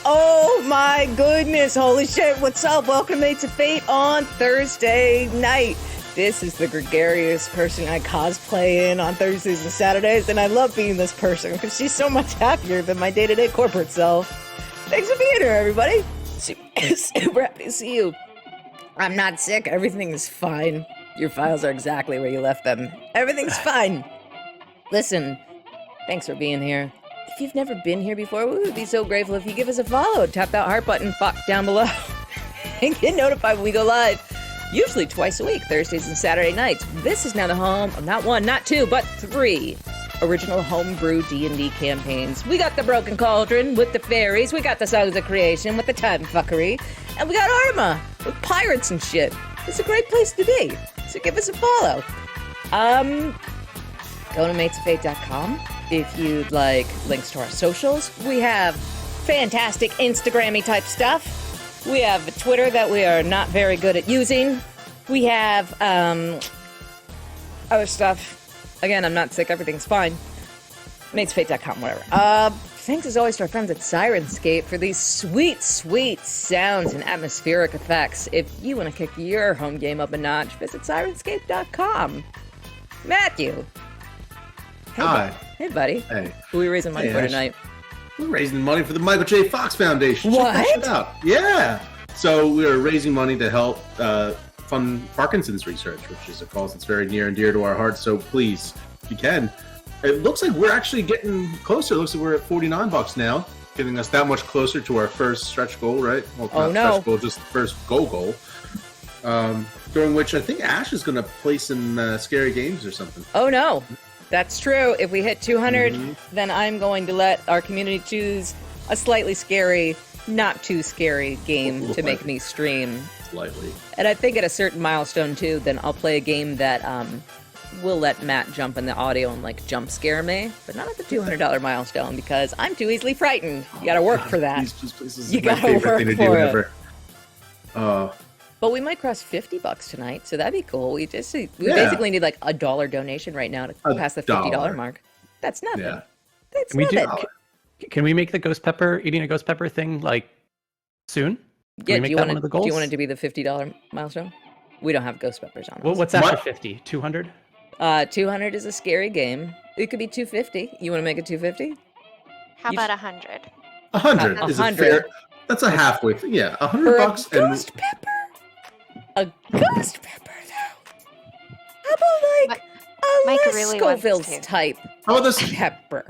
Oh my goodness, holy shit, what's up? Welcome to Mates of Fate on Thursday night. This is the gregarious person I cosplay in on Thursdays and Saturdays, and I love being this person because she's so much happier than my day-to-day corporate self. Thanks for being here, everybody. Super happy to see you. I'm not sick, everything is fine. Your files are exactly where you left them. Everything's fine. Listen, thanks for being here. If you've never been here before, we would be so grateful if you give us a follow. Tap that heart button down below and get notified when we go live. Usually twice a week, Thursdays and Saturday nights. This is now the home of not one, not two, but 3 original homebrew D&D campaigns. We got the Broken Cauldron with the fairies. We got the Songs of Creation with the time fuckery. And we got Arma with pirates and shit. It's a great place to be. So give us a follow. Go to matesoffate.com if you'd like links to our socials. We have fantastic Instagram-y type stuff. We have a Twitter that we are not very good at using. We have other stuff. Again, I'm not sick. Everything's fine. Matesoffate.com, whatever. Thanks as always to our friends at Syrinscape for these sweet, sweet sounds and atmospheric effects. If you want to kick your home game up a notch, visit Syrinscape.com. Matthew. Hey, Hi. Hey, buddy. Hey. Who are we raising money for Ash. tonight? We're raising money for the Michael J. Fox Foundation. What? Check that shit out. Yeah. So we are raising money to help fund Parkinson's research, which is a cause that's very near and dear to our hearts. So please, if you can. It looks like we're actually getting closer. It looks like we're at $49 now, getting us that much closer to our first stretch goal, right? Well, Oh, not no. stretch goal, just the first goal. During which I think Ash is going to play some scary games or something. Oh, no. That's true. If we hit 200, then I'm going to let our community choose a slightly scary, not too scary game to make me stream. Slightly. And I think at a certain milestone, too, then I'll play a game that will let Matt jump in the audio and, like, jump scare me. But not at the $200 milestone, because I'm too easily frightened. You gotta work for that. Please, this is You my gotta favorite work thing to do for it. whenever. But we might cross $50 tonight, so that'd be cool. We basically need like $1 donation right now to pass the $50 mark. That's nothing. Yeah. That's Can we nothing. Can we make the eating a ghost pepper thing like soon? Can we make that one of the goals? Do you want it to be the $50 milestone? We don't have ghost peppers on us. Well, what's after 50? 200? 200 is a scary game. It could be 250. You want to make it 250? How about 100? 100 is a 100. fair. That's a halfway. Yeah, $100 For a ghost pepper. A ghost pepper, though. How about like a Mike less really wants Scoville's to. type How about this? pepper?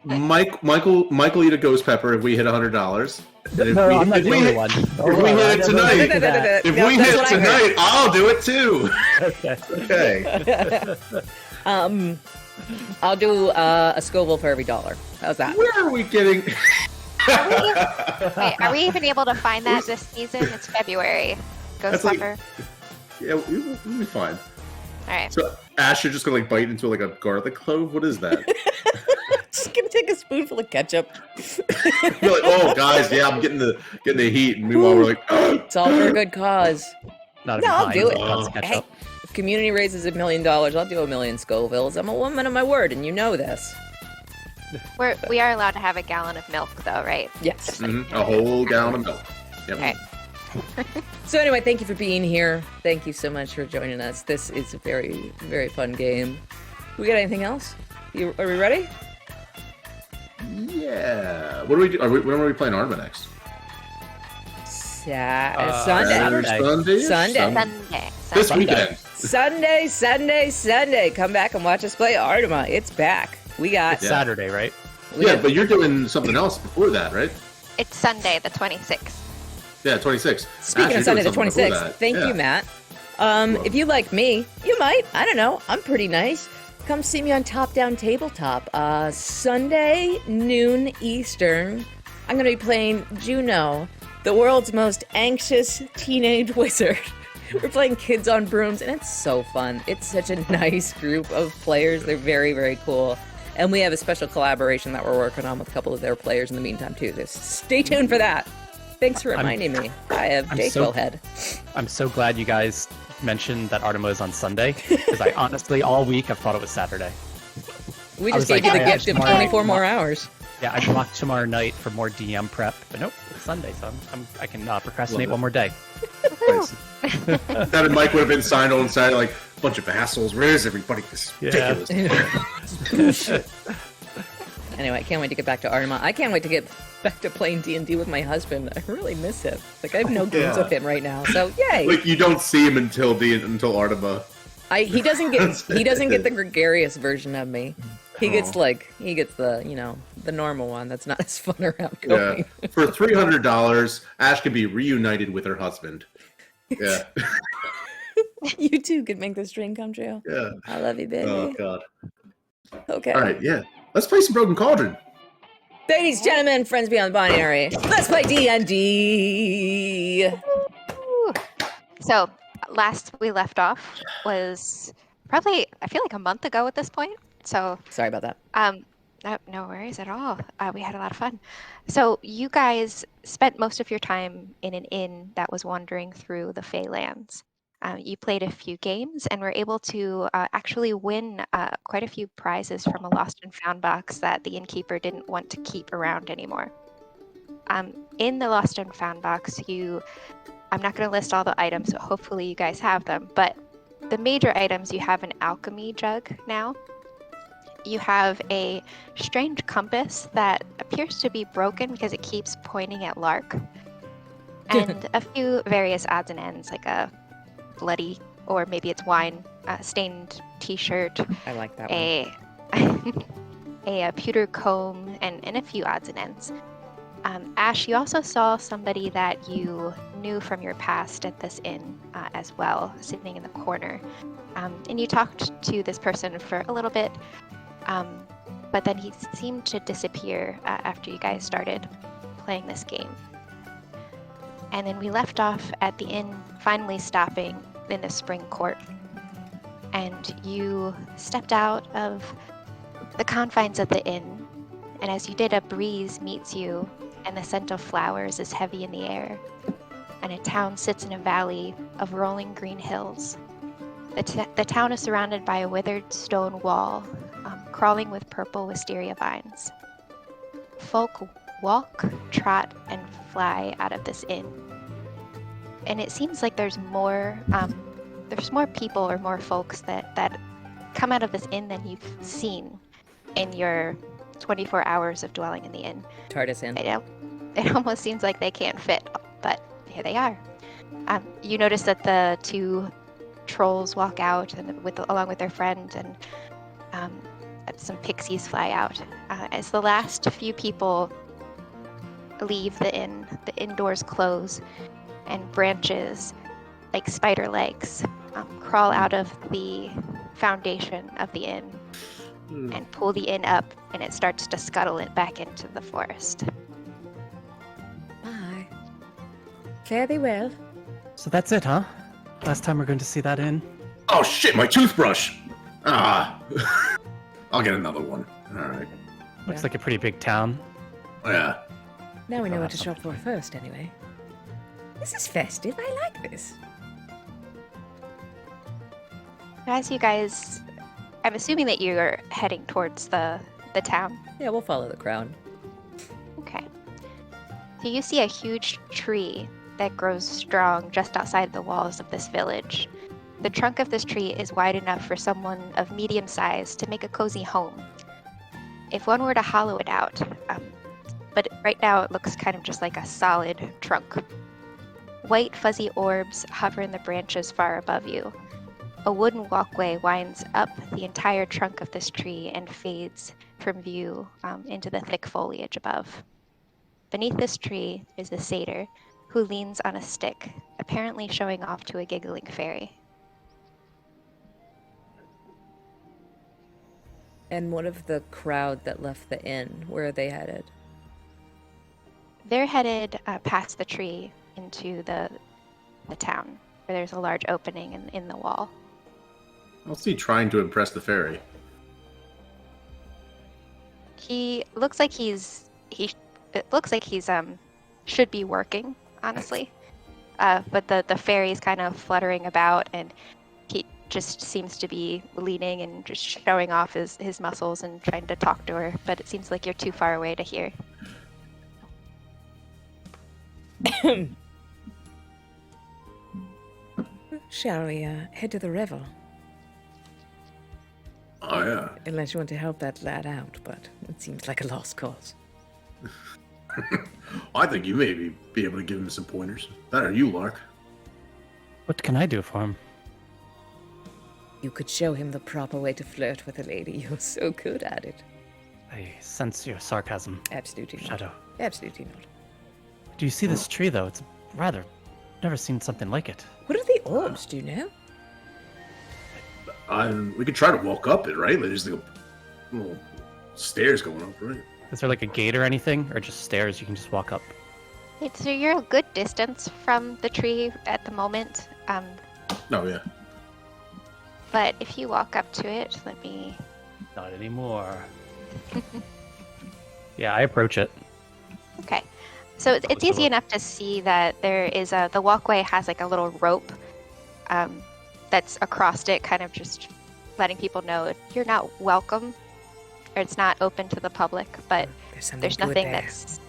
Michael eat a ghost pepper if we hit $100. And if No, we, I'm not if we the only hit, one. if we hit it tonight, if No, we that's hit what I heard. tonight, I'll do it too. Okay. Okay. I'll do a Scoville for every $1. How's that? Where are we getting? Wait, are we even able to find that this season? It's February. Ghost That's like- pepper. Yeah, we'll be fine. All right. So Ash, you're just gonna like bite into like a garlic clove. What is that? Just gonna take a spoonful of ketchup. You're like, oh guys, yeah, I'm getting the heat. And meanwhile, we're like, It's all for a good cause. Not No, I'll do it. Let's catch Hey, up. if community raises $1 million, I'll do 1 million Scovilles. I'm a woman of my word, and you know this. We are allowed to have a gallon of milk, though, right? Yes. a whole gallon of milk. Yep. Okay. So anyway, thank you for being here. Thank you so much for joining us. This is a very, very fun game. We got anything else? Are we ready? Yeah. What do we do? When are we playing Arma next? Sunday. Sunday. Sunday. This weekend. Sunday. Come back and watch us play Artima. It's back. We got. It's Saturday, right? Yeah, but you're doing something else before that, right? It's Sunday, the 26th. Yeah, 26. Speaking of Sunday the 26th, thank you, Matt. If you like me, you might. I don't know. I'm pretty nice. Come see me on Top Down Tabletop. Sunday, noon Eastern. I'm going to be playing Juno, the world's most anxious teenage wizard. We're playing Kids on Brooms, and it's so fun. It's such a nice group of players. They're very, very cool. And we have a special collaboration that we're working on with a couple of their players in the meantime, too. So stay tuned for that. Thanks for reminding me. I have Dayquil head. I'm so glad you guys mentioned that Artima is on Sunday, because I honestly, all week, I've thought it was Saturday. We I just was gave you like, the I gift of actually- 24 more hours. Yeah, I blocked tomorrow night for more DM prep, but nope, it's Sunday, so I can procrastinate one more day. Nice. That Mike would have been signed on Saturday like a bunch of assholes. Where is everybody? This is ridiculous. Anyway, I can't wait to get back to Artemis. I can't wait to get back to playing D&D with my husband. I really miss him. Like, I have no games with him right now, so yay! Like, you don't see him until Artemis. He doesn't get the gregarious version of me. He gets the the normal one that's not as fun around going. Yeah. For $300, Ash can be reunited with her husband. Yeah. You too could make this dream come true. Yeah. I love you, baby. Oh god. Okay. All right, yeah. Let's play some Broken Cauldron. Ladies, gentlemen, friends beyond the binary, let's play D&D. So, last we left off was probably, I feel like a month ago at this point. So, Sorry about that. no worries at all. We had a lot of fun. So, you guys spent most of your time in an inn that was wandering through the Feylands. You played a few games and were able to actually win quite a few prizes from a lost and found box that the innkeeper didn't want to keep around anymore. In the lost and found box, I'm not going to list all the items, so hopefully you guys have them, but the major items, you have an alchemy jug now. You have a strange compass that appears to be broken because it keeps pointing at Lark. And a few various odds and ends, like a bloody, or maybe it's wine, stained t-shirt. I like that one. A pewter comb, and a few odds and ends. Ash, you also saw somebody that you knew from your past at this inn as well, sitting in the corner. And you talked to this person for a little bit, but then he seemed to disappear after you guys started playing this game. And then we left off at the inn, finally stopping in the spring court. And you stepped out of the confines of the inn, and as you did, a breeze meets you, and the scent of flowers is heavy in the air. And a town sits in a valley of rolling green hills. The town is surrounded by a withered stone wall, crawling with purple wisteria vines. Folk walk, trot, and fly out of this inn. And it seems like there's more people or more folks that come out of this inn than you've seen in your 24 hours of dwelling in the inn. TARDIS Inn. It almost seems like they can't fit, but here they are. You notice that the two trolls walk out and along with their friend, and some pixies fly out. As the last few people leave the inn, the indoors close, and branches like spider legs crawl out of the foundation of the inn and pull the inn up, and it starts to scuttle it back into the forest. Bye. Fare thee well. So that's it, huh? Last time we're going to see that inn. Oh shit, my toothbrush! Ah. I'll get another one. Alright. Looks like a pretty big town. Yeah. Now we know what to shop for first, anyway. This is festive. I like this. As you guys, I'm assuming that you're heading towards the town. Yeah, we'll follow the crowd. Okay. So you see a huge tree that grows strong just outside the walls of this village. The trunk of this tree is wide enough for someone of medium size to make a cozy home. If one were to hollow it out, but right now it looks kind of just like a solid trunk. White fuzzy orbs hover in the branches far above you. A wooden walkway winds up the entire trunk of this tree and fades from view into the thick foliage above. Beneath this tree is a satyr who leans on a stick, apparently showing off to a giggling fairy. And what of the crowd that left the inn? Where are they headed? They're headed past the tree into the town, where there's a large opening in the wall. I'll see trying to impress the fairy. He looks like he's should be working, honestly. But the fairy's kind of fluttering about, and he just seems to be leaning and just showing off his muscles and trying to talk to her, but it seems like you're too far away to hear. Shall we head to the revel? Oh, yeah. Unless you want to help that lad out, but it seems like a lost cause. I think you may be able to give him some pointers. That are you, Lark. What can I do for him? You could show him the proper way to flirt with a lady. You're so good at it. I sense your sarcasm, Absolutely not. Shadow. Absolutely not. Do you see this tree, though? It's rather... Never seen something like it. What are the orbs, do you know? We could try to walk up it, right? There's like a little stairs going up, right? Is there like a gate or anything? Or just stairs you can just walk up? So you're a good distance from the tree at the moment. Oh, yeah. But if you walk up to it, let me... Not anymore. Yeah, I approach it. Okay. So it's easy enough to see that there is the walkway has like a little rope that's across it, kind of just letting people know you're not welcome, or it's not open to the public, but there's nothing there's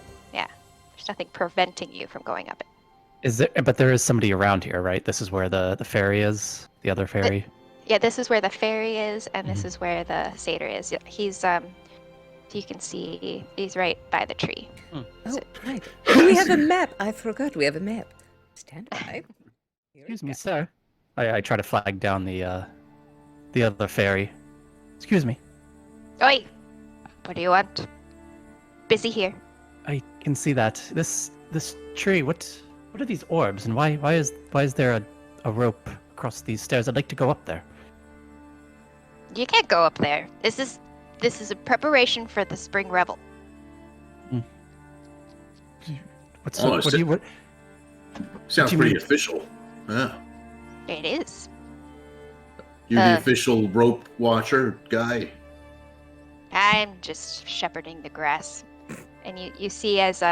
nothing preventing you from going up it. But there is somebody around here, right? This is where the ferry is, the other ferry? Yeah, this is where the ferry is, and this is where the satyr is. He's you can see he's right by the tree. Oh, right. We have a map. I forgot we have a map. Stand by. Excuse me, sir. I try to flag down the other ferry. Excuse me. Oi! What do you want? Busy here. I can see that. This tree, what are these orbs, and why is there a rope across these stairs? I'd like to go up there. You can't go up there. This is a preparation for the spring revel. Sounds pretty official. Yeah. It is. You're the official rope watcher guy. I'm just shepherding the grass. And you see as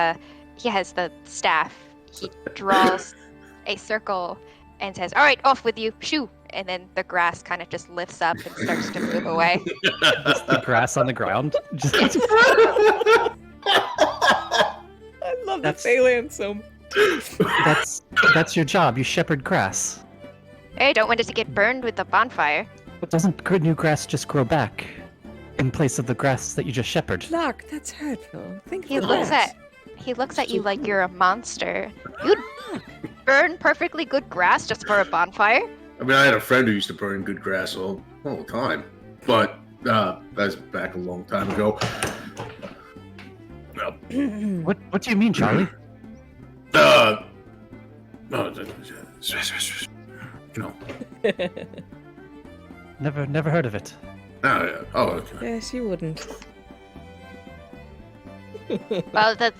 he has the staff, he draws a circle and says, "All right, off with you, shoo!" And then the grass kind of just lifts up and starts to move away. Just the grass on the ground. I love the Phalan so much. That's your job. You shepherd grass. Hey, don't want it to get burned with the bonfire. But doesn't new grass just grow back in place of the grass that you just shepherded? Clark, that's hurtful. Think He looks at you like you're a monster. You'd burn perfectly good grass just for a bonfire? I mean, I had a friend who used to burn good grass all the time, but that's back a long time ago. What do you mean, Charlie? No. Never heard of it. Oh, okay. Yes, you wouldn't. Well, the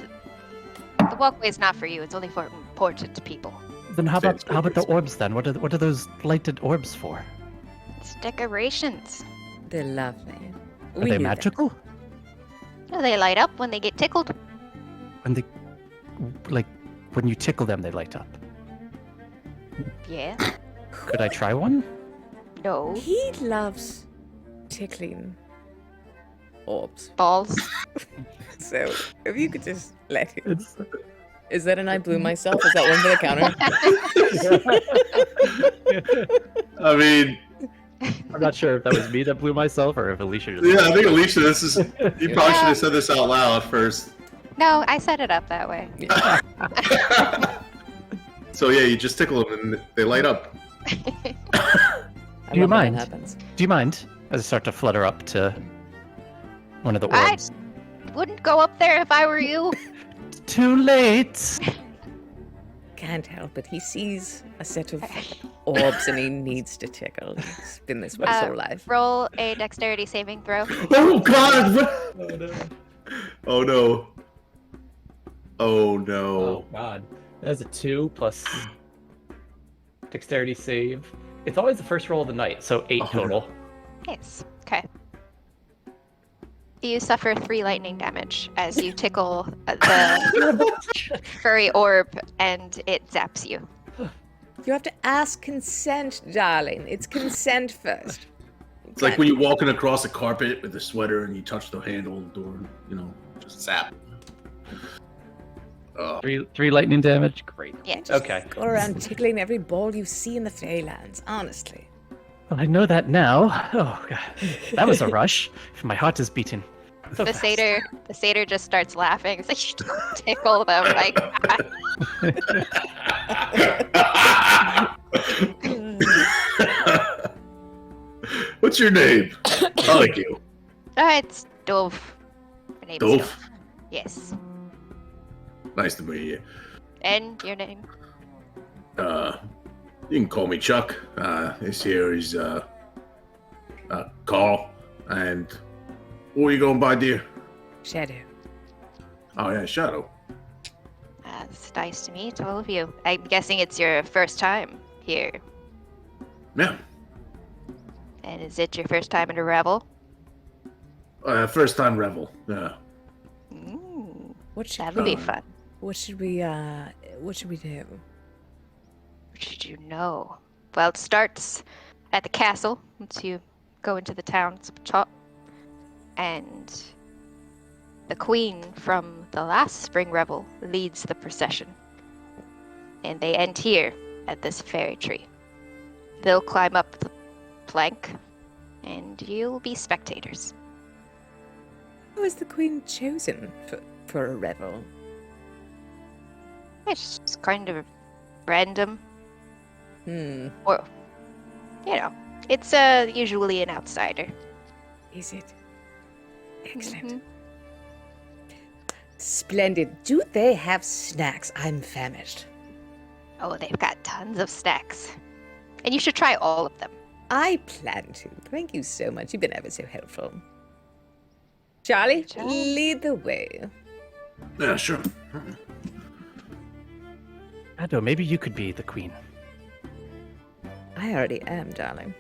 walkway's not for you. It's only for important people. Then how about the orbs then? What are those lighted orbs for? It's decorations. They're lovely. Are they magical? No, they light up when they get tickled. When you tickle them, they light up. Yeah. Could I try one? No. He loves tickling orbs. Balls. So, if you could just let him. Is that an I blew myself? Is that one for the counter? I mean, I'm not sure if that was me that blew myself or if Alicia just... Yeah, I think Alicia, you probably should have said this out loud first. No, I set it up that way. So yeah, you just tickle them and they light up. Do you mind? Do you mind? As I start to flutter up to one of the orbs. I wouldn't go up there if I were you. Too late. Can't help it. He sees a set of orbs and he needs to tickle. He's been this way his whole life. Roll a dexterity saving throw. Oh God! Oh no! Oh no! Oh God! That's a 2 plus dexterity save. It's always the first roll of the night, so 8 total. Nice. Okay. You suffer 3 lightning damage as you tickle the furry orb, and it zaps you. You have to ask consent, darling. It's consent first. It's like when you're walking across a carpet with a sweater and you touch the handle of the door, just zap. Three lightning damage. Great. Yeah. Okay. Go around tickling every ball you see in the Feylands, honestly. Well, I know that now. Oh, God. That was a rush. My heart is beating. So The fast. satyr just starts laughing. It's like, you don't tickle them. Like, What's your name? I like you. it's Dove. My name's Dove. Yes. Nice to meet you. And your name? You can call me Chuck. This here is Carl. And what are you going by, dear? Shadow. Oh yeah, Shadow. It's nice to meet all of you. I'm guessing it's your first time here. Yeah. And is it your first time in a revel? First time revel. Yeah. Mm, What should that'll be fun. What should we do? What should you know? Well, it starts at the castle once you go into the town up top. And the queen from the last spring revel leads the procession. And they end here at this fairy tree. They'll climb up the plank, and you'll be spectators. How was the queen chosen for a revel? It's just kind of random. Or, it's usually an outsider. Is it? Excellent. Mhm. Splendid. Do they have snacks? I'm famished. Oh, they've got tons of snacks. And you should try all of them. I plan to. Thank you so much. You've been ever so helpful. Charlie, Job. lead the way. Yeah, sure. Shadow, maybe you could be the queen. I already am, darling.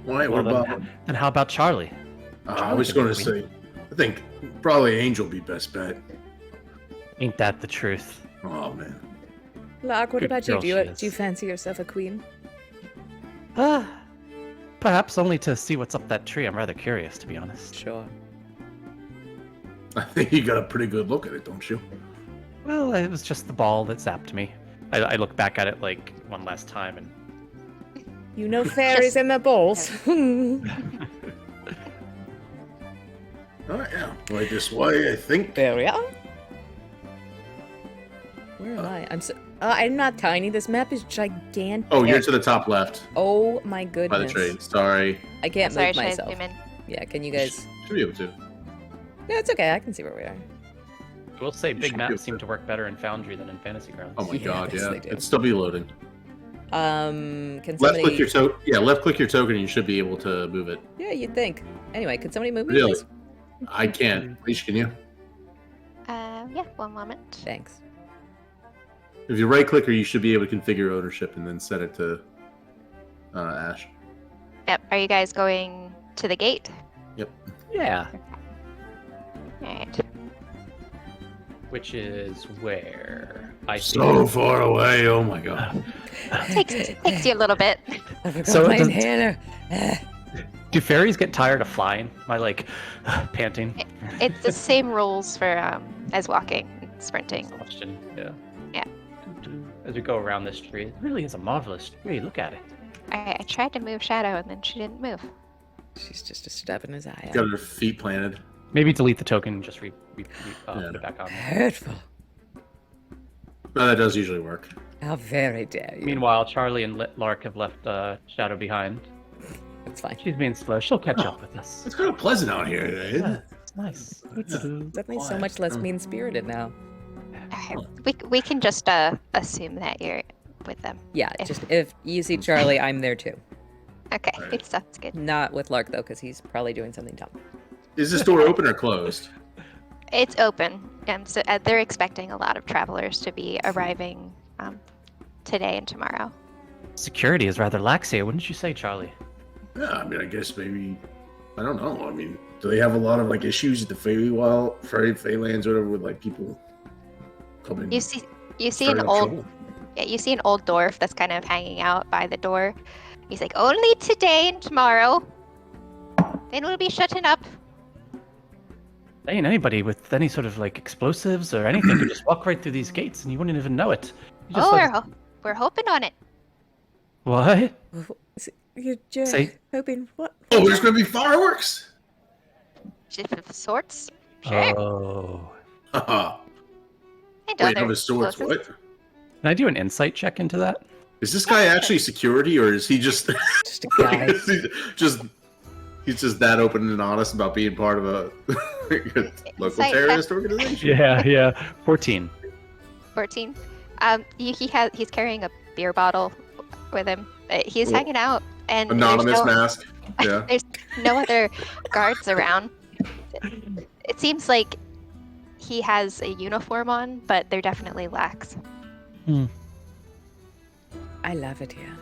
Why? Well, What about? then how about Charlie? I was going to say, I think probably Angel would be best bet. Ain't that the truth? Oh man. Lark, what Good about you? girl Do you, she is. do you fancy yourself a queen? Perhaps only to see what's up that tree. I'm rather curious, to be honest. Sure. I think you got a pretty good look at it, don't you? Well, it was just the ball that zapped me. I look back at it like one last time and You know fairies and their balls. Oh yeah. Like this way, I think. There we are. Where am I? I'm not tiny. This map is gigantic. Oh, you're to the top left Oh my by goodness. the train. Sorry. I can't Sorry, move should I myself. zoom in? Yeah, can you guys? Should be able to. No, it's okay. I can see where we are. we'll say should big be maps able seem to. to work better in Foundry than in Fantasy Grounds. Oh my Yeah, god, yes, yeah. they do. It'd still be loading. Can Left somebody? click your token. Yeah, left click your token and you should be able to move it. Yeah, you'd think. Anyway, could somebody move me, Really? please? I can't. Leash, can you? Yeah, one moment. Thanks. If you right click her, you should be able to configure ownership and then set it to Ash. Yep. Are you guys going to the gate? Yeah. Alright. Which is where I So think. far away. Oh my god. Takes you a little bit. I forgot So it my doesn't- inhaler. Do fairies get tired of flying? Am I like panting? It's the same rules for as walking and sprinting. Question. Yeah. Yeah. As we go around this tree, it really is a marvelous tree. Look at it. I tried to move Shadow and then she didn't move. She's just a step in his eye. Got her feet planted. Maybe delete the token and just Yeah. put it back on. Hurtful. No, that does usually work. How very dare you. Meanwhile, Charlie and Lark have left Shadow behind. It's fine. She's being slow. She'll catch up with us. It's kind of pleasant out here today, isn't Yeah, it? it's nice. Suddenly so much less mean-spirited now. We can just assume that you're with them. Yeah, just if you see Charlie, I'm there too. Okay, Alright. that's good. Not with Lark though, because he's probably doing something dumb. Is this door open or closed? It's open, and so they're expecting a lot of travelers to be arriving today and tomorrow. Security is rather lax here, wouldn't you say, Charlie? Yeah, I mean, I guess maybe. I don't know. I mean, do they have a lot of like issues at the Feylands or whatever with like people coming? You see starting an up old trouble? Yeah, you see an old dwarf that's kind of hanging out by the door. He's like, only today and tomorrow. Then we'll be shutting up. Ain't anybody with any sort of like explosives or anything could just walk right through these gates and you wouldn't even know it. You just Oh, let we're hoping on it. What? You're just Say- hoping what? Oh, there's going to be fireworks? Of sorts. Sure. Oh. Haha. And Wait, other no, the swords, explosives. what? Can I do an insight check into that? Is this guy actually security, or is he just... Just a guy. is he he's just that open and honest about being part of a local Insight, terrorist organization? Yeah. 14. 14. He's carrying a beer bottle with him. He's Cool. hanging out, and Anonymous mask. Yeah. there's no other guards around. It seems like he has a uniform on, but they're definitely lax. I love it here.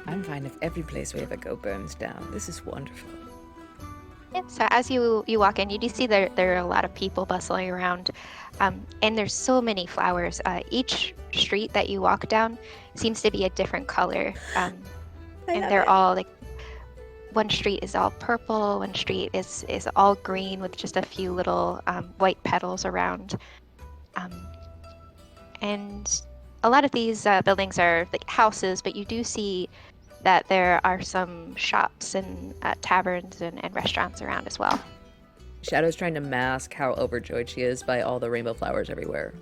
I'm fine if every place we ever go burns down. This is wonderful. Yeah, so as you walk in, you do see there are a lot of people bustling around, and there's so many flowers. Each street that you walk down seems to be a different color, and they're all like, one street is all purple, one street is all green with just a few little white petals around, and a lot of these buildings are like houses, but you do see that there are some shops and taverns and restaurants around as well. Shadow's trying to mask how overjoyed she is by all the rainbow flowers everywhere.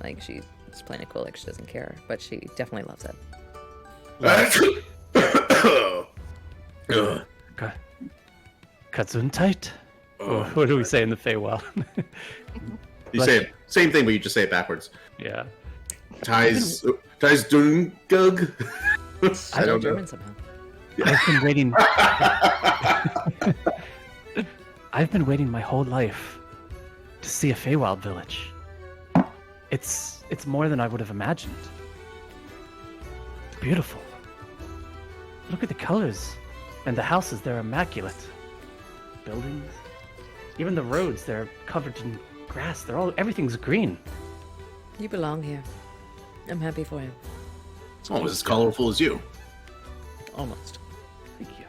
Like, she's playing it cool, like she doesn't care, but she definitely loves it. Gesundheit? Or what do we say in the Feywild? You say it, same thing, but you just say it backwards. Yeah. Ties Dungug. I know German somehow. I've been waiting. I've been waiting my whole life to see a Feywild village. It's more than I would have imagined. It's beautiful. Look at the colors and the houses, they're immaculate. Buildings, even the roads, they're covered in grass. Everything's green. You belong here. I'm happy for you. It's almost as colorful as you. Almost. Thank you.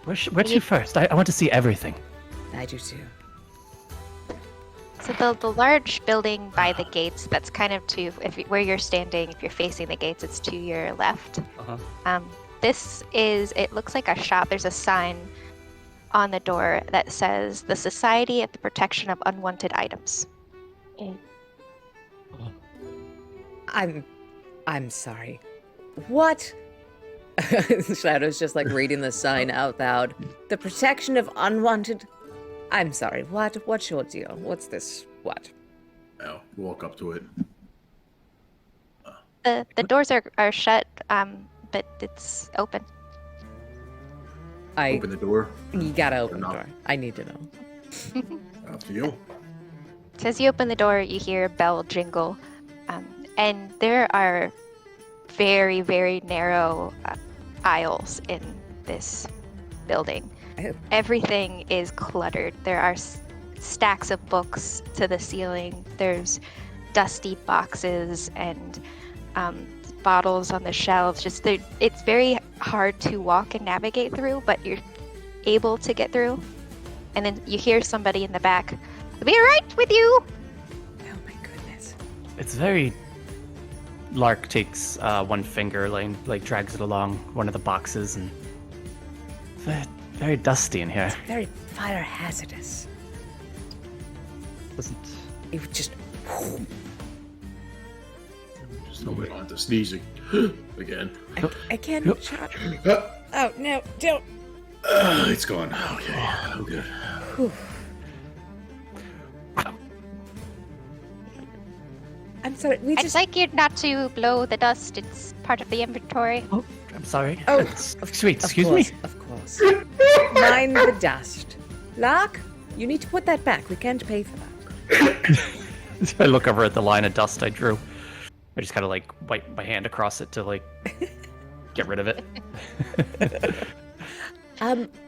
Where to first? I want to see everything. I do too. So the large building by the gates, that's kind of where you're standing, if you're facing the gates, it's to your left. Uh-huh. It looks like a shop. There's a sign on the door that says the Society of the Protection of Unwanted Items. I'm sorry. What? Shadow's just like reading the sign out loud. The protection of unwanted. I'm sorry. What? What's your deal? What's this? What? Oh, walk up to it. The doors are shut, but it's open. Open the door. You gotta open the No. door. I need to know. Up to you. So as you open the door, you hear a bell jingle, and there are very, very narrow aisles in this building. Oh. Everything is cluttered. There are stacks of books to the ceiling. There's dusty boxes and bottles on the shelves. It's very hard to walk and navigate through, but you're able to get through. And then you hear somebody in the back, "I'll be right with you!" Oh my goodness. It's very. Lark takes one finger, like drags it along one of the boxes, and very, very dusty in here. Very fire hazardous. Doesn't. It would just. Just hope we don't have to sneeze again. I can't. Nope. Oh no! Don't. It's gone. Okay. I'm good. Whew. I'm sorry. I'd like you not to blow the dust. It's part of the inventory. Oh, I'm sorry. Oh, Sweet, Of excuse course, me. Of course. Mind the dust. Lark, you need to put that back. We can't pay for that. I look over at the line of dust I drew. I just kind of like wipe my hand across it to like get rid of it.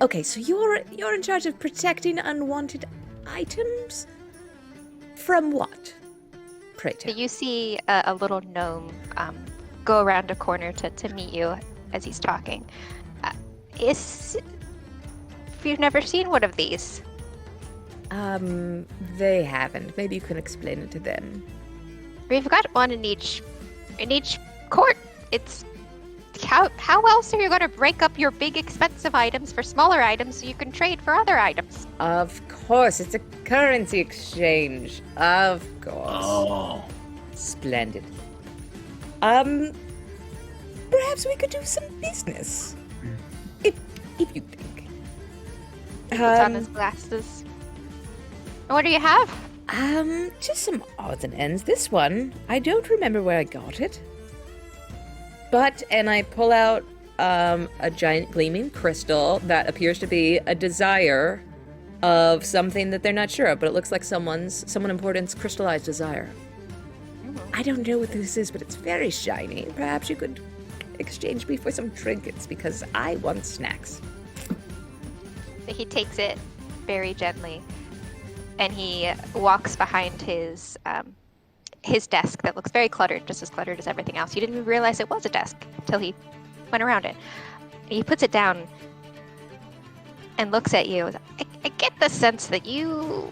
Okay, so you're in charge of protecting unwanted items? From what? Pray So tell. you see a little gnome go around a corner to meet you as he's talking. If you've never seen one of these, They haven't. Maybe you can explain it to them. we've got one in each court. It's how else are you going to break up your big expensive items for smaller items so you can trade for other items? Of course, it's a currency exchange. Of course. Oh. Splendid. Perhaps we could do some business. If you think. He puts on his glasses. And what do you have? Just some odds and ends. This one, I don't remember where I got it. And I pull out a giant gleaming crystal that appears to be a desire of something that they're not sure of, but it looks like someone important's crystallized desire. I don't know what this is, but it's very shiny. Perhaps you could exchange me for some trinkets because I want snacks. He takes it very gently, and he walks behind his desk that looks very cluttered, just as cluttered as everything else. You didn't even realize it was a desk until he went around it. He puts it down and looks at you. I get the sense that you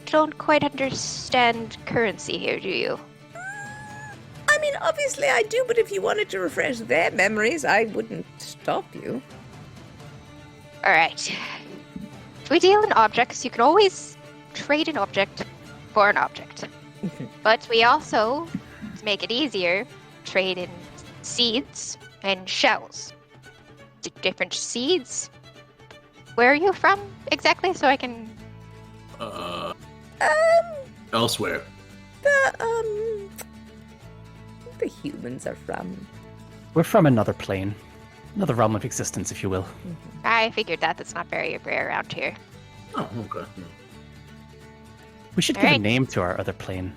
don't quite understand currency here, do you? I mean, obviously I do, but if you wanted to refresh their memories, I wouldn't stop you. All right. If we deal in objects, you can always trade an object for an object. But we also, to make it easier, trade in seeds and shells. Different seeds. Where are you from exactly? So I can. Elsewhere. The humans are from. We're from another plane. Another realm of existence, if you will. I figured that. That's not very rare around here. Oh, okay. We should All give a right. name to our other plane.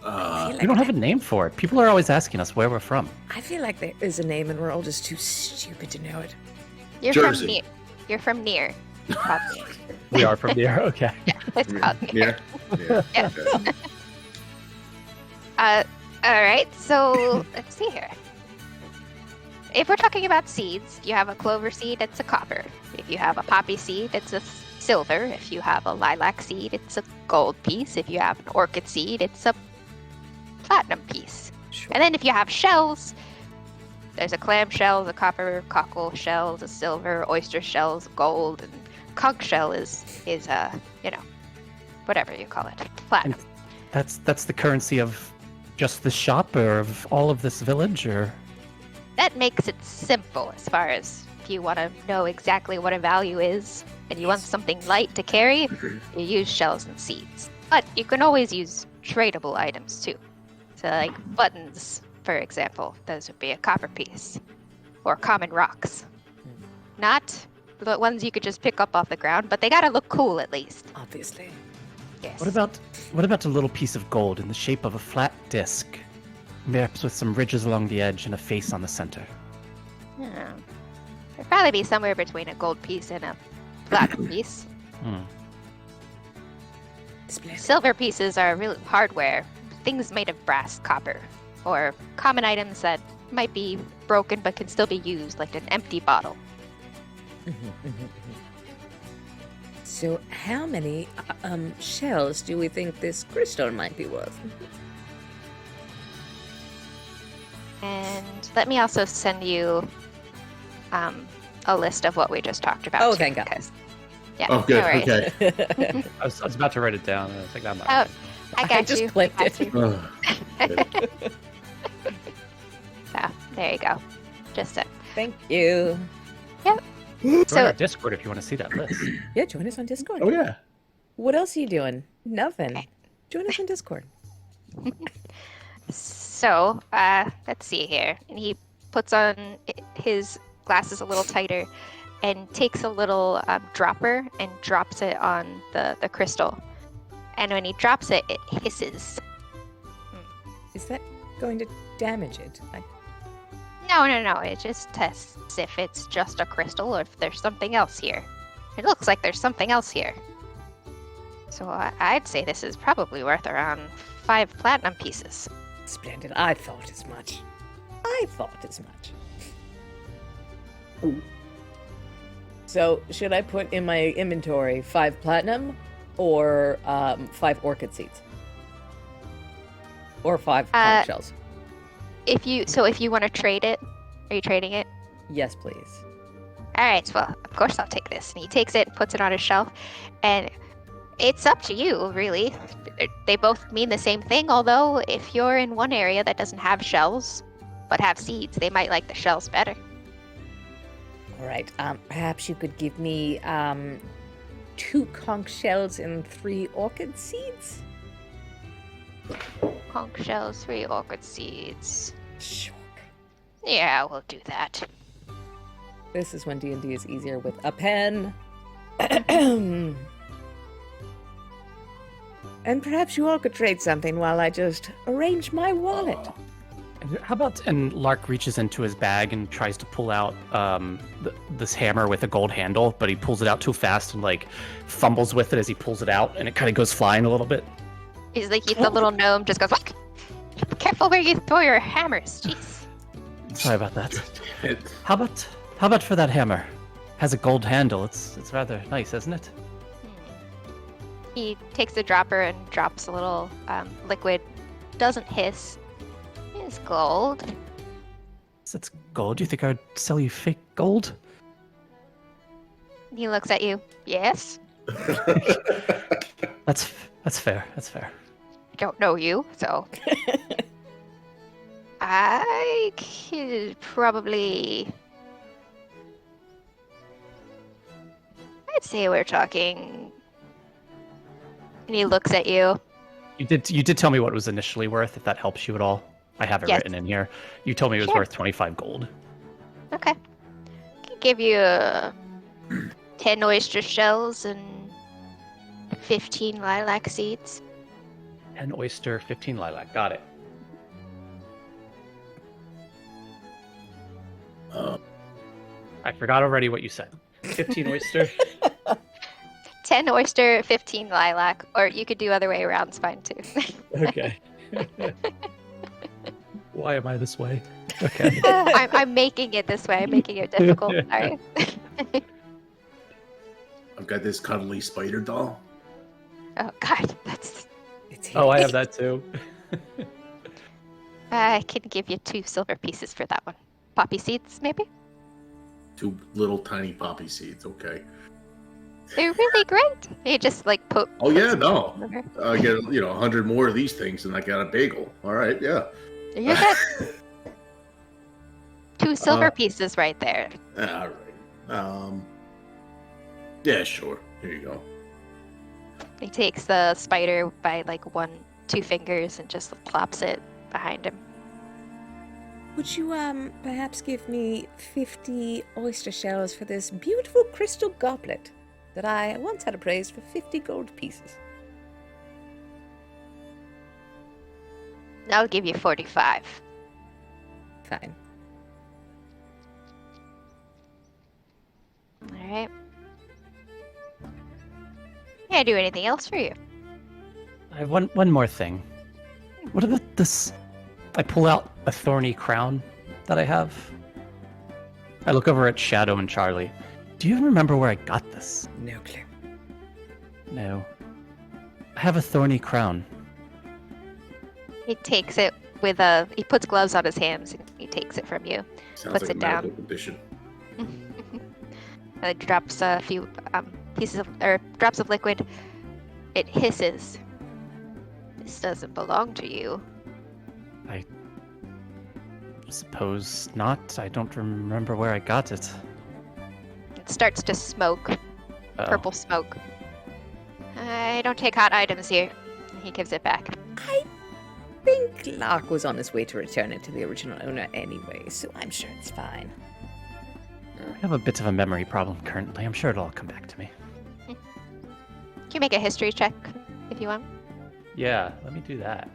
Uh, We don't have a name for it. People are always asking us where we're from. I feel like there is a name and we're all just too stupid to know it. You're Jersey. from near. You're from near. It's called near. We are from there. Okay. It's called near. yeah. Yeah. Okay. All right. So let's see here. If we're talking about seeds, you have a clover seed, it's a copper. If you have a poppy seed, it's a silver. If you have a lilac seed, it's a gold piece. If you have an orchid seed, it's a platinum piece. Sure. And then if you have shells, there's a clam shell, a copper, cockle shells, a silver, oyster shells, gold, and conch shell is whatever you call it, platinum. That's the currency of just this shop or of all of this village or That makes it simple as far as if you want to know exactly what a value is and you want something light to carry, you use shells and seeds. But you can always use tradable items too. So like buttons, for example, those would be a copper piece. Or common rocks. Not the ones you could just pick up off the ground, but they gotta look cool at least. Obviously. Yes. what about a little piece of gold in the shape of a flat disc? Perhaps with some ridges along the edge and a face on the center. Yeah. It'd probably be somewhere between a gold piece and a platinum piece. Splendid. Silver pieces are really hardware, things made of brass, copper, or common items that might be broken but can still be used, like an empty bottle. So how many shells do we think this crystal might be worth? And let me also send you a list of what we just talked about. Oh, too, thank God. because- Yeah, Oh, good. no worries. Okay. I was about to write it down and I was like, I'm not. Oh, I got just you. clicked got it. you. Ugh. So, there you go. Just it. Thank you. Join So, our Discord if you want to see that list. Yeah, join us on Discord. Oh yeah. What else are you doing? Nothing. Join us on Discord. let's see here. And he puts on his glasses a little tighter and takes a little dropper and drops it on the crystal. And when he drops it, it hisses. Is that going to damage it? No. It just tests if it's just a crystal or if there's something else here. It looks like there's something else here. So I'd say this is probably worth around 5 platinum pieces. Splendid. I thought as much. Ooh. So, should I put in my inventory 5 platinum or 5 orchid seeds? Or 5 conch shells? If you want to trade it, are you trading it? Yes, please. All right, well, of course I'll take this. And he takes it and puts it on his shelf. And it's up to you, really. They both mean the same thing, although if you're in one area that doesn't have shells, but have seeds, they might like the shells better. All right. Perhaps you could give me 2 conch shells and 3 orchid seeds? Conch shells, 3 orchid seeds. Sure. Yeah, we'll do that. This is when D&D is easier with a pen. And perhaps you all could trade something while I just arrange my wallet. How about, and Lark reaches into his bag and tries to pull out this hammer with a gold handle, but he pulls it out too fast and like fumbles with it as he pulls it out, and it kind of goes flying a little bit. He's like, the little gnome just goes, "Look, careful where you throw your hammers." Jeez. Sorry about that. How about for that hammer? Has a gold handle. It's rather nice, isn't it? He takes the dropper and drops a little liquid. Doesn't hiss. It's gold. So it's gold. Do you think I'd sell you fake gold? He looks at you. Yes. That's fair. That's fair. I don't know you, so I could probably. I'd say we're talking. And he looks at you. You did tell me what it was initially worth, if that helps you at all. I have it Yes. written in here. You told me it was worth 25 gold. Okay. I can give you 10 oyster shells and 15 lilac seeds. 10 oyster, 15 lilac. Got it. I forgot already what you said. 15 oyster. 10 oyster, 15 lilac, or you could do other way around, it's fine too. Okay. Why am I this way? Okay. I'm making it this way, I'm making it difficult. Sorry. I've got this cuddly spider doll. Oh god, that's. Oh, I have that too. I can give you 2 silver pieces for that one. Poppy seeds, maybe? 2 little tiny poppy seeds. Okay. They're really great. You just like put. Oh yeah, no. I get 100 more of these things, and I got a bagel. All right, yeah. You got 2 silver pieces right there. All right. Yeah, sure. Here you go. He takes the spider by like 2 fingers and just plops it behind him. Would you perhaps give me 50 oyster shells for this beautiful crystal goblet that I once had appraised for 50 gold pieces? I'll give you 45. Fine. Alright. Can I do anything else for you? I have one more thing. What about this? I pull out a thorny crown that I have. I look over at Shadow and Charlie. Do you even remember where I got this? No clue. No. I have a thorny crown. He takes it he puts gloves on his hands and he takes it from you. Sounds Puts like it a down. medical condition. It drops a few drops of liquid. It hisses. This doesn't belong to you. I suppose not. I don't remember where I got it. It starts to smoke. Uh-oh. Purple smoke. I don't take hot items here. He gives it back. I think Lark was on his way to return it to the original owner anyway, so I'm sure it's fine. I have a bit of a memory problem currently. I'm sure it'll all come back to me. Can you make a history check if you want? Yeah, let me do that.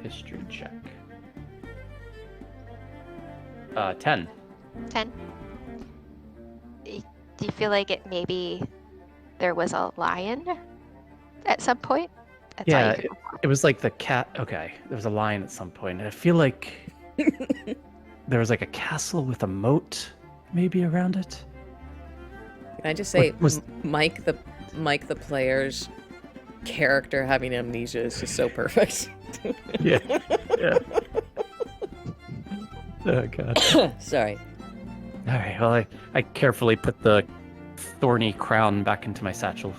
History check. 10. 10. Do you feel like maybe there was a lion at some point. That's all Yeah, you can- it was like the cat. Okay, there was a lion at some point. I feel like there was like a castle with a moat, maybe around it. Can I just say, Was- Mike the player's character having amnesia is just so perfect. Yeah. Yeah. Oh god. Sorry. All right. Well, I carefully put the thorny crown back into my satchel.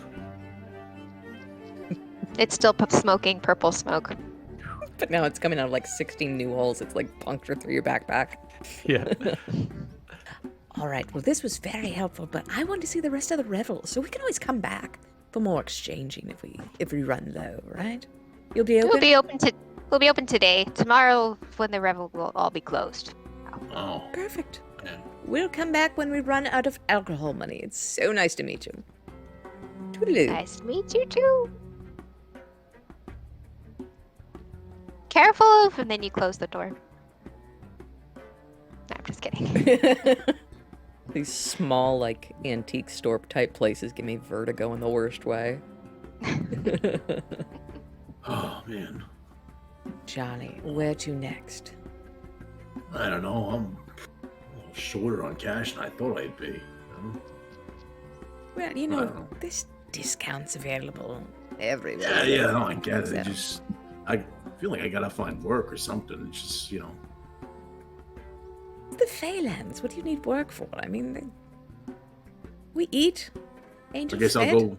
It's still smoking purple smoke. But now it's coming out of like 16 new holes. It's like punctured through your backpack. Yeah. All right. Well, this was very helpful, but I want to see the rest of the revel, so we can always come back for more exchanging if we run low, right? You'll be open. We'll be open today. Tomorrow, when the revel will all be closed. Oh, Perfect. man. We'll come back when we run out of alcohol money. It's so nice to meet you. Toodaloo. Nice to meet you too. Careful, and then you close the door. No, I'm just kidding. These small, like, antique store type places give me vertigo in the worst way. Oh, man. Johnny, where to next? I don't know. I'm a little shorter on cash than I thought I'd be. You know? Well, you know, there's discounts available everywhere. Yeah, no, I get it. So- I feel like I gotta find work or something. It's just, you know. The Phalanx, what do you need work for? I mean, we eat. I Angels guess fed.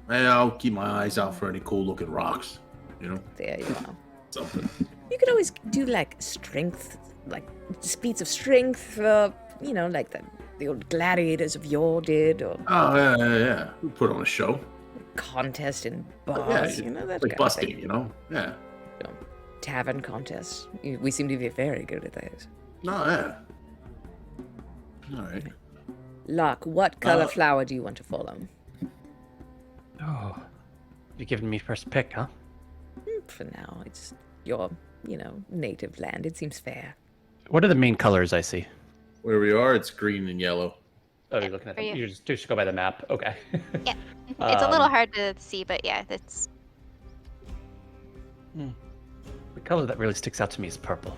I'll keep my eyes out for any cool looking rocks. You know, There you are. something. You could always do like strength, like feats of strength, you know, like the old gladiators of yore did, or Oh, yeah. We put on a show. contest in Yeah, bars, you know, that like kind busking, of thing. you know? Yeah. You know, tavern contests. We seem to be very good at those. No, yeah. All right. Locke, what color flower do you want to follow? Oh. You're giving me first pick, huh? For now, it's your, you know, native land. It seems fair. What are the main colors I see? Where we are, it's green and yellow. Oh, you're looking at Are you- you just go by the map. Okay. Yeah. It's a little Um, hard to see, but yeah, it's The color that really sticks out to me is purple.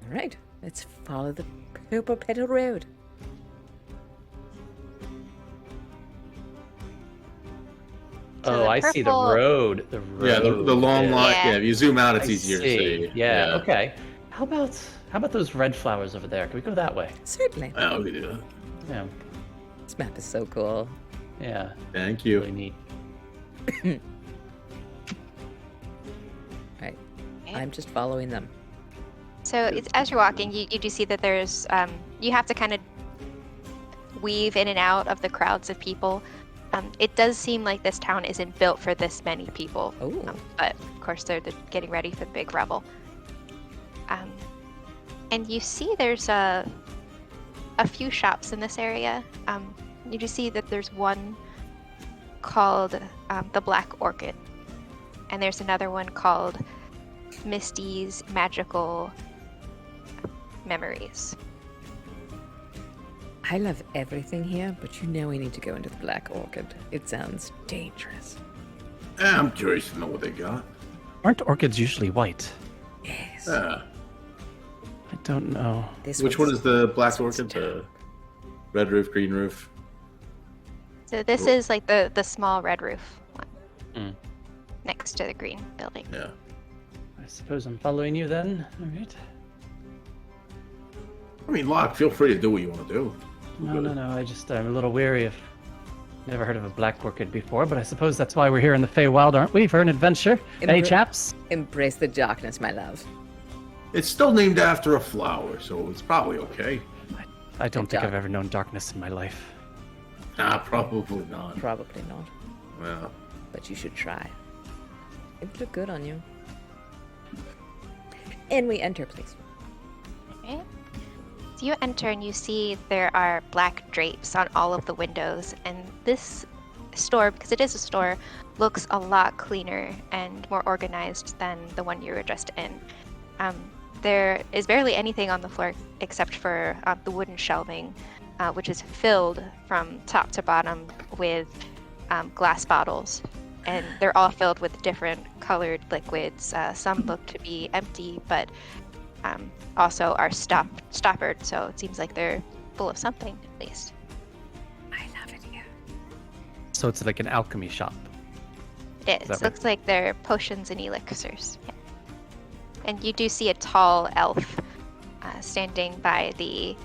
All right, let's follow the purple petal road. So Oh, the I see the purple- road. The road. Yeah, the long line. Yeah. Yeah, if you zoom out, it's I easier see. to see. Yeah, okay. How about those red flowers over there? Can we go that way? Certainly. Oh, we can do that. Yeah. This map is so cool. Yeah. Thank Really you. neat. Right, I'm just following them. so. It's as you're walking, you do see that there's you have to kind of weave in and out of the crowds of people. It does seem like this town isn't built for this many people. Oh, But of course they're getting ready for the big revel. And you see there's a few shops in this area. You do see that there's one called the Black Orchid, and there's another one called Misty's Magical Memories. I love everything here, but you know we need to go into the Black Orchid. It sounds dangerous. Yeah, I'm curious to know what they got. Aren't orchids usually white? Yes. Yeah. I don't know. This Which one one's- is the black this one's orchid? dope. The red roof, green roof. So this is like the small red roof one Mm. next to the green building. Yeah. I suppose I'm following you then. All right. I mean, Locke, feel free to do what you want to do. No. I'm a little weary of. Never heard of a black orchid before, but I suppose that's why we're here in the Feywild, aren't we? For an adventure. Hey, Embra- chaps. Embrace the darkness, my love. It's still named after a flower, so it's probably okay. I don't Good think job. I've ever known darkness in my life. Nah, probably not. Probably not, Well, but you should try. It would look good on you. And we enter, please. Okay. So you enter and you see there are black drapes on all of the windows, and this store, because it is a store, looks a lot cleaner and more organized than the one you were just in. There is barely anything on the floor except for the wooden shelving, which is filled from top to bottom with glass bottles, and they're all filled with different colored liquids. Some look to be empty, but also are stoppered, so it seems like they're full of something, at least. I love it here. So it's like an alchemy shop. It is. That right? Looks like they're potions and elixirs. Yeah. And you do see a tall elf standing by the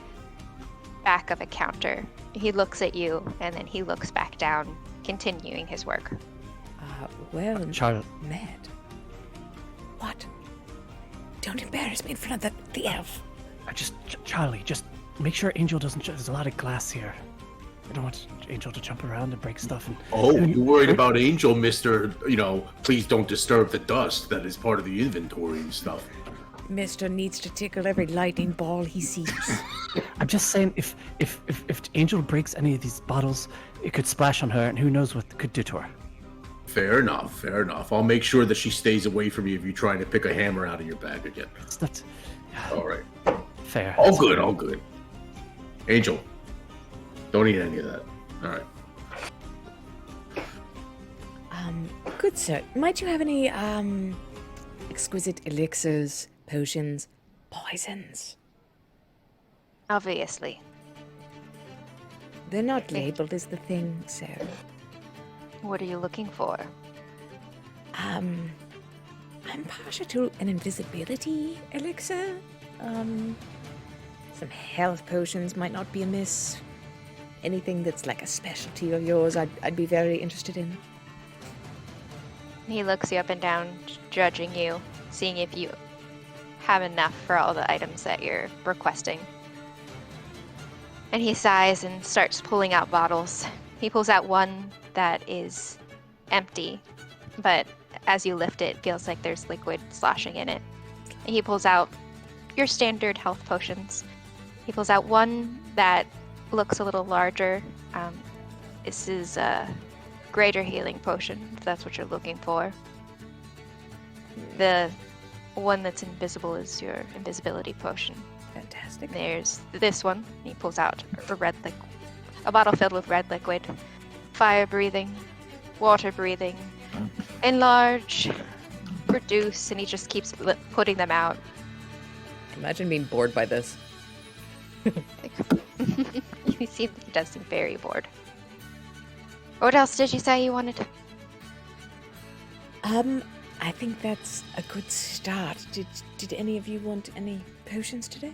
back of a counter. He looks at you, and then he looks back down, continuing his work. Well, Charlie, Matt. What? Don't embarrass me in front of the elf. Charlie, just make sure Angel doesn't. There's a lot of glass here. I don't want Angel to jump around and break stuff. You're worried about Angel, Mister? Please don't disturb the dust that is part of the inventory and stuff. Mister needs to tickle every lightning ball he sees. I'm just saying, if Angel breaks any of these bottles, it could splash on her, and who knows what it could do to her. Fair enough. I'll make sure that she stays away from you if you're trying to pick a hammer out of your bag again. That's All right. fair. All good. Angel, don't eat any of that. All right. Good sir, might you have any exquisite elixirs, potions, poisons? Obviously. They're not labeled as the thing, sir. What are you looking for? I'm partial to an invisibility elixir. Some health potions might not be amiss. Anything that's like a specialty of yours, I'd be very interested in. He looks you up and down, judging you, seeing if you have enough for all the items that you're requesting. And he sighs and starts pulling out bottles. He pulls out one that is empty, but as you lift it, feels like there's liquid sloshing in it. And he pulls out your standard health potions. He pulls out one that looks a little larger. This is a greater healing potion, if that's what you're looking for. The one that's invisible is your invisibility potion. Fantastic. There's this one. He pulls out a bottle filled with red liquid. Fire breathing, water breathing, enlarge, reduce, and he just keeps putting them out. Imagine being bored by this. You see, he does seem very bored. What else did you say you wanted? I think that's a good start. Did any of you want any potions today?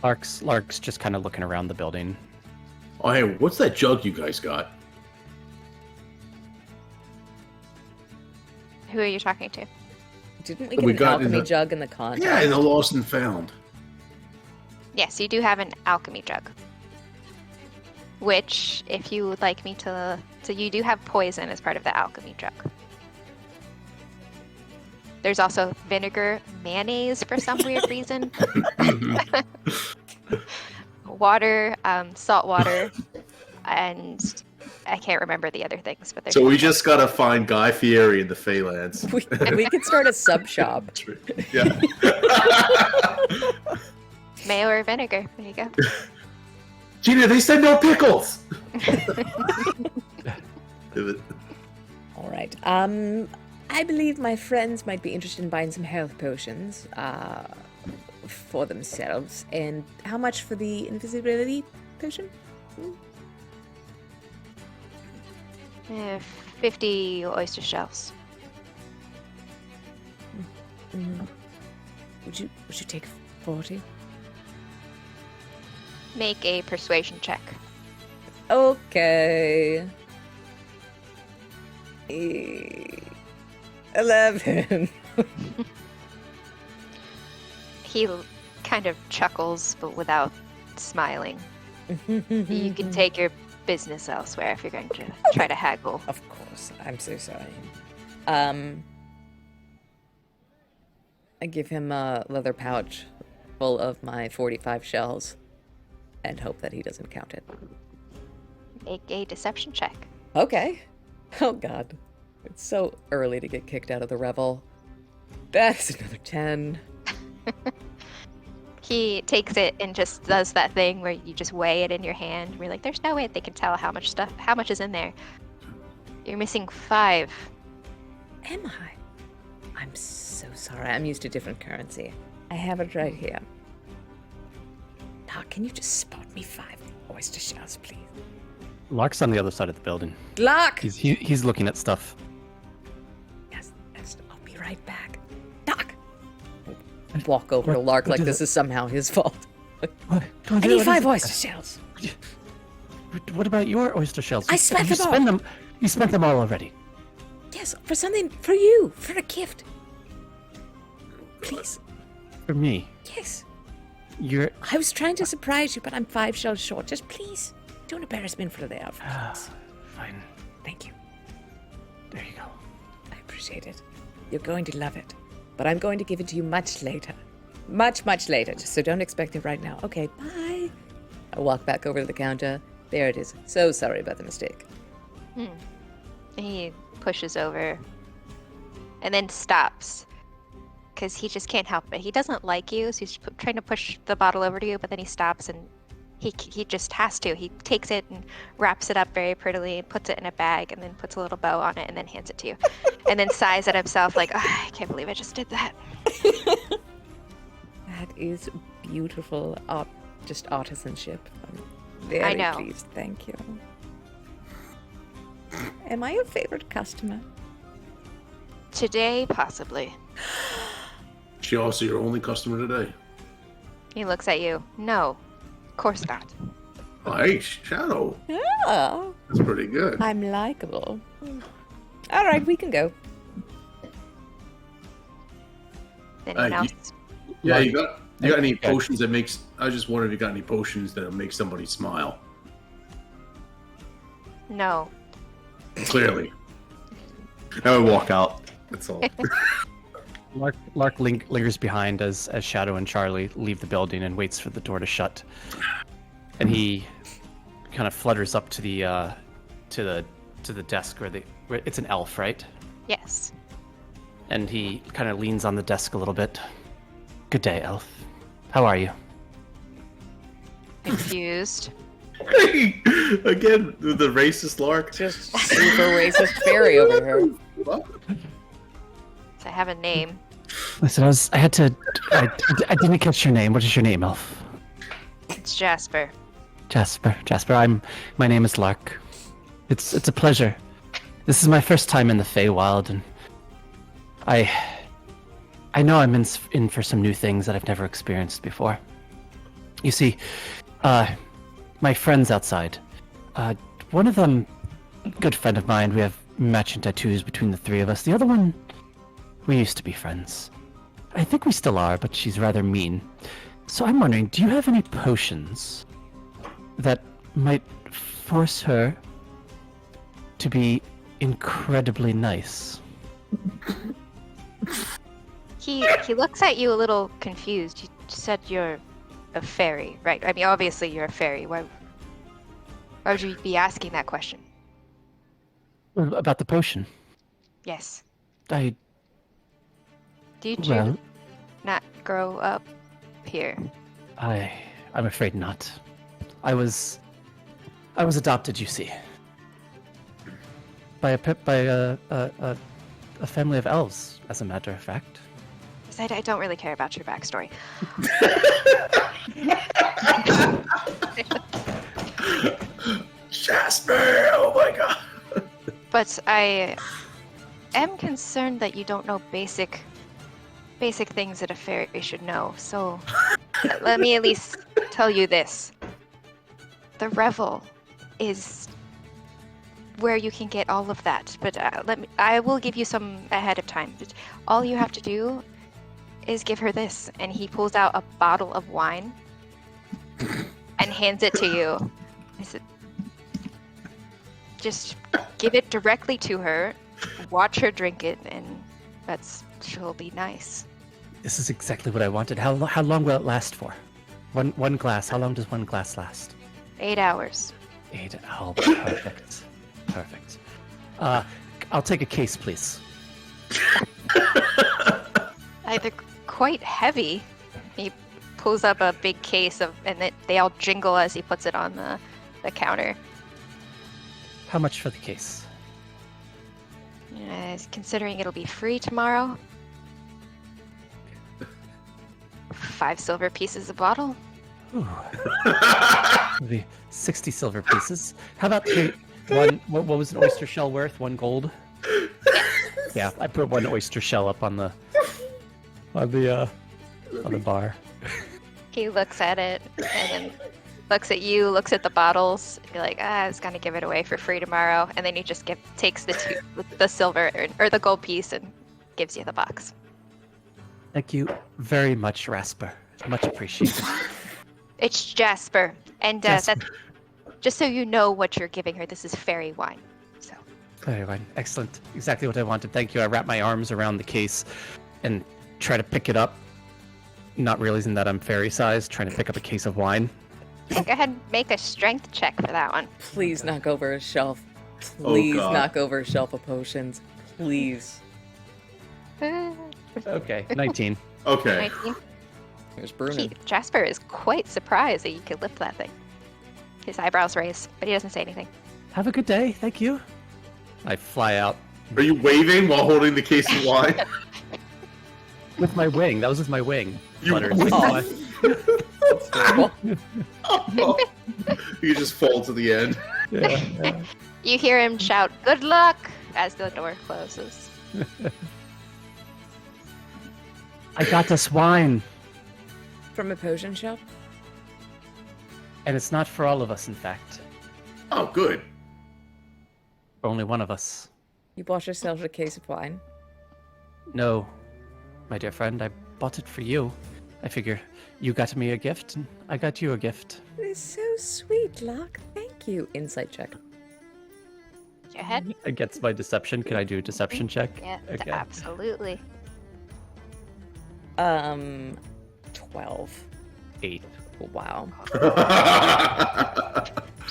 Lark's just kind of looking around the building. Oh, hey, what's that jug you guys got? Who are you talking to? Didn't we get We an got in alchemy the- jug in the contest? Yeah, in the Lost and Found. Yes, you do have an alchemy jug. Which, if you would like me to... So you do have poison as part of the alchemy jug. There's also vinegar, mayonnaise for some weird reason. Water, salt water, and I can't remember the other things. But there's So we just gotta find Guy Fieri in the Phalanx. We could start a sub shop. Yeah. mayo or vinegar. There you go. Gina, they said no pickles. All right. I believe my friends might be interested in buying some health potions for themselves. And how much for the invisibility potion? 50 oyster shells. Would you take 40? Make a persuasion check. Okay. 11. He kind of chuckles, but without smiling. You can take your business elsewhere if you're going to try to haggle. Of course. I'm so sorry. I give him a leather pouch full of my 45 shells and hope that he doesn't count it. Make a deception check. Okay. Oh, God. It's so early to get kicked out of the revel. That's another 10. He takes it and just does that thing where you just weigh it in your hand. We're like, there's no way they can tell how much is in there. You're missing 5. Am I? I'm so sorry. I'm used to different currency. I have it right here. Now, can you just spot me 5 oyster shells, please? Lark's on the other side of the building. Lark! He's looking at stuff. Yes, I'll be right back. Doc! Walk over to Lark like this is somehow his fault. What? I need 5 oyster shells. What about your oyster shells? I spent you them all. spent them. You spent them all already. Yes, for something for you, for a gift. Please. For me. Yes. I was trying to surprise you, but I'm 5 shells short. Just please, don't embarrass me in front of the outfits. Fine. Thank you. There you go. I appreciate it. You're going to love it. But I'm going to give it to you much later. Much, much later. So don't expect it right now. Okay, bye. I walk back over to the counter. There it is. So sorry about the mistake. He pushes over and then stops because he just can't help it. He doesn't like you, so he's trying to push the bottle over to you, but then he stops and he just has to. He takes it and wraps it up very prettily and puts it in a bag and then puts a little bow on it and then hands it to you. And then sighs at himself like, I can't believe I just did that. That is beautiful just artisanship. I'm very I know. pleased. Thank you. Am I your favorite customer? Today, possibly. She also your only customer today. He looks at you. No, of course not. Hey, Shadow. Oh, That's pretty good. I'm likable. All right, we can go. Anyone you- else? Yeah, you got any potions that makes? I was just wondering if you got any potions that make somebody smile. No. Clearly. I would walk out. That's all. Lark lingers behind as Shadow and Charlie leave the building and waits for the door to shut. And he kind of flutters up to the desk where it's an elf, right? Yes. And he kind of leans on the desk a little bit. Good day, elf. How are you? Confused. Hey, again, the racist Lark. Just super racist fairy over here. What? So I have a name. Listen, I didn't catch your name. What is your name, elf? It's Jasper. Jasper. My name is Lark. It's a pleasure. This is my first time in the Feywild, and I know I'm in for some new things that I've never experienced before. You see, my friends outside. One of them, good friend of mine. We have matching tattoos between the 3 of us. The other one, we used to be friends. I think we still are, but she's rather mean. So I'm wondering, do you have any potions that might force her to be incredibly nice? He looks at you a little confused. You said you're a fairy, right? I mean, obviously you're a fairy. Why would you be asking that question? About the potion. Yes. Well, Did you not grow up here? I'm afraid not. I was adopted, you see, by a family of elves, as a matter of fact. I don't really care about your backstory. Jasper! Oh my god! But I am concerned that you don't know basic things that a fairy should know. So let me at least tell you this. The Revel is where you can get all of that. But I will give you some ahead of time. All you have to do is give her this. And he pulls out a bottle of wine and hands it to you. I said, just give it directly to her, watch her drink it, and she'll be nice. This is exactly what I wanted. How long will it last for? One glass. How long does one glass last? 8 hours. 8. Oh, perfect. Perfect. I'll take a case, please. They're quite heavy. He pulls up a big case and they all jingle as he puts it on the counter. How much for the case? Considering it'll be free tomorrow. 5 silver pieces a bottle. Ooh. Maybe 60 silver pieces. How about one? What was an oyster shell worth? 1 gold. Yeah, I put 1 oyster shell up on the bar. He looks at it and then looks at you, looks at the bottles. You're like, I was gonna give it away for free tomorrow, and then he just takes the silver or the gold piece and gives you the box. Thank you very much, Rasper. Much appreciated. It's Jasper, and Jasper. that's just so you know what you're giving her. This is fairy wine. So. Very fine. Excellent. Exactly what I wanted. Thank you. I wrap my arms around the case and try to pick it up, not realizing that I'm fairy-sized, trying to pick up a case of wine. Go ahead and make a strength check for that one. Please knock over a shelf. Please knock over a shelf of potions. Please. Okay, 19. Okay. 19. There's Bruno. Jasper is quite surprised that you could lift that thing. His eyebrows raise, but he doesn't say anything. Have a good day. Thank you. I fly out Are you waving while holding the case of wine? with my wing. That was with my wing. You Flutters. That's terrible. You just fall to the end. Yeah. You hear him shout, "Good luck!" as the door closes. I got us wine. From a potion shop? And it's not for all of us, in fact. Oh, good. For only one of us. You bought yourself a case of wine? No, my dear friend, I bought it for you. I figure you got me a gift, and I got you a gift. It is so sweet, Locke. Thank you. Insight check. Go ahead. Against my deception, can I do a deception check? Yeah, Okay. absolutely. 12. 8. Wow.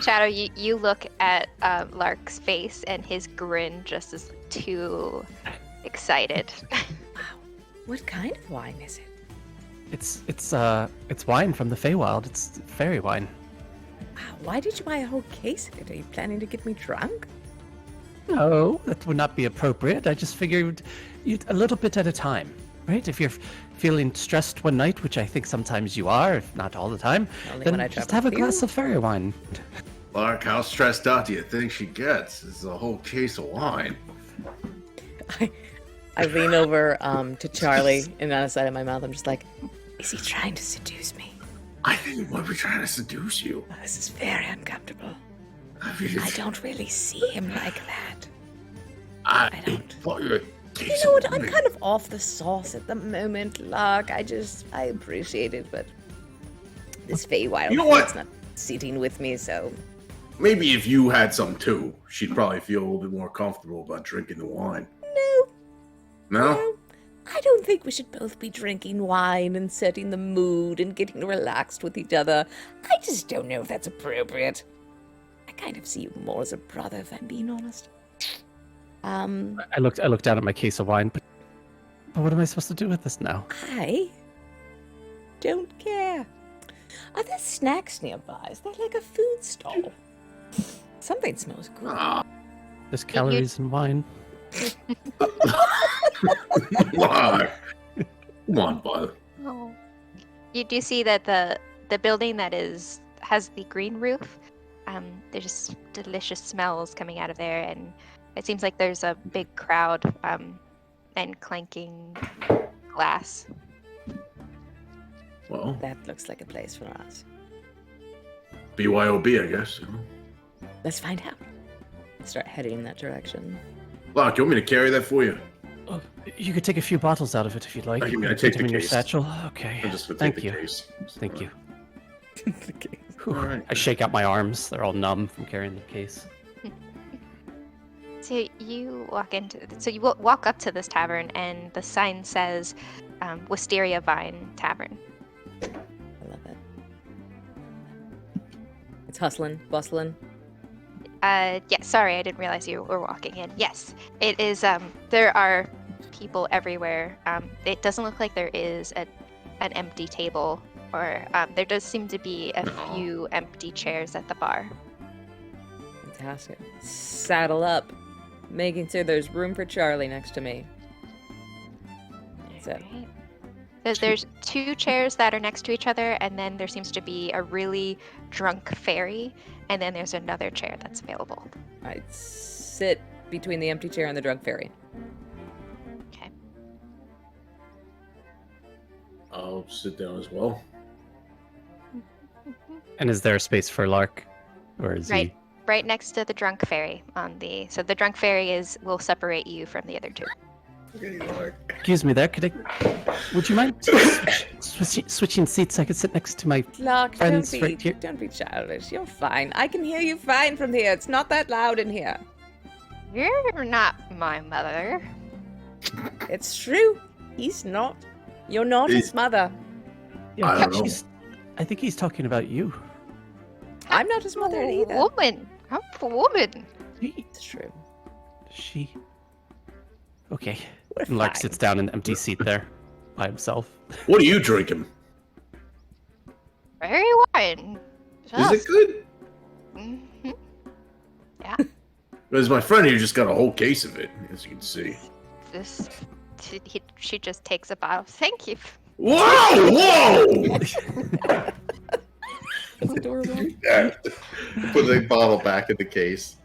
Shadow, you look at Lark's face, and his grin just is too excited. What kind of wine is it? It's wine from the Feywild. It's fairy wine. Wow, why did you buy a whole case of it? Are you planning to get me drunk? No, that would not be appropriate. I just figured you'd a little bit at a time, right? If you're feeling stressed one night, which I think sometimes you are, if not all the time, Only then when I just travel have a with you. glass of fairy wine. Lark, how stressed out do you think she gets? It's a whole case of wine. I lean over to Charlie, and on the side of my mouth, I'm just like, is he trying to seduce me? I think he might be trying to seduce you. Oh, this is very uncomfortable. I mean, I don't really see him like that. I don't. bought you a case You know what? of I'm wine. kind of off the sauce at the moment, Locke. I appreciate it, but this Feywild You know what? thing's not sitting with me, so... Maybe if you had some too, she'd probably feel a little bit more comfortable about drinking the wine. No, No? no. I don't think we should both be drinking wine and setting the mood and getting relaxed with each other. I just don't know if that's appropriate. I kind of see you more as a brother, if I'm being honest. I looked down at my case of wine, but what am I supposed to do with this now? I don't care. Are there snacks nearby? Is there like a food stall? Something smells good. Ah, There's calories in wine. Lark. Come on, bud. Oh. You do see that the building that has the green roof. There's just delicious smells coming out of there, and it seems like there's a big crowd and clanking glass. Well, That looks like a place for us. BYOB, I guess. Let's find out. Start heading in that direction. Lark, you want me to carry that for you? Oh, you could take a few bottles out of it if you'd like. I mean, I Put take them the in your case. satchel. Okay. I just would Thank take you. the case. Thank you. Okay. Whew. All right. I shake out my arms. They're all numb from carrying the case. So you walk up to this tavern, and the sign says Wisteria Vine Tavern. I love it. It's hustling, bustling. Yeah, sorry, I didn't realize you were walking in. Yes, it is. There are people everywhere. It doesn't look like there is an empty table or there does seem to be a few empty chairs at the bar. Fantastic. Saddle up, making sure there's room for Charlie next to me. So, Right. There's 2 chairs that are next to each other, and then there seems to be a really drunk fairy, and then there's another chair that's available. I sit between the empty chair and the drunk fairy. Okay. I'll sit down as well. And is there a space for Lark? Or is Right. Right next to the drunk fairy so the drunk fairy will separate you from the other 2. Okay, Lark. Excuse me there, would you mind switching seats? I could sit next to my Lark, friends right here. don't be childish. You're fine. I can hear you fine from here. It's not that loud in here. You're not my mother. It's true. He's not. You're not his mother. I don't know. I think he's talking about you. I'm not his mother either. Woman. I'm a woman. It's true. She. Okay. We're And Lark fine. sits down in an empty seat there by himself. What are you drinking? Very wine. Is it good? Mm-hmm. Yeah. Because my friend here just got a whole case of it, as you can see. She just takes a bottle. Thank you. Whoa! Whoa! That's adorable. Yeah. Put the bottle back in the case.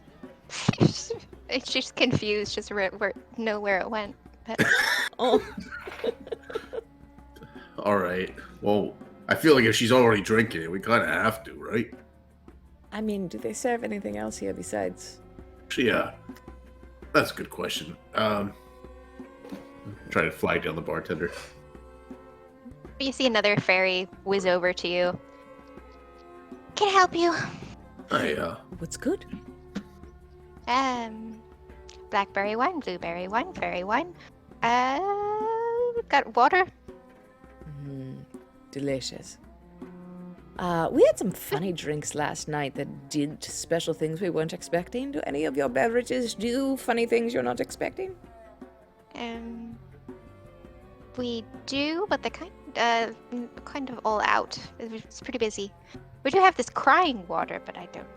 She's confused. Just know where it went. But Oh, All right. Well, I feel like if she's already drinking it, we kind of have to, right? I mean, do they serve anything else here besides? Actually, that's a good question. Try to flag down the bartender. you see another fairy whiz over to you. Can I help you? What's good? Blackberry wine, blueberry wine, fairy wine. Got water. Delicious. We had some funny drinks last night that did special things we weren't expecting. Do any of your beverages do funny things you're not expecting? We do, but they're kind of all out. It's pretty busy. We do have this crying water, but I don't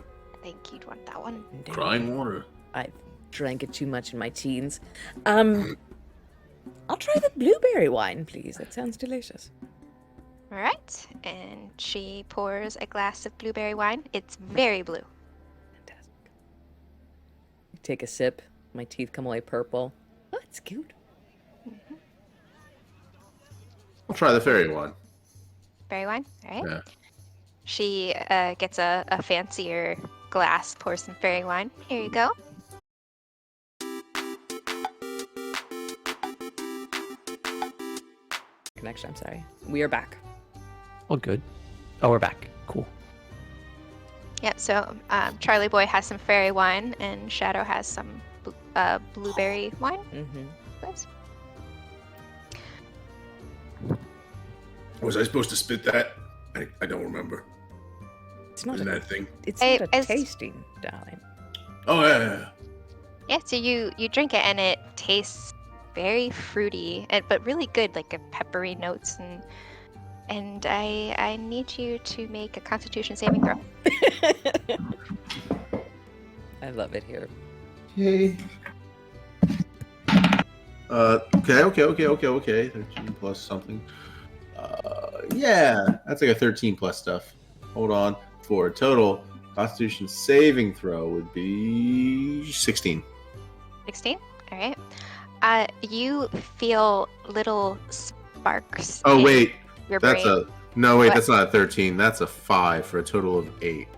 think you'd want that one. Crying water. I've drank it too much in my teens. I'll try the blueberry wine, please. That sounds delicious. All right, and she pours a glass of blueberry wine. It's very blue. Fantastic. Take a sip. My teeth come away purple. Oh, it's cute. I'll try the fairy one. Berry wine. All right. Yeah. She gets a fancier glass, pours some fairy wine. Here you go. Connection, I'm sorry. We are back. Oh, good. Oh, we're back. Cool. Yep. So Charlie Boy has some fairy wine, and Shadow has some blueberry wine. Mm-hmm. Oops. Was I supposed to spit that? I don't remember. It's not Isn't a, that a thing? it's not a It's- tasting, darling. Oh, yeah. Yeah. So you drink it, and it tastes very fruity, but really good, like a peppery notes. And I need you to make a Constitution saving throw. I love it here. Yay. Okay. 13 plus something. Yeah, that's like a 13 plus stuff. Hold on. For a total Constitution saving throw would be 16. 16. All right. You feel little sparks. Oh, in wait. Your That's brain. What? That's not a 13. That's a 5 for a total of 8.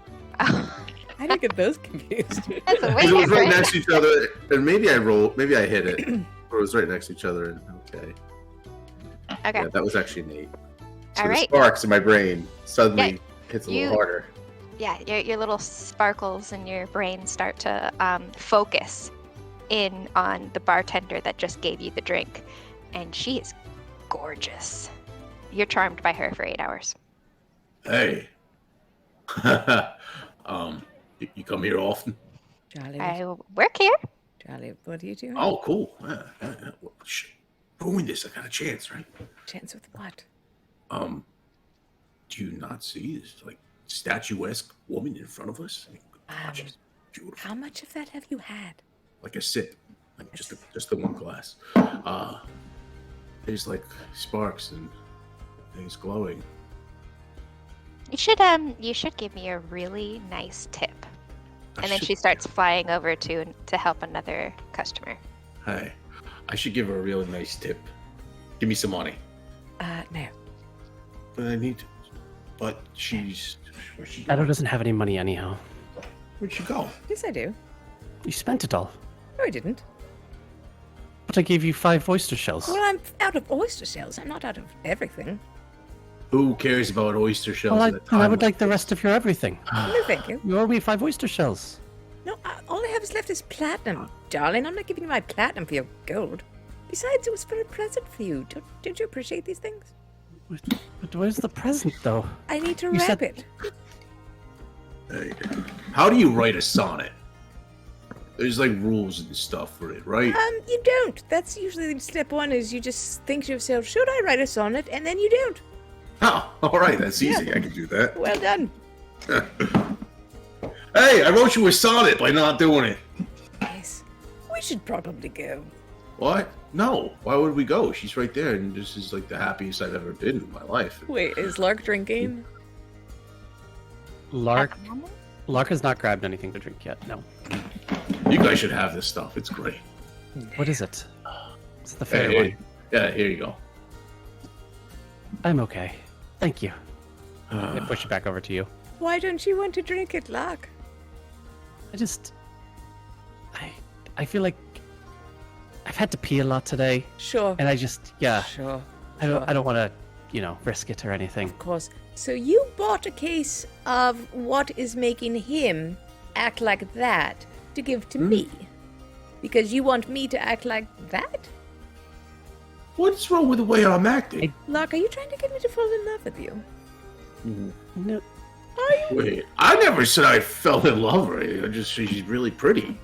Oh, I didn't get those confused. that's way It was right different. next to each other, and maybe I hit it. Or it was right next to each other. And, okay. Okay. Yeah, that was actually an 8. So All the right. sparks in my brain suddenly hits a you- little harder. Yeah, your little sparkles in your brain start to focus in on the bartender that just gave you the drink, and she is gorgeous. You're charmed by her for 8 hours. Hey. You come here often? Charlie, I work here. Charlie, what are you doing? Oh, cool. Yeah. Well, ruin this. I got a chance, right? Chance with what? Do do you not see this like statuesque woman in front of us? I mean, God, she's beautiful. How much of that have you had? Like a sip, like just the one glass. There's like sparks and things glowing. You should give me a really nice tip. I And then should- she starts flying over to help another customer. Hey, I should give her a really nice tip. Give me some money. No. But I need to. But she's. Where'd she Shadow go? doesn't have any money anyhow. Where'd she go? Yes, I do. You spent it all. No, I didn't. But I gave you 5 oyster shells. Well, I'm out of oyster shells. I'm not out of everything. Who cares about oyster shells? Well, at a I time would like the rest of your everything. No, thank you. You owe me 5 oyster shells. No, all I have is left is platinum. Darling, I'm not giving you my platinum for your gold. Besides, it was for a present for you. Don't you appreciate these things? But where's the present, though? I need to You wrap said- it. Hey, how do you write a sonnet? There's like rules and stuff for it, right? You don't. That's usually step one is you just think to yourself, should I write a sonnet? And then you don't. Oh, all right, that's easy. I can do that. Well done. Hey, I wrote you a sonnet by not doing it. Yes. We should probably go. What? No. Why would we go? She's right there, and this is like the happiest I've ever been in my life. Wait, is Lark drinking? Lark has not grabbed anything to drink yet, no. You guys should have this stuff. It's great. What is it? It's the Hey, fairy hey. one. Yeah, here you go. I'm okay. Thank you. I push it back over to you. Why don't you want to drink it, Lark? I feel like I've had to pee a lot today, Sure. and yeah, Sure. I don't want to, risk it or anything. Of course. So you bought a case of what is making him act like that to give to me. Because you want me to act like that? What's wrong with the way I'm acting? Lark, are you trying to get me to fall in love with you? No, Wait, I never said I fell in love with her. I just she's really pretty.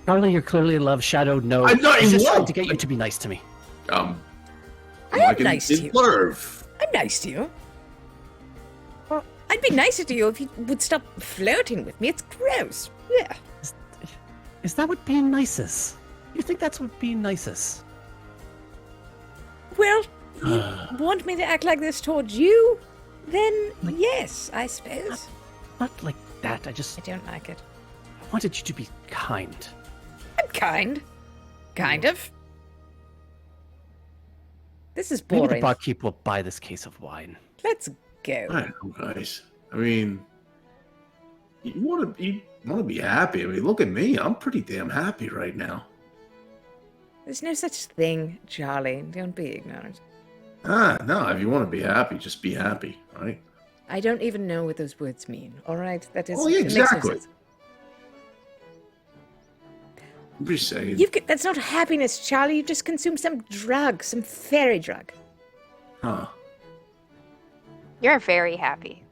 Charlie, you're clearly in love. Shadow, no. I'm not He's in just trying love. to get you to be nice to me. I am nice to you. Blurve. I'm nice to you. I'd be nicer to you if you would stop flirting with me. It's gross. Yeah. Is that what being nice is? You think that's what being nice is? Well, you want me to act like this towards you? Then yes, I suppose. Not like that. I don't like it. wanted you to be kind. I'm kind. Kind of. This is Maybe the boring. barkeep will buy this case of wine. Let's go. I don't know, guys. I mean, you want to be happy. I mean, look at me. I'm pretty damn happy right now. There's no such thing, Charlie. Don't be ignorant. No. If you want to be happy, just be happy, right? I don't even know what those words mean. All right, that is. Oh, yeah, it makes no exactly. sense. I'm just saying. That's not happiness, Charlie. You just consumed some drug, some fairy drug. Huh. You're very happy.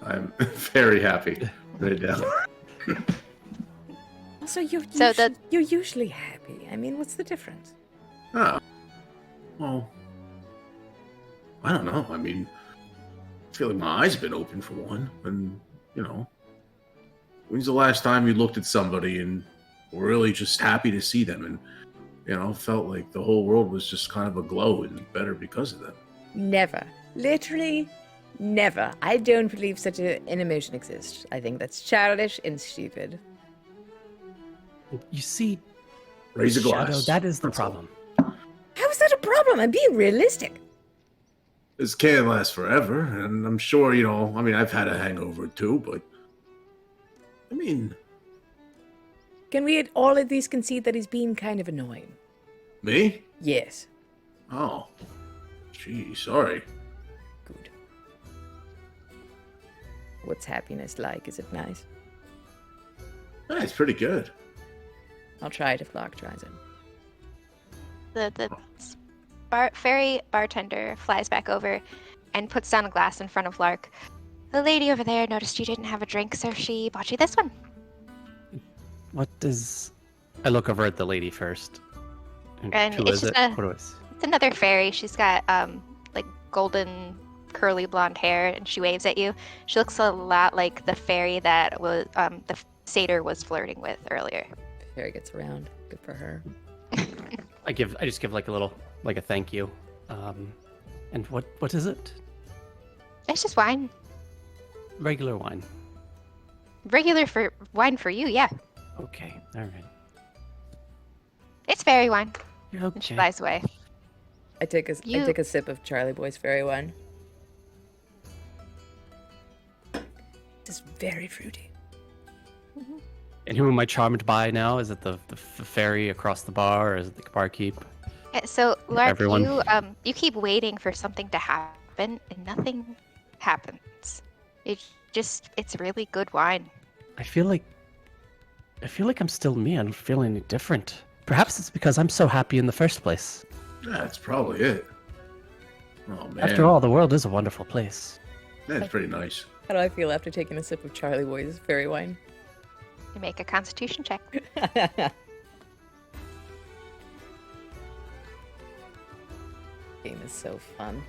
I'm very happy right now. Also, you're So you're usually happy. I mean, what's the difference? Oh. Well, I don't know. I mean, I feel like my eyes have been open for one. And, when's the last time you looked at somebody and were really just happy to see them and, felt like the whole world was just kind of aglow and better because of them? Never. Literally, never. I don't believe such an emotion exists. I think that's childish and stupid. You see, Raise a glass. Shadow, that is the That's all. problem. How is that a problem? I'm being realistic. This can't last forever, and I'm sure, I've had a hangover too, but I mean, Can we all at least concede that he's being kind of annoying? me? Yes. Oh, gee, sorry. Good. What's happiness like? Is it nice? Yeah, it's pretty good. I'll try it if Lark tries it. The fairy bartender flies back over and puts down a glass in front of Lark. The lady over there noticed you didn't have a drink, so she bought you this one. What does... I look over at the lady first. And who it's is just it? a- What is... It's another fairy. She's got like golden curly blonde hair, and she waves at you. She looks a lot like the fairy that was the satyr was flirting with earlier. Fairy gets around. Good for her. I just give like a little, like a thank you. And what is it? It's just wine. Regular wine. Regular for wine for you, yeah. Okay, all right. It's fairy wine. You're And she okay. flies away. I take a sip of Charlie Boy's fairy wine. It's very fruity. And who am I charmed by now? Is it the fairy across the bar, or is it the barkeep? So, Lark, Everyone. you keep waiting for something to happen, and nothing happens. It's really good wine. I feel like I'm still me. I don't feel any different. Perhaps it's because I'm so happy in the first place. That's probably it. Oh man. After all, the world is a wonderful place. That's pretty nice. How do I feel after taking a sip of Charlie Boy's fairy wine? You make a Constitution check. Game is so fun.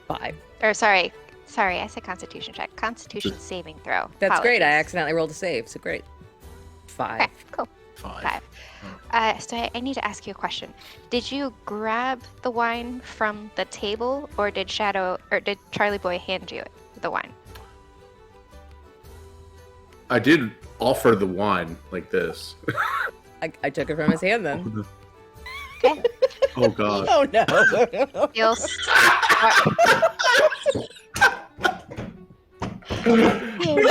5. Or sorry, I said Constitution check. Constitution saving throw. That's great. I Apologies. accidentally rolled a save, so great. 5. Okay, cool. 5. 5. So I need to ask you a question. Did you grab the wine from the table, or did Charlie Boy hand you the wine? I did offer the wine like this. I took it from his hand then. Okay. Oh god. Oh no. You'll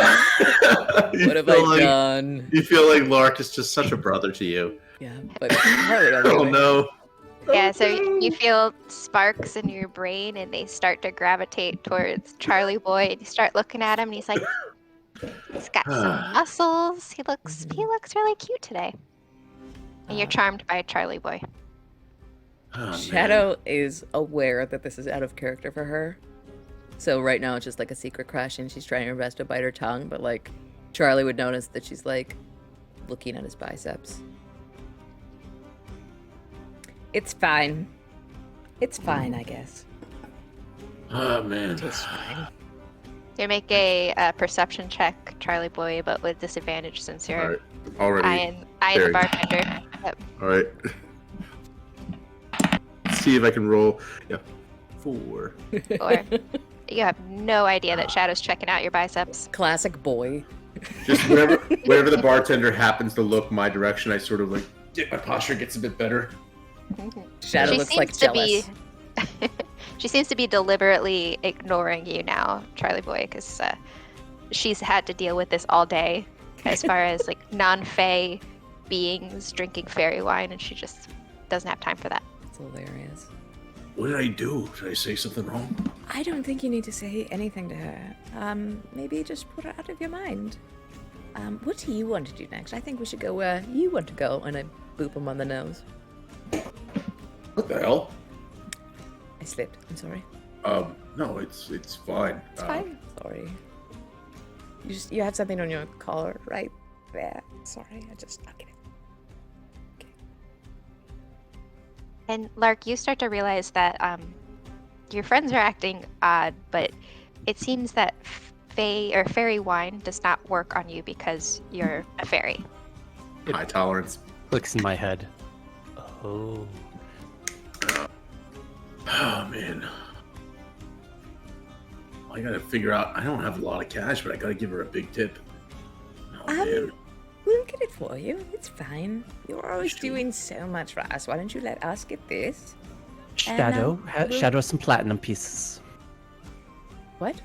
What have I done? You feel like Lark is just such a brother to you. Yeah, but Charlie, Oh no. Yeah, so you feel sparks in your brain, and they start to gravitate towards Charlie Boy, and you start looking at him, and he's like, he's got some muscles. He looks really cute today. And you're charmed by Charlie Boy. Oh, man. Shadow is aware that this is out of character for her. So right now it's just like a secret crush and she's trying her best to bite her tongue, but like Charlie would notice that she's like looking at his biceps. It's fine. It's fine, I guess. Oh man. It's fine. You make a perception check, Charlie Boy, but with disadvantage since All you're right. Already. eyeing the very- bartender. Yep. All right. Let's see if I can roll. Yeah. 4. Or you have no idea that Shadow's checking out your biceps. Classic boy. Just whenever the bartender happens to look my direction, I sort of like my posture gets a bit better. Shadow She looks like seems to jealous. be. She seems to be deliberately ignoring you now, Charlie Boy, because she's had to deal with this all day, as far as like non-fae beings drinking fairy wine, and she just doesn't have time for that. It's hilarious. What did I do? Did I say something wrong? I don't think you need to say anything to her. Maybe just put her out of your mind. What do you want to do next? I think we should go where you want to go, and I boop him on the nose. What the hell? I slipped. I'm sorry. No, it's fine. It's fine. Sorry. You have something on your collar right there. Sorry, I'll get it. And Lark, you start to realize that your friends are acting odd, but it seems that fairy wine does not work on you because you're a fairy. High tolerance. Clicks in my head. Oh. Oh man. I gotta figure out. I don't have a lot of cash, but I gotta give her a big tip. Oh man. We'll get it for you. It's fine. You're always Sure. doing so much for us. Why don't you let us get this? Shadow, we'll- Shadow has some platinum pieces. What?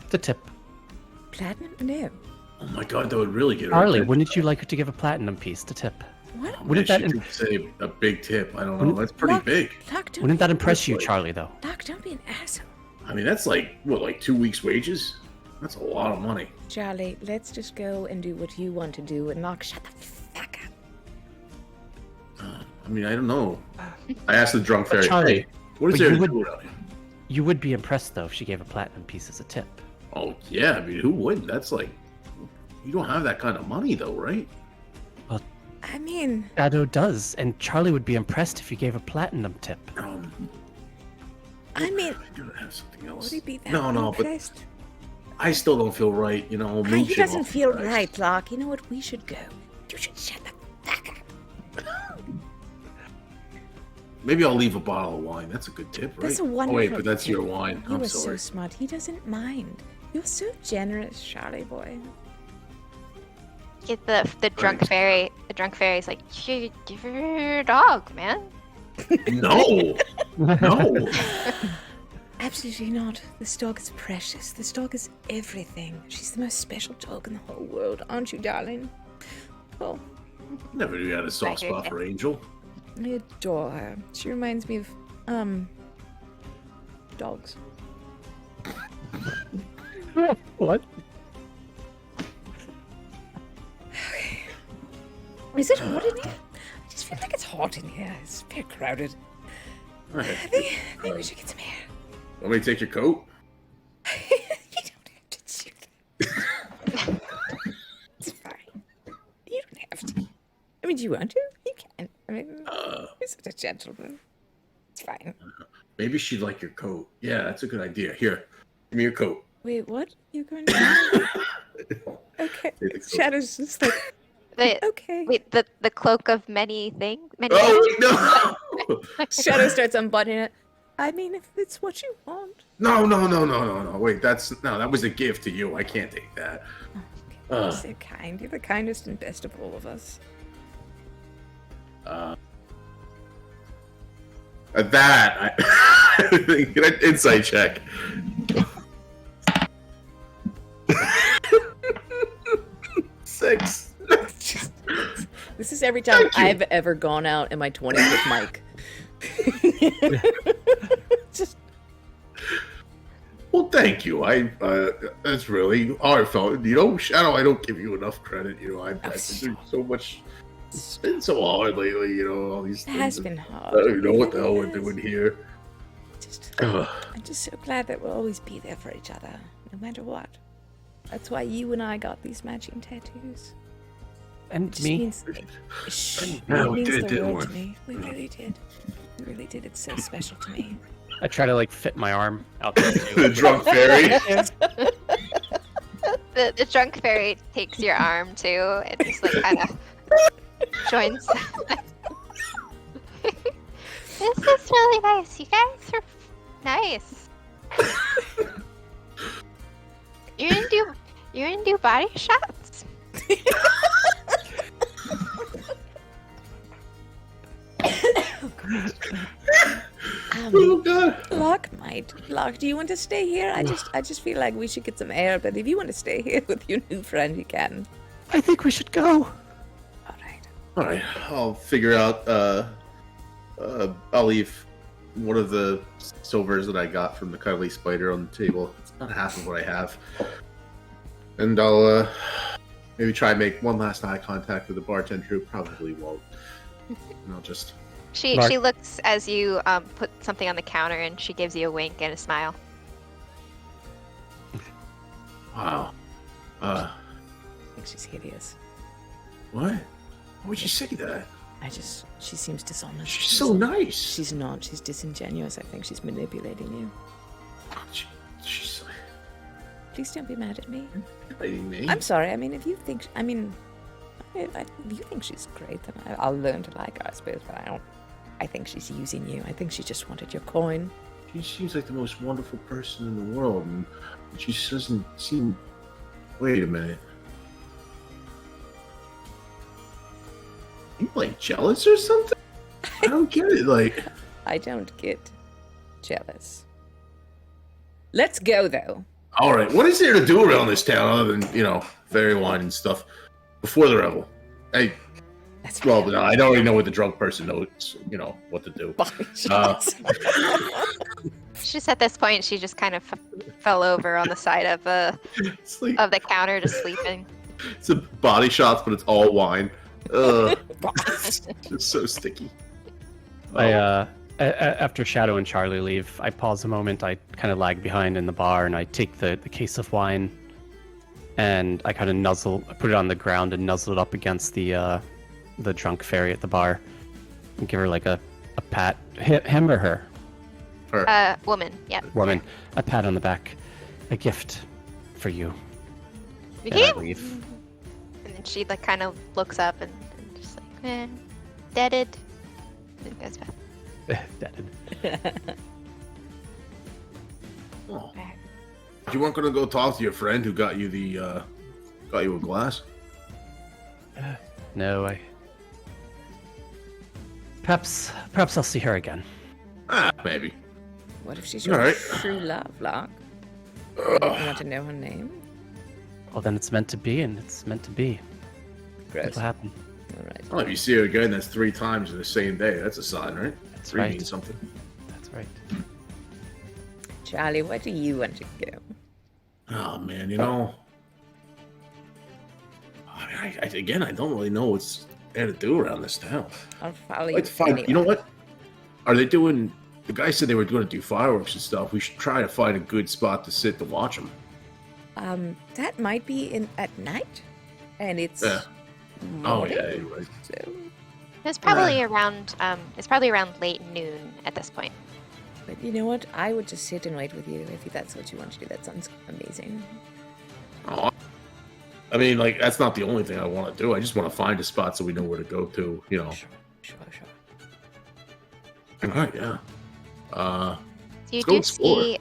The tip. Platinum? No. Oh my god, that would really get her. Charlie, attention. wouldn't you like her to give a platinum piece to tip? What? Oh, wouldn't man, that she im- could say a big tip. I don't know. Wouldn't- That's pretty Look. big. Doc, don't Wouldn't that be, impress you, like- Charlie, though? Doc, don't be an asshole. I mean, that's like what, like 2 weeks' wages? That's a lot of money. Charlie, let's just go and do what you want to do and knock. Shut the fuck up. I mean, I don't know. I asked the drunk fairy, Charlie, hey, what is but there you to would- do around here? You would be impressed, though, if she gave a platinum piece as a tip. Oh, yeah. I mean, who wouldn't? That's like, you don't have that kind of money, though, right? I mean, Shadow does, and Charlie would be impressed if you gave a platinum tip. I mean, I do have something else. would he be that No, impressed? but I still don't feel right. He mooching doesn't off feel the right, Locke. You know what? We should go. You should shut the fuck up. Maybe I'll leave a bottle of wine. That's a good tip, right? That's a wonderful. Oh wait, but that's tip. your wine. You I'm are so sorry. smart. He doesn't mind. You're so generous, Charlie boy. Get the drunk Right. fairy. The drunk fairy's like, you give her your dog, man. No, no. Absolutely not. This dog is precious. This dog is everything. She's the most special dog in the whole world, aren't you, darling? Oh, Never knew you had a soft spot for Angel. I adore her. She reminds me of, dogs. What? Is it hot in here? I just feel like it's hot in here. It's very crowded. All I right. think we should get some air. Want me to take your coat? You don't have to do that. It's fine. You don't have to. I mean, do you want to? You can. I mean, you're such a gentleman. It's fine. Maybe she'd like your coat. Yeah, that's a good idea. Here, give me your coat. Wait, what? You're going to... Okay. Take the coat. Shadow's just like, The, okay. wait, the cloak of many things. Many Oh no! Shadow starts unbuttoning it. I mean, if it's what you want. No! Wait, that was a gift to you. I can't take that. You're so kind. You're the kindest and best of all of us. That Can I insight check? Six. This is every time Thank you. I've ever gone out in my 20s with Mike. Just Well, thank you. That's really heartfelt. Shadow, I don't give you enough credit. I've been through so much. It's been so hard lately. All these it things. has been hard. I don't even know what the It hell we're has. doing here. I'm just so glad that we'll always be there for each other, no matter what. That's why you and I got these matching tattoos. And Just me? means, it Yeah, we means did, the didn't world we? to me. We really did. We really did. It's so special to me. I try to fit my arm out there The too. drunk fairy. The drunk fairy takes your arm too. It just kind of joins. This is really nice. You guys are nice. You're gonna do body shots? Oh god. Locke, do you want to stay here? I just feel like we should get some air, but if you want to stay here with your new friend, you can. I think we should go. All right. All right, I'll figure out. I'll leave one of the silvers that I got from the cuddly spider on the table. It's not half of what I have, and I'll maybe try and make one last eye contact with the bartender who probably won't. And I'll just. She looks as you put something on the counter, and she gives you a wink and a smile. Wow. I think she's hideous. What? Why would you say that? She seems dishonest. She's so nice. She's not. She's disingenuous. I think she's manipulating you. She's Please don't be mad at me. manipulating me. I'm sorry. I mean, if you think, if you think she's great, then I'll learn to like her, I suppose. But I don't. I think she's using you. I think she just wanted your coin. She seems like the most wonderful person in the world, and she just doesn't seem. Wait a minute. You jealous or something? I don't get it. I don't get jealous. Let's go, though. All right, what is there to do around this town other than fairy wine and stuff before the revel? That's Well, no, I already know what the drunk person knows. What to do. body shots. Just at this point, she just kind of fell over on the side of It's like the counter, just sleeping. it's a body shots, but it's all wine. Ugh, it's so sticky. After Shadow and Charlie leave, I pause a moment. I kind of lag behind in the bar, and I take the case of wine, and I kind of put it on the ground and nuzzle it up against the the drunk fairy at the bar and give her like a pat. Him or her? Woman. Yeah. Woman. A pat on the back. A gift for you. And Yeah. I leave. And then she like kind of looks up and just like, deaded. And goes back. Deaded. Oh. You weren't gonna go talk to your friend who got you a glass? No, Perhaps I'll see her again. Maybe. What if she's your All right. true love, Locke? You want to know her name? Well, then it's meant to be, and it's meant to be. Gross. What'll happen? All right. Well, if you see her again, that's 3 times in the same day. That's a sign, right? That's 3 right. means something. That's right. Charlie, where do you want to go? Oh man, I don't really know what's there to do around this town. I'll follow I'd you. like to find. anyway. You know what? Are they doing? The guy said they were going to do fireworks and stuff. We should try to find a good spot to sit to watch them. That might be at night, and it's Yeah. Oh morning, yeah, you're right. so- It's probably around late noon at this point. But you know what? I would just sit and wait with you if that's what you want to do. That sounds amazing. Oh, I mean, like that's not the only thing I want to do. I just want to find a spot so we know where to go to. Sure. All right, yeah. So you Let's go do explore.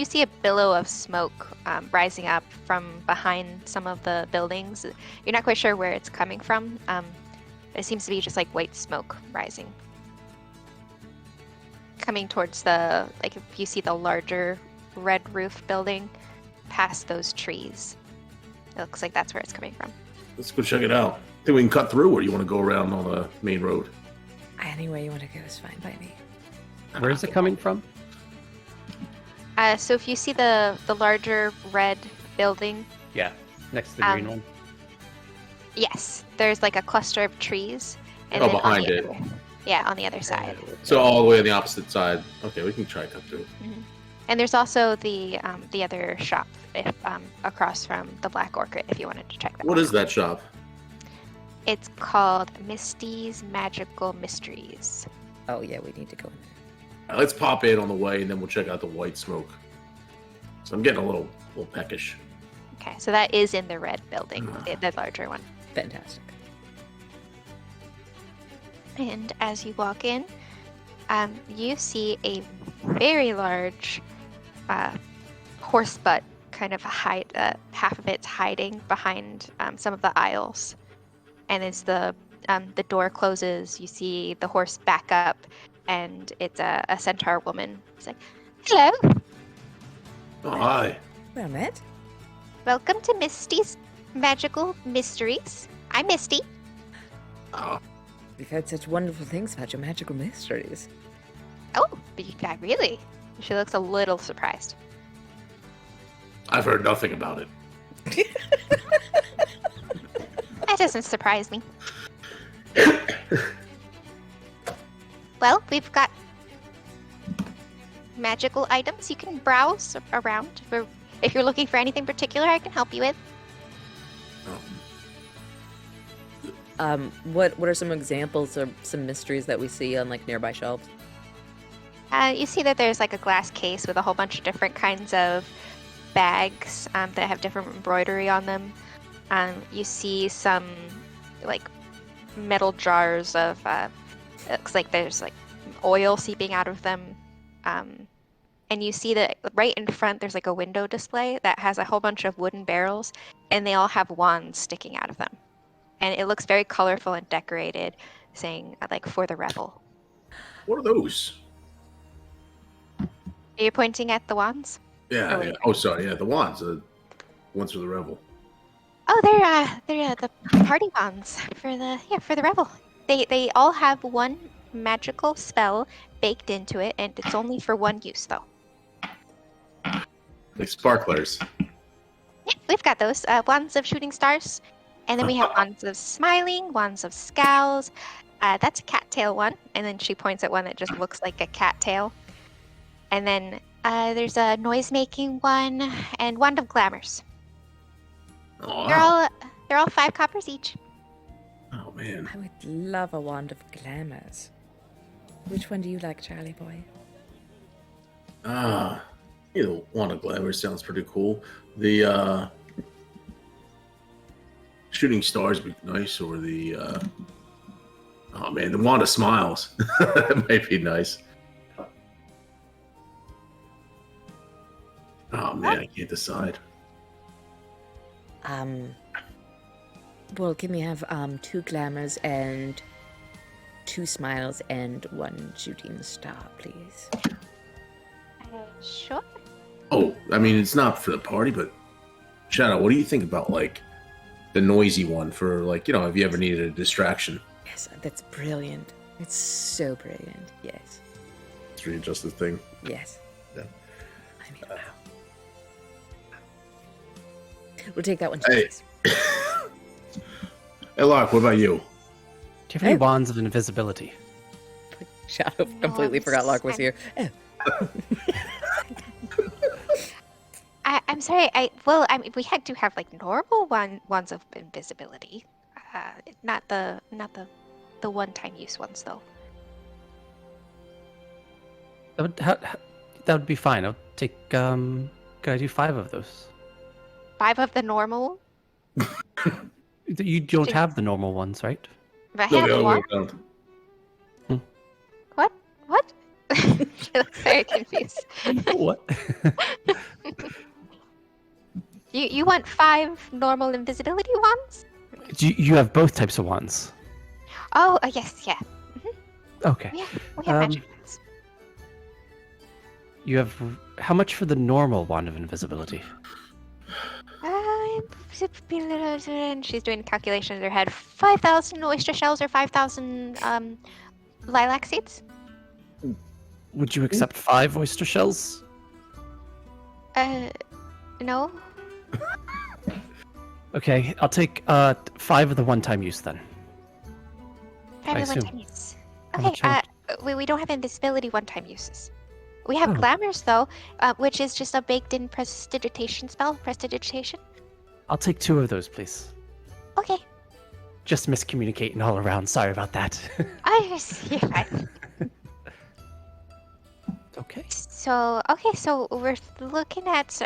see a billow of smoke rising up from behind some of the buildings. You're not quite sure where it's coming from. It seems to be just like white smoke rising, coming towards if you see the larger red roof building past those trees. It looks like that's where it's coming from. Let's go check it out. Think we can cut through, or do you want to go around on the main road? Any way you want to go is fine by me. Where is it coming from? So if you see the larger red building, Yeah, next to the green one. yes, there's like a cluster of trees. And Oh, then on behind the it. other- yeah, on the other side. So all the way on the opposite side. Okay, we can try to cut through. And there's also the other shop across from the Black Orchid if you wanted to check that. What one is that shop? out. It's called Misty's Magical Mysteries. Oh yeah, we need to go in there. Let's pop in on the way, and then we'll check out the white smoke. So I'm getting a little peckish. Okay, so that is in the red building, the larger one. Fantastic. And as you walk in, you see a very large horse butt kind of half of it's hiding behind some of the aisles. And as the door closes, you see the horse back up, and it's a centaur woman. It's like, hello, Oh, hi. Well met. welcome to Misty's Magical Mysteries. I'm Misty. Oh, We've heard such wonderful things about your magical mysteries. Oh, really? She looks a little surprised. I've heard nothing about it. That doesn't surprise me. Well, we've got magical items you can browse around. If you're looking for anything particular, I can help you with. What are some examples of some mysteries that we see on like nearby shelves? You see that there's like a glass case with a whole bunch of different kinds of bags that have different embroidery on them. You see some like metal jars of it looks like there's like oil seeping out of them. And you see that right in front there's like a window display that has a whole bunch of wooden barrels, and they all have wands sticking out of them. And it looks very colorful and decorated, saying like "For the Rebel." What are those? Are you pointing at the wands? Yeah, Oh, yeah. Oh, sorry. Yeah, the wands. The ones for the rebel. Oh, they're the party wands for the Rebel. They all have one magical spell baked into it, and it's only for one use though. Like sparklers. Yeah, we've got those wands of shooting stars, and then we have wands of smiling, wands of scowls. That's a cattail one, and then she points at one that just looks like a cattail. And then there's a noise-making one and wand of glamours. Oh, wow. They're all 5 coppers each. Oh man. I would love a wand of glamours. Which one do you like, Charlie boy? Wand of glamour sounds pretty cool. The shooting stars would be nice, or the oh man, the wand of smiles. That might be nice. Oh man, I can't decide. Well, can we have 2 glamours and 2 smiles and 1 shooting star, please? Sure. Oh, I mean, it's not for the party, but Shadow, what do you think about like the noisy one for like, if you ever needed a distraction? Yes, that's brilliant. It's so brilliant. Yes. It's really just the thing. Yes. Yeah. I mean, wow. We'll take that one. Hey. Please. Hey, Lark, what about you? Do you have any wands of invisibility? Shadow completely forgot Lark was here. Oh. I'm sorry. We had to have like normal wands of invisibility, not the one-time use ones though. That would be fine. I'll take. Could I do 5 of those? 5 of the normal. You don't have the normal ones, right? But I No, have we one. don't. What? She looks very confused. What? You want 5 normal invisibility wands? You have both types of wands. Oh, yes, yeah. Okay. We have magic wands. You have how much for the normal wand of invisibility? And she's doing calculations in her head. 5,000 oyster shells or 5,000 lilac seeds? Would you accept 5 oyster shells? No. Okay, I'll take 5 of the one-time use then. 5 I of assume. one-time use. How Okay, much we don't have invisibility one-time uses. We have Oh. glamours though, which is just a baked-in prestidigitation spell. Prestidigitation. I'll take 2 of those, please. Okay. Just miscommunicating all around. Sorry about that. You're fine. Okay. So we're looking at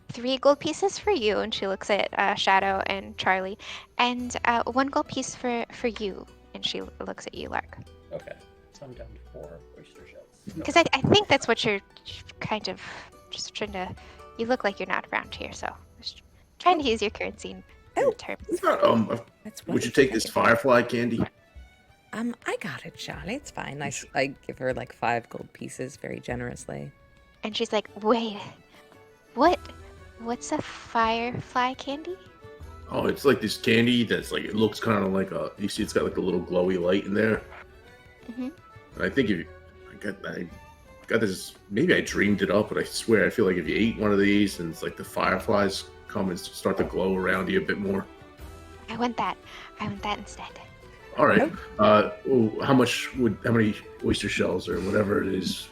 3 gold pieces for you, and she looks at Shadow and Charlie, and 1 gold piece for you, and she looks at you, Lark. Okay. So I'm down to 4 oyster shells. Because I think that's what you're kind of just trying to. You look like you're not around here, so just trying to use your currency in terms. That's Would you take this firefly candy? I got it, Charlie. It's fine. I give her like 5 gold pieces very generously. And she's like, "Wait, what's a firefly candy?" Oh, it's like this candy that's like, it looks kind of like you see it's got like a little glowy light in there. Mm-hmm. And I think I got this, maybe I dreamed it up, but I swear I feel like if you ate one of these and it's like the fireflies come and start to glow around you a bit more. I want that instead. All right. How many oyster shells or whatever it is,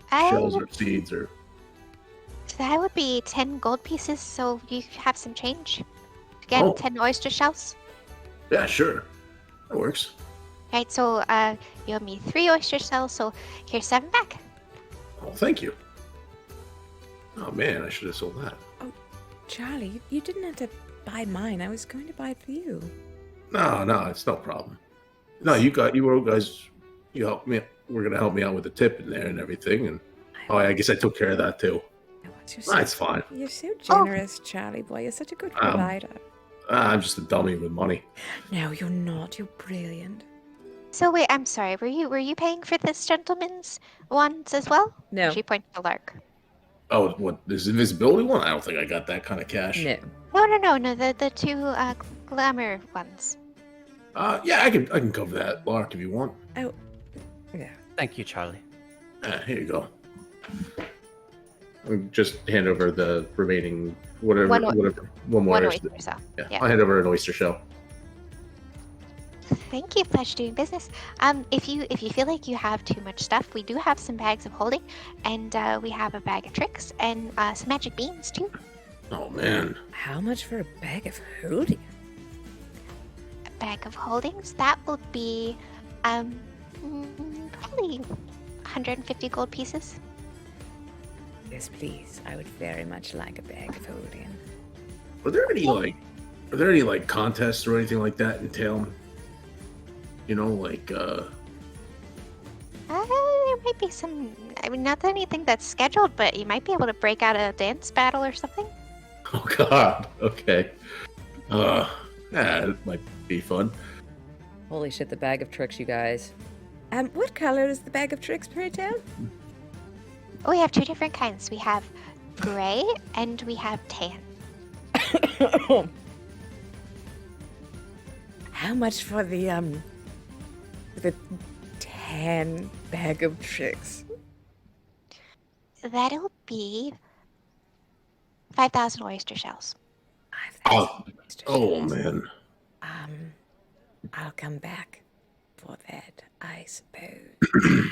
shells or seeds or? So that would be 10 gold pieces, so you have some change. Again, 10 oyster shells. Yeah, sure. That works. Right, so you owe me 3 oyster shells, so here's 7 back. Oh, thank you. Oh man, I should have sold that. Oh, Charlie, you didn't have to buy mine. I was going to buy it for you. No, it's no problem. No, you guys, you helped me. We're gonna help me out with the tip in there and everything, and I guess I took care of that too. It's fine. You're so generous, Charlie boy. You're such a good provider. I'm just a dummy with money. No, you're not. You're brilliant. So wait, I'm sorry. Were you paying for this gentleman's wands as well? No. She pointed to Lark. Oh, what, this invisibility one? I don't think I got that kind of cash. No. No. The 2 glamour ones. Yeah, I can cover that, Lark, if you want. Oh, yeah. Thank you, Charlie. Here you go. I'll just hand over the remaining whatever. One more. One oyster shell. Yeah, I'll hand over an oyster shell. Thank you. Pleasure doing business. If you feel like you have too much stuff, we do have some bags of holding, and we have a bag of tricks and some magic beans too. Oh man. How much for a bag of holding? bag of holdings. That will be probably 150 gold pieces. Yes, please. I would very much like a bag of holding. Are there any like contests or anything like that in town? You know, like There might be some. I mean, not anything that's scheduled, but you might be able to break out a dance battle or something. oh god, okay. It might be fun. Holy shit, the bag of tricks, you guys. What color is the bag of tricks, pray tell? Oh, we have two different kinds. We have gray and we have tan. How much for the tan bag of tricks? That'll be 5,000 oyster shells. 5,000 oyster Oh shells. man. I'll come back for that, I suppose.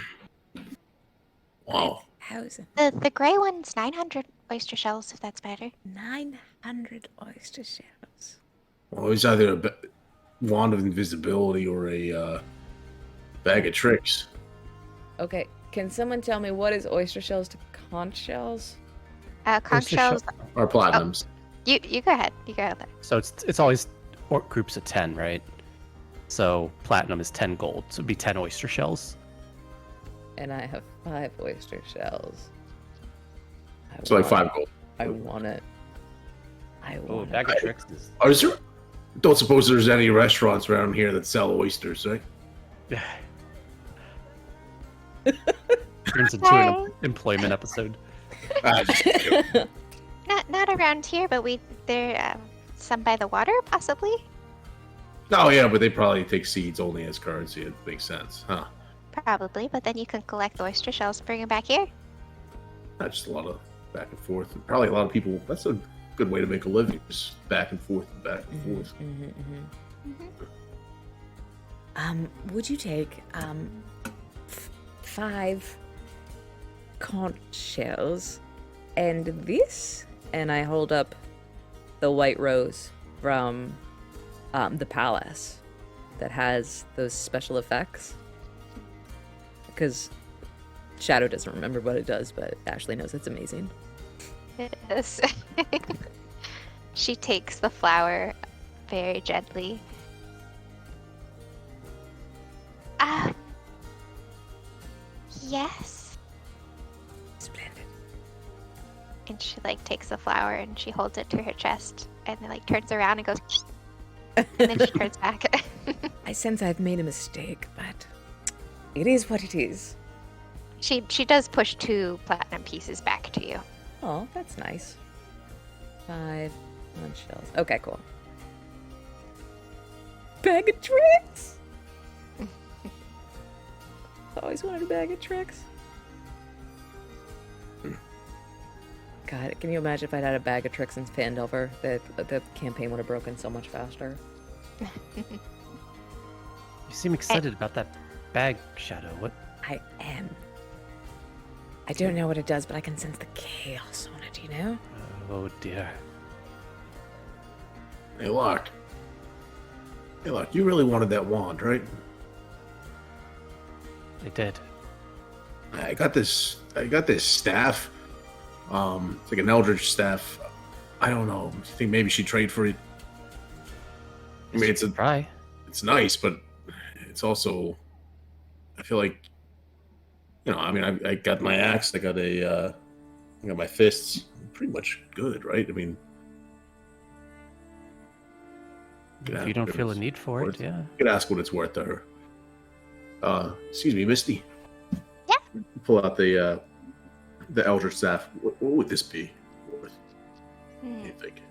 Wow. 5,000. The gray one's 900 oyster shells, if that's better. 900 oyster shells. Well, it's either a wand of invisibility or a bag of tricks. Okay, can someone tell me what is oyster shells to conch shells? Conch Oyster shells. Or platinums. You go ahead. You go ahead. So it's always groups of 10, right? So platinum is 10 gold, so it'd be 10 oyster shells. And I have 5 oyster shells. So like 5 gold. I want it. I Oh, want bag it. of tricks is. Is there? Don't suppose there's any restaurants around here that sell oysters, right? Turns into an employment episode. Just kidding. Not around here, but there some by the water, possibly. Oh yeah, but they probably take seeds only as currency. It makes sense, huh? Probably, but then you can collect the oyster shells and bring them back here. Not just a lot of back and forth. Probably a lot of people. That's a good way to make a living. Just back and forth and back and forth. Would you take 5 conch shells and this? And I hold up the white rose from the palace that has those special effects. Because Shadow doesn't remember what it does, but Ashley knows it's amazing. Yes. She takes the flower very gently. Yes. Splendid. And she takes the flower and she holds it to her chest and then turns around and goes and then she turns back. I sense I've made a mistake, but it is what it is. She does push 2 platinum pieces back to you. Oh, that's nice. 5 conch shells. Okay, cool. Bag of tricks! Always wanted a bag of tricks. God, can you imagine if I'd had a bag of tricks in Phandelver? The campaign would have broken so much faster. You seem excited about that bag, Shadow. What? I am. I don't know what it does, but I can sense the chaos on it, you know? Oh dear. Hey, Locke. Hey, Locke. You really wanted that wand, right? I did. I got this staff. It's like an eldritch staff. I don't know. I think maybe she'd trade for it. I mean, Try. it's nice, but it's also, I feel like, I mean, I got my axe. I got my fists. Pretty much good, right? I mean, If you don't feel a need for it, yeah. You could ask what it's worth to her. Excuse me, Misty. Yeah. Pull out the eldritch staff. What would this be worth? What do you think?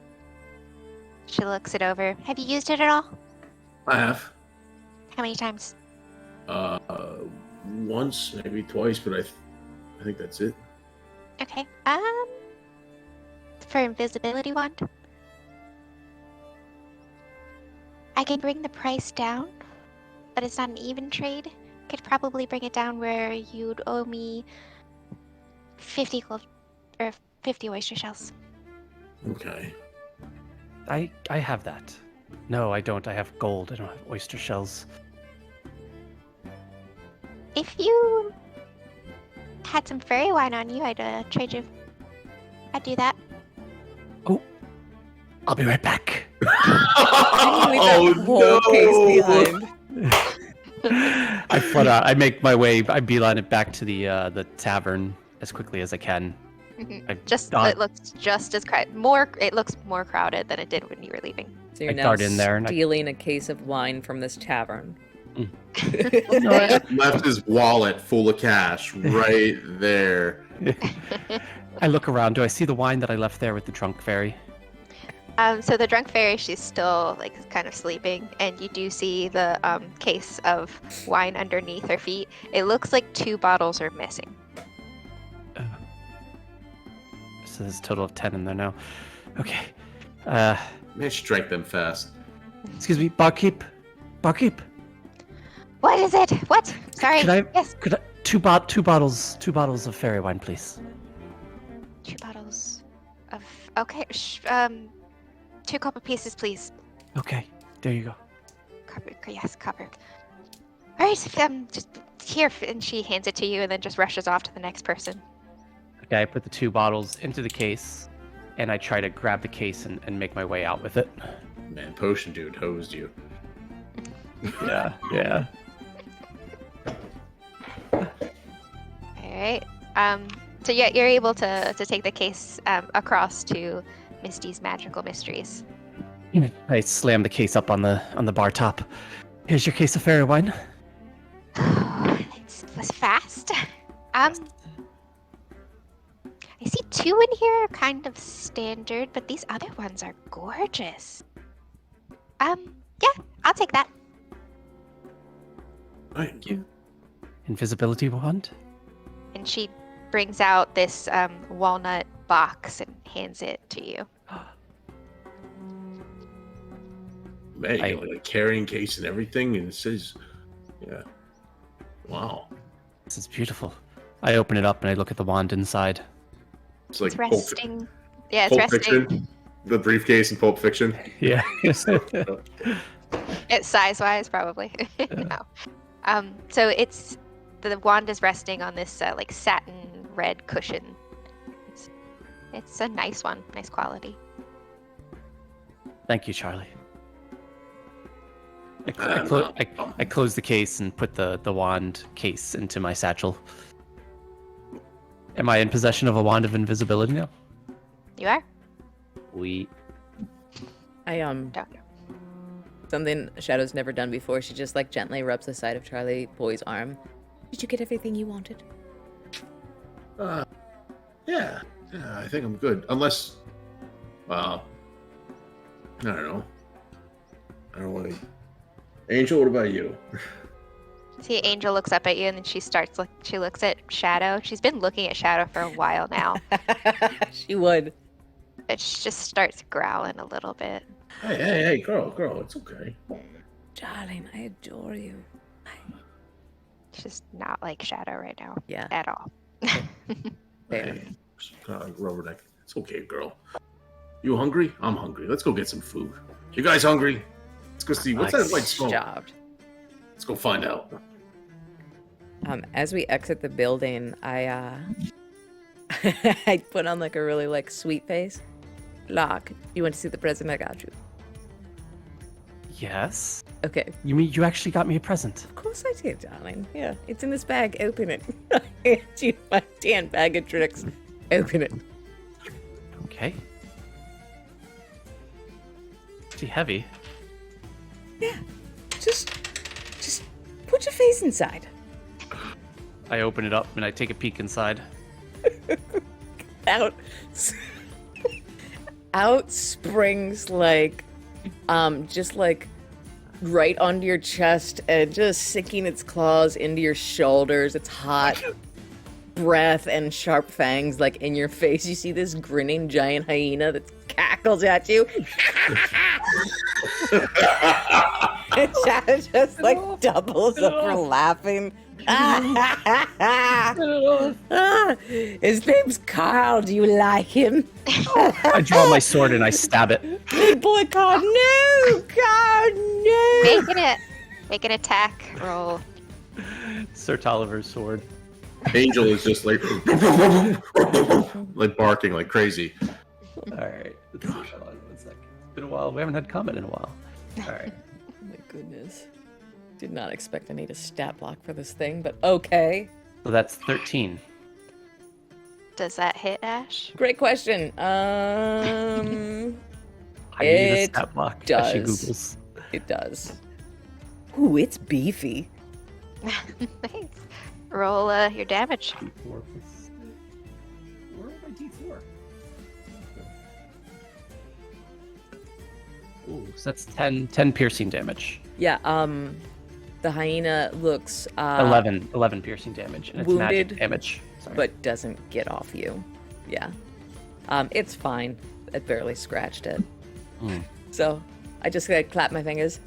She looks it over. Have you used it at all? I have. How many times? Once, maybe twice, but I think that's it. Okay. For invisibility wand, I can bring the price down, but it's not an even trade. Could probably bring it down where you'd owe me 50 gold or 50 oyster shells. Okay. I have that. No, I don't. I have gold. I don't have oyster shells. If you had some fairy wine on you, I'd trade you. I'd do that. Oh, I'll be right back. Leave that whole case behind. I flutter out. I make my way. I beeline it back to the tavern as quickly as I can. It looks just as more. It looks more crowded than it did when you were leaving. So you're I now dart in there and stealing a case of wine from this tavern. Left his wallet full of cash right there. I look around. Do I see the wine that I left there with the drunk fairy? So the drunk fairy, she's still like kind of sleeping, and you do see the case of wine underneath her feet. It looks like 2 bottles are missing. So there's a total of 10 in there now. Okay. Man, she drank them fast. Excuse me, barkeep. Barkeep. What is it? What? Sorry. Yes. Could I two bottles of fairy wine, please? 2 bottles of. Okay. 2 copper pieces, please. Okay. There you go. Copper. Yes, copper. All right. Just here, and she hands it to you, and then just rushes off to the next person. Okay. I put the 2 bottles into the case, and I try to grab the case and make my way out with it. Man, potion dude hosed you. Yeah. Yeah. All right. So yeah, you're able to take the case across to Misty's Magical Mysteries. I slam the case up on the bar top. Here's your case of fairy wine. It was fast. I see 2 in here, kind of standard, but these other ones are gorgeous. Yeah, I'll take that. Thank you. Invisibility wand. And she brings out this walnut box and hands it to you. Man, you got like a carrying case and everything, and it says, yeah. Wow. This is beautiful. I open it up and I look at the wand inside. It's like It's resting. Yeah, it's Pulp resting. Fiction. The briefcase in Pulp Fiction. Yeah. It's size-wise, probably. No. So the wand is resting on this like satin red cushion. It's a nice one, nice quality. Thank you, Charlie. I close the case and put the wand case into my satchel. Am I in possession of a wand of invisibility now? You are? I something Shadow's never done before. She just like gently rubs the side of Charlie Boy's arm. Did you get everything you wanted? Yeah, I think I'm good. Unless, I don't know. I don't want to. Angel, what about you? See, Angel looks up at you, and then she looks at Shadow. She's been looking at Shadow for a while now. She would. But she just starts growling a little bit. Hey, girl, it's okay. Darling, I adore you. She's just not like Shadow right now. Yeah. At all. Fair. Hey, kind of like rubberneck. It's okay, girl. You hungry? I'm hungry. Let's go get some food. You guys hungry? Let's go see. What's that white smoke? Stopped. Let's go find out. As we exit the building, I I put on like a really like sweet face. Locke, you want to see the present I got you? Yes. Okay. You mean you actually got me a present? Of course I did, darling. Yeah, it's in this bag. Open it. I hand you my tan bag of tricks. Open it. Okay. Is he heavy? Yeah. Just put your face inside. I open it up and I take a peek inside. Out springs like just like right onto your chest and just sinking its claws into your shoulders. It's hot breath and sharp fangs like in your face. You see this grinning giant hyena that cackles at you. And Shadow just like doubles over laughing His name's Carl. Do you like him? I draw my sword and I stab it. Good boy, Carl. No, Carl, no. Make an attack roll. Sir Tolliver's sword. Angel is just like barking like crazy. Alright. Let's see. Hold on 1 second. It's been a while. We haven't had comment in a while. Alright. Oh my goodness. Did not expect I need a stat block for this thing, but okay. So that's 13. Does that hit, Ash? Great question. I need a It stat block. As she does. Googles. It does. Ooh, it's beefy. Nice. Roll your damage. D4 plus... Where are my D4? Ooh, so that's 10 piercing damage. Yeah, the hyena looks 11 piercing damage, and it's magic wounded, damage. Sorry. but doesn't get off you. Yeah. It's fine. It barely scratched it. So I just gotta clap my fingers.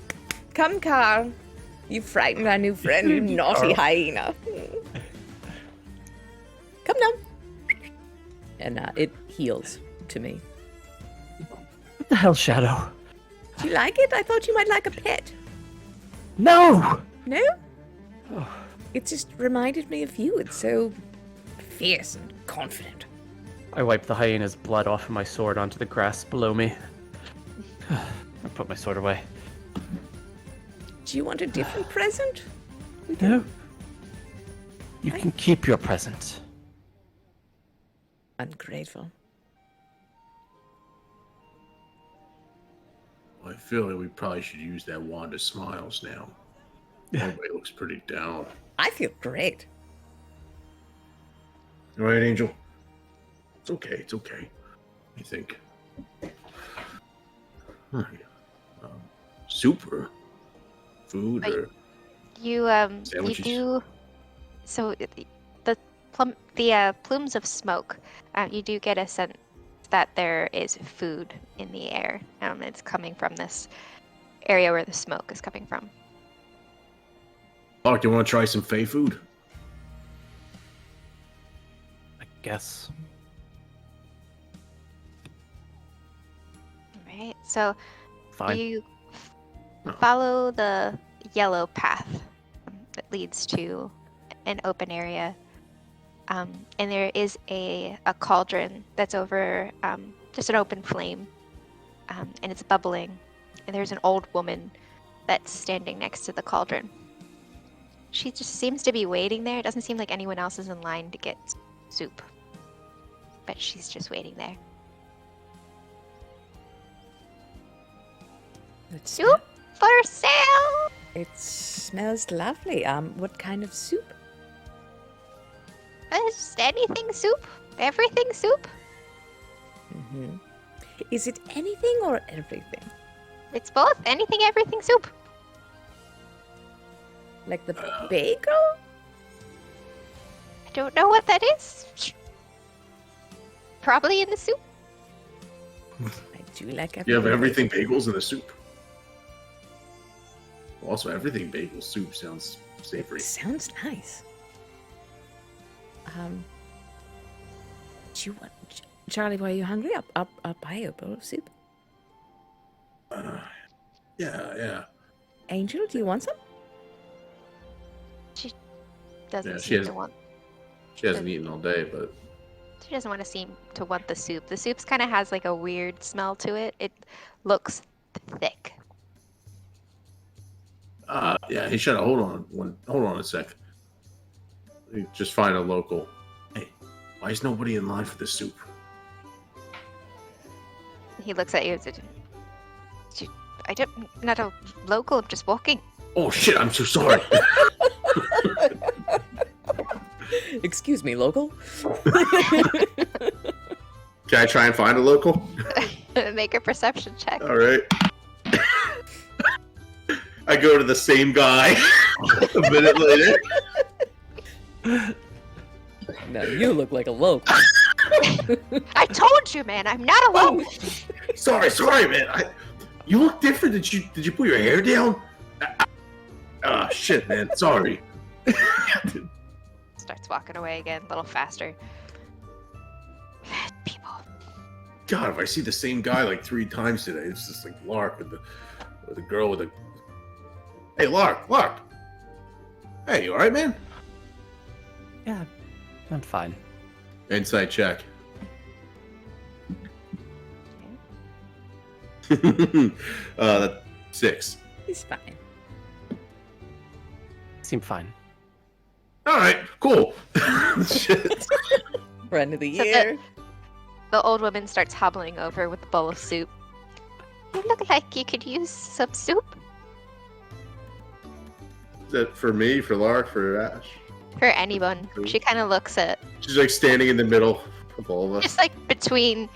Come, Carl. You frightened our new friend, you naughty hyena. Come now. And it heals to me. What the hell, Shadow? Do you like it? I thought you might like a pet. No! No? It just reminded me of you. It's so fierce and confident. I wipe the hyena's blood off of my sword onto the grass below me. I put my sword away. Do you want a different present? No. You can keep your present. Ungrateful. I feel like we probably should use that wand of smiles now. Everybody looks pretty down. I feel great. All right, Angel. It's okay. It's okay. I think. Soup or food or You sandwiches? do. So the plumes of smoke. You do get a sense that there is food in the air. It's coming from this area where the smoke is coming from. Oh, do you want to try some Fey food? I guess. Right. So Fine. you follow the yellow path that leads to an open area. And there is a cauldron that's over just an open flame, and it's bubbling. And there's an old woman that's standing next to the cauldron. She just seems to be waiting there. It doesn't seem like anyone else is in line to get soup, but she's just waiting there. Soup for sale! It smells lovely. What kind of soup? Just anything soup. Everything soup. Mm-hmm. Is it anything or everything? It's both. Anything, everything soup. Like the bagel? I don't know what that is. Probably in the soup. I do like everything. You have everything bagels in the soup. Also, everything bagel soup sounds savory. Sounds nice. Do you want, Charlie? Why are you hungry? I'll buy you a bowl of soup. Yeah. Angel, do you want some? She doesn't Yeah, she seem has- to want. She hasn't eaten all day, but She doesn't want to seem to want the soup. The soup's kind of has like a weird smell to it. It looks thick. yeah. He should have. Hold on a sec. Just find a local. Hey, why is nobody in line for the soup? He looks at you and says, I'm not a local. I'm just walking. Oh shit! I'm so sorry. Excuse me, local. Can I try and find a local? Make a perception check. All right. I go to the same guy a minute later. No, you look like a local. I told you, man. I'm not alone. Sorry, man. You look different. Did you put your hair down? Shit, man. Sorry. Starts walking away again, a little faster. Fat people. God, if I see the same guy like 3 times today, it's just like Lark with the girl with the. Hey, Lark. Hey, you all right, man? Yeah, I'm fine. Insight check. That's 6. He's fine. Seem fine. All right, cool. Shit. Friend of the So year. The old woman starts hobbling over with a bowl of soup. You look like you could use some soup. Is that for me, for Lark, for Ash? For anyone. She kind of looks at, She's like standing in the middle of all of us. just like between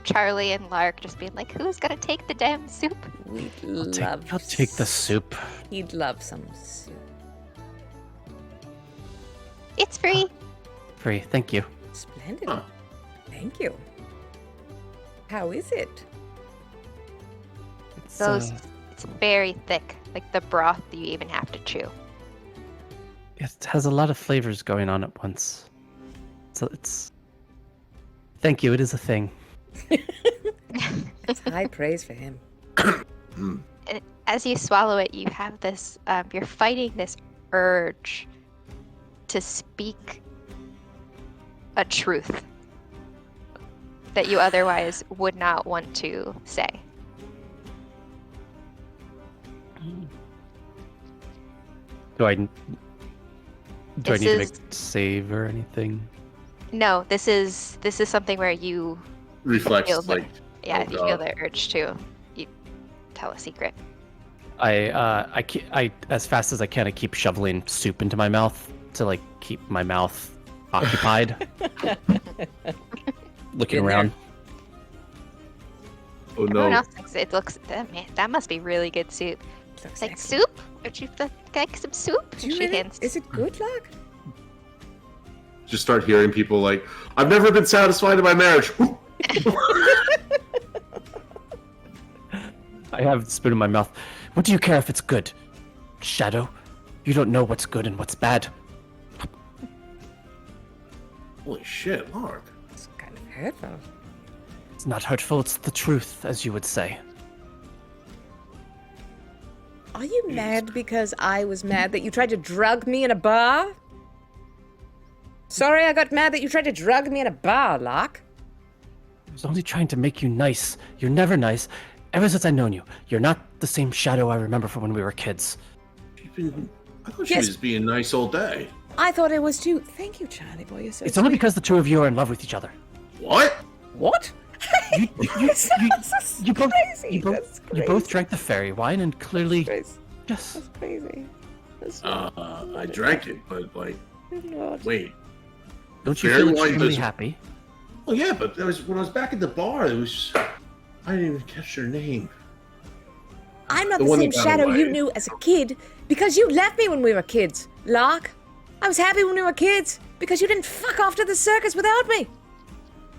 Charlie and Lark, just being like, who's gonna take the damn soup? We'd I'll take the soup. He'd love some soup. It's free. Free, thank you. Splendid. Huh. Thank you. How is it? It's, It's very thick, like the broth you even have to chew. it has a lot of flavors going on at once. So it's. Thank you, it is a thing. It's high praise for him. Mm. And as you swallow it, you have this, you're fighting this urge to speak a truth that you otherwise would not want to say. Do I need This to is- make save or anything? No, this is something where you, Reflects Feel like. yeah, Oh, if you feel God. the urge to, you tell a secret. I as fast as I can, I keep shoveling soup into my mouth to like keep my mouth occupied. Looking Been there. around. Oh Everyone no. else thinks it looks, man, that must be really good soup. Looks It's like, excellent. soup? Would you like some soup? Do you She really? hints. Is it good, Lark? Just start hearing people like, I've never been satisfied in my marriage. I have the spoon in my mouth. What do you care if it's good? Shadow, you don't know what's good and what's bad. Holy shit, Lark. It's kind of hurtful. It's not hurtful, it's the truth, as you would say. Are you mad because I was mad that you tried to drug me in a bar? Sorry, I got mad that you tried to drug me in a bar, Lark. I was only trying to make you nice. You're never nice. Ever since I've known you, you're not the same Shadow I remember from when we were kids. I thought she Yes. was being nice all day. I thought it was too. Thank you, Charlie boy. You're so It's only sweet. because the two of you are in love with each other. What? What? You, That's you both, crazy. you both, That's you crazy. both drank the fairy wine and clearly That's just. crazy. That's I drank it, but like, not. wait. Don't you Fairy feel wine extremely doesn't- happy? Oh yeah, but that was when I was back at the bar. It was. I didn't even catch your name. I'm not The the, one same that got Shadow you away. knew as a kid because you left me when we were kids, Lark. I was happy when we were kids because you didn't fuck off to the circus without me.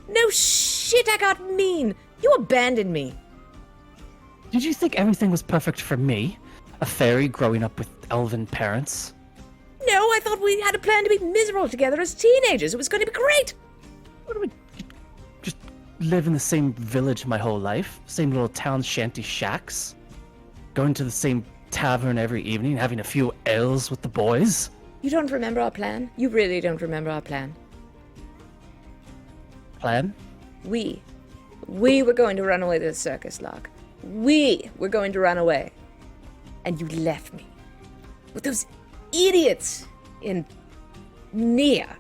No shit, I got mean. You abandoned me. Did you think everything was perfect for me? A fairy growing up with elven parents? No, I thought we had a plan to be miserable together as teenagers. It was going to be great. What do we just live in the same village my whole life? Same little town shanty shacks? Going to the same tavern every evening, having a few ales with the boys? You don't remember our plan? You really don't remember our plan. Plan? We were going to run away to the circus, Lark. We were going to run away. And you left me. With those idiots in Nia.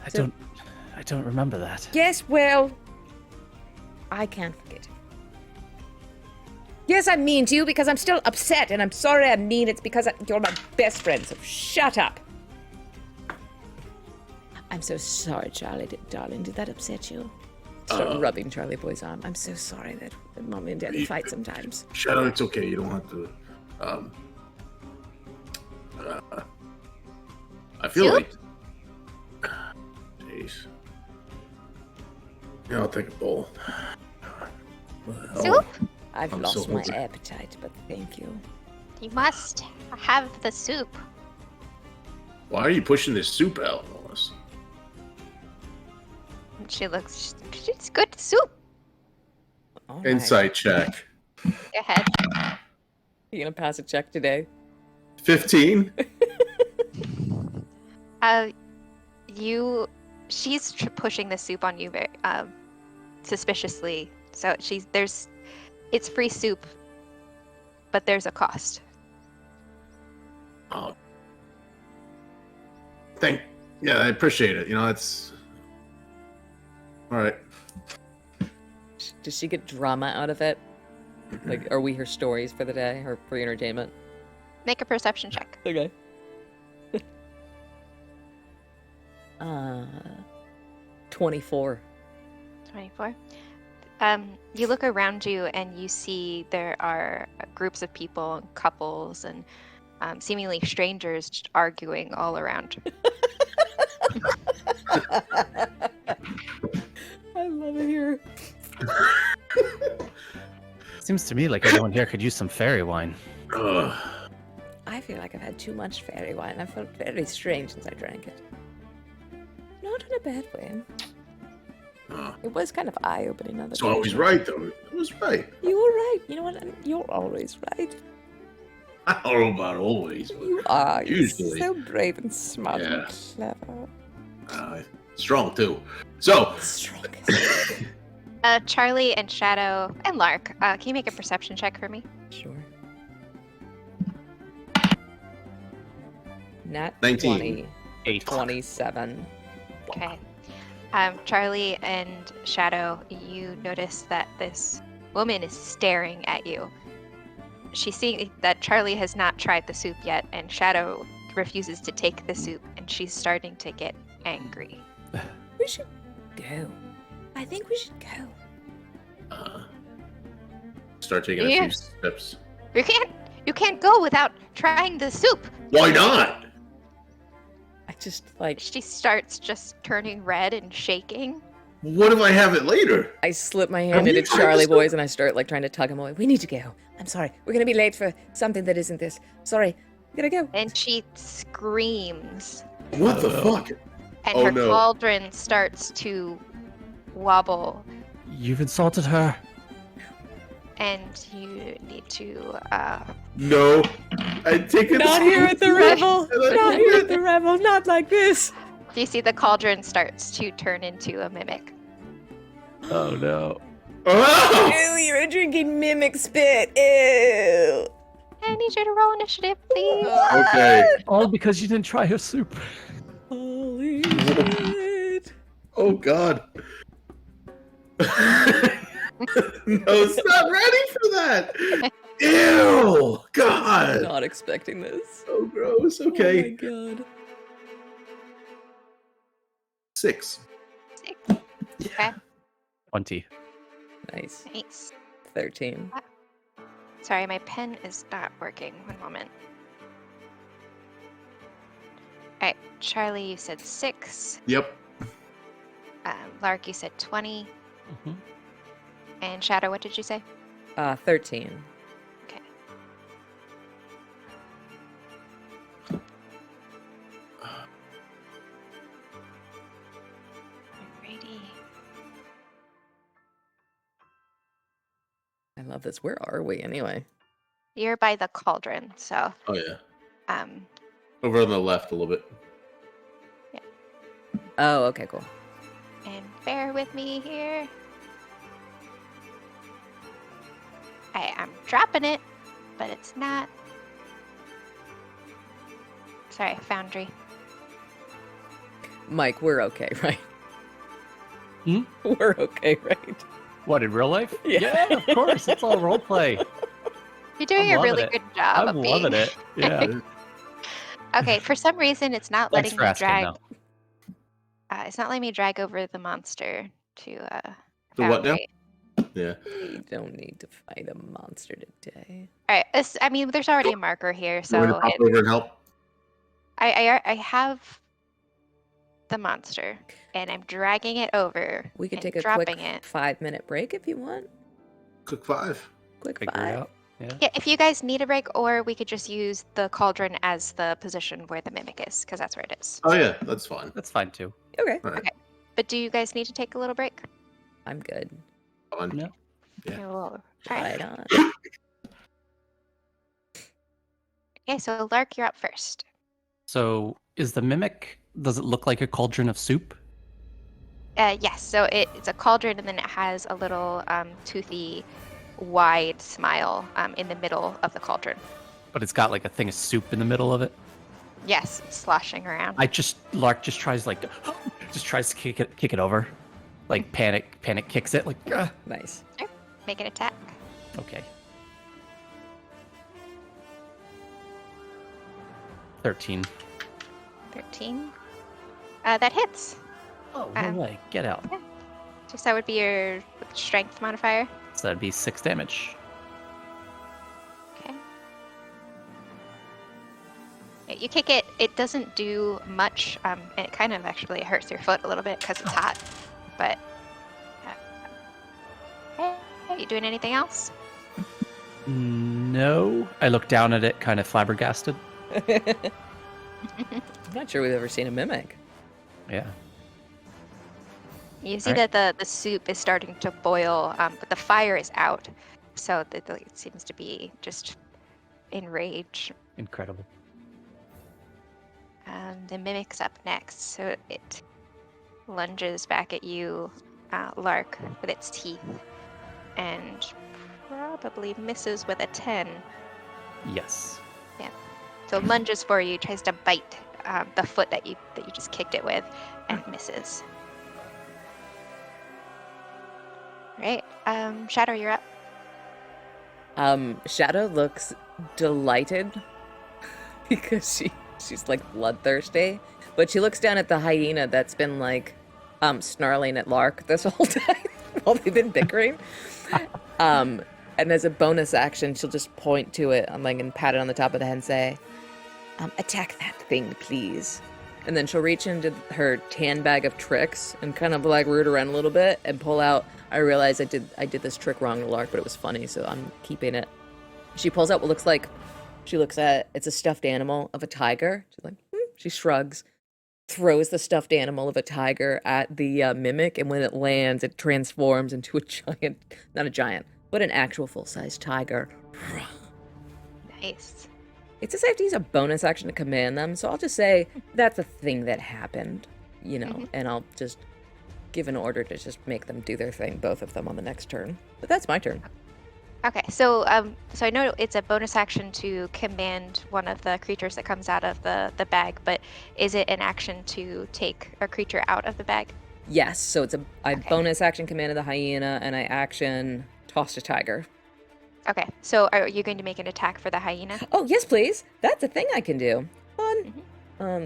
I don't remember that. Yes, well, I can't forget. Yes, I'm mean to you because I'm still upset, and I'm sorry I'm mean. It's because you're my best friend, so shut up. I'm so sorry, Charlie. Darling, did that upset you? Start rubbing Charlie Boy's arm. I'm so sorry that Mommy and Daddy fight sometimes. Shadow, it's okay. You don't have to. I feel like. Jeez. Yeah, I'll take a bowl. What the hell? Soup? I've I'm lost so my hungry. appetite, but thank you. You must have the soup. Why are you pushing this soup out, Lois? And she looks. It's good soup. All right. Insight check. Go ahead. You gonna pass a check today? 15. She's pushing the soup on you very suspiciously. So it's free soup, but there's a cost. Oh. Yeah, I appreciate it. It's all right. Does she get drama out of it? Like, are we her stories for the day or for entertainment? Make a perception check. Okay. 24. 24. You look around you and you see there are groups of people and couples and seemingly strangers just arguing all around. I love it here. Seems to me like everyone here could use some fairy wine. Ugh. I feel like I've had too much fairy wine. I felt very strange since I drank it. Not in a bad way. It was kind of eye-opening. It's always right, though. It was right. You were right. You know what? You're always right. I don't know about always, but You are. usually. You're so brave and smart Yeah. and clever. Strong, too. So, Strongest. Charlie and Shadow and Lark, can you make a perception check for me? Sure. Nat 19. 20. 8. 27. Okay. Charlie and Shadow, you notice that this woman is staring at you. She's seeing that Charlie has not tried the soup yet, and Shadow refuses to take the soup, and she's starting to get angry. We should go. I think we should go. Start taking a few Yes. steps. You can't go without trying the soup. Why not? I just like She starts just turning red and shaking. What if I have it later? I slip my Have hand you into tried Charlie this Boys and I start like trying to tug him away. We need to go. I'm sorry. We're gonna be late for something that isn't this. Sorry. We gotta go. And she screams. What the fuck? And Oh, her no. cauldron starts to wobble. You've insulted her. And you need to No. I take it. Not here at the revel. Not Not here at the revel. Not like this. you see the cauldron starts to turn into a mimic. Oh no. Oh! Ew, you're drinking mimic spit. Ew. I need you to roll initiative, please. Okay. All because you didn't try her soup. Holy shit. Oh god. No, it's not ready for that. Ew. God. Not expecting this. So gross. Okay. Oh my god. 6. 6. Okay, 20. Nice. nice. 13. Sorry, my pen is not working. One moment. Alright, Charlie, you said 6. Yep. Lark, you said 20. Mhm. And Shadow, what did you say? 13. Okay. Alrighty. I love this. Where are we anyway? You're by the cauldron, so Oh yeah. um Over on the left a little bit. Oh, okay, cool. and bear with me here. I'm dropping it, but it's not. Sorry, Foundry. Mike, we're okay, right? Hmm? We're okay, right? What, in real life? Yeah. Of course. It's all role play. You're doing I'm a really loving it. good job I'm of loving being. it. Yeah. Okay, for some reason it's not Thanks letting for me asking, drag. though. It's not letting me drag over the monster to The what now? Foundry. Yeah. We don't need to fight a monster today. All right, I mean, there's already a marker here, You want so me to pop over and help? I have the monster, and I'm dragging it over. We could and take a dropping quick it. 5-minute break if you want. Quick 5. Quick Figure it 5. out. Yeah. Yeah, if you guys need a break, or we could just use the cauldron as the position where the mimic is, because that's where it is. Oh yeah, that's fine. That's fine too. Okay. All right. Okay. But do you guys need to take a little break? I'm good. Fine. No. Yeah. Cool. All Right right. on. Okay, so Lark, you're up first. So is the mimic? Does it look like a cauldron of soup? Yes, so it's a cauldron, and then it has a little toothy, wide smile in the middle of the cauldron. But it's got like a thing of soup in the middle of it. Yes, it's sloshing around. Lark just tries just tries to kick it over, like panic kicks it like. Nice. Make an attack. Okay. 13. 13. That hits. Oh no way! Get out. Just that would be your strength modifier. So that'd be 6 damage. Okay. Yeah, you kick it. It doesn't do much. And it kind of actually hurts your foot a little bit because it's hot. But. Hey, you doing anything else? No. I look down at it, kind of flabbergasted. I'm not sure we've ever seen a mimic. Yeah. You see Alright. that the soup is starting to boil, but the fire is out. So it seems to be just in rage. Incredible. The mimic's up next, so it lunges back at you, Lark, with its teeth, and probably misses with a 10. Yes. So it lunges for you, tries to bite the foot that you just kicked it with, and misses. Right, Shadow, you're up. Shadow looks delighted because she's like bloodthirsty, but she looks down at the hyena that's been like snarling at Lark this whole time while they've been bickering. And as a bonus action, she'll just point to it and pat it on the top of the head and say, attack that thing, please. And then she'll reach into her tan bag of tricks and kind of like root around a little bit and pull out. I realized I did this trick wrong to Lark, but it was funny, so I'm keeping it. She pulls out what looks like, it's a stuffed animal of a tiger. She's like, she shrugs, throws the stuffed animal of a tiger at the mimic, and when it lands, it transforms into a giant, not a giant, but an actual full-size tiger. Nice. It says I have to use a bonus action to command them, so I'll just say that's a thing that happened, and I'll just give an order to just make them do their thing, both of them on the next turn. But that's my turn. Okay, so so I know it's a bonus action to command one of the creatures that comes out of the bag, but is it an action to take a creature out of the bag? Yes, so I Okay. bonus action commanded the hyena, and I action tossed a tiger. Okay, so are you going to make an attack for the hyena? Oh, yes, please. That's a thing I can do. Fun.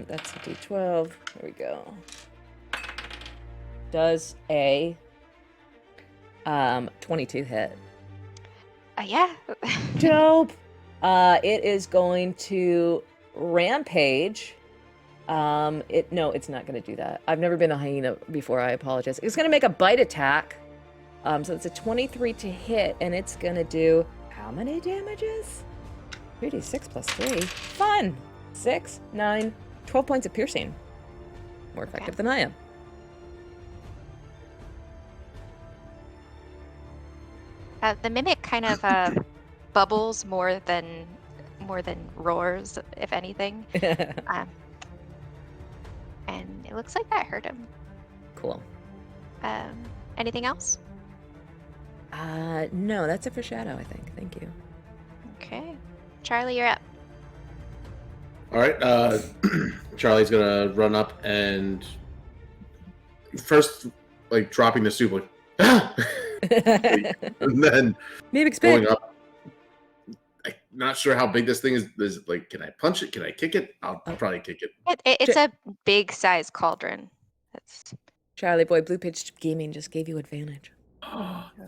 That's a d12. There we go. Does a 22 hit? Yeah. Dope. It is going to rampage. It's not going to do that. I've never been a hyena before. I apologize. It's going to make a bite attack. So it's a 23 to hit, and it's going to do how many damages? 3d6 plus 3. Fun. 6, 9, 12 points of piercing. More effective than I am. The mimic kind of bubbles more than roars, if anything. And it looks like that hurt him. Cool. Anything else? No, that's it for Shadow, I think. Thank you. Okay. Charlie, you're up. All right. Charlie's gonna run up and first, like dropping the soup, like, and then Mimic's going big. up. I'm not sure how big this thing is. Is it, like, can I punch it? Can I kick it? I'll probably kick it. It's a big size cauldron. That's Charlie boy, Blue Pitch Gaming just gave you advantage.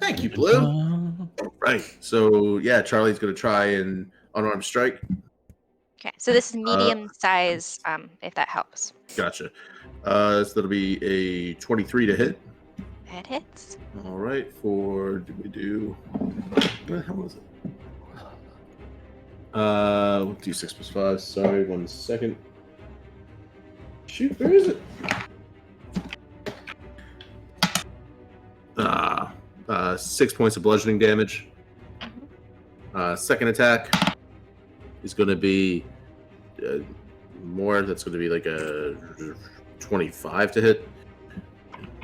Thank you, Blue. Right. So yeah, Charlie's gonna try and unarmed strike. okay. So this is medium size, if that helps. Gotcha. So that'll be a 23 to hit. That hits. All right, what the hell was it? D6 plus 5. Sorry, 1 second. Shoot, where is it? 6 points of bludgeoning damage. Second attack is going to be more. That's going to be like a 25 to hit.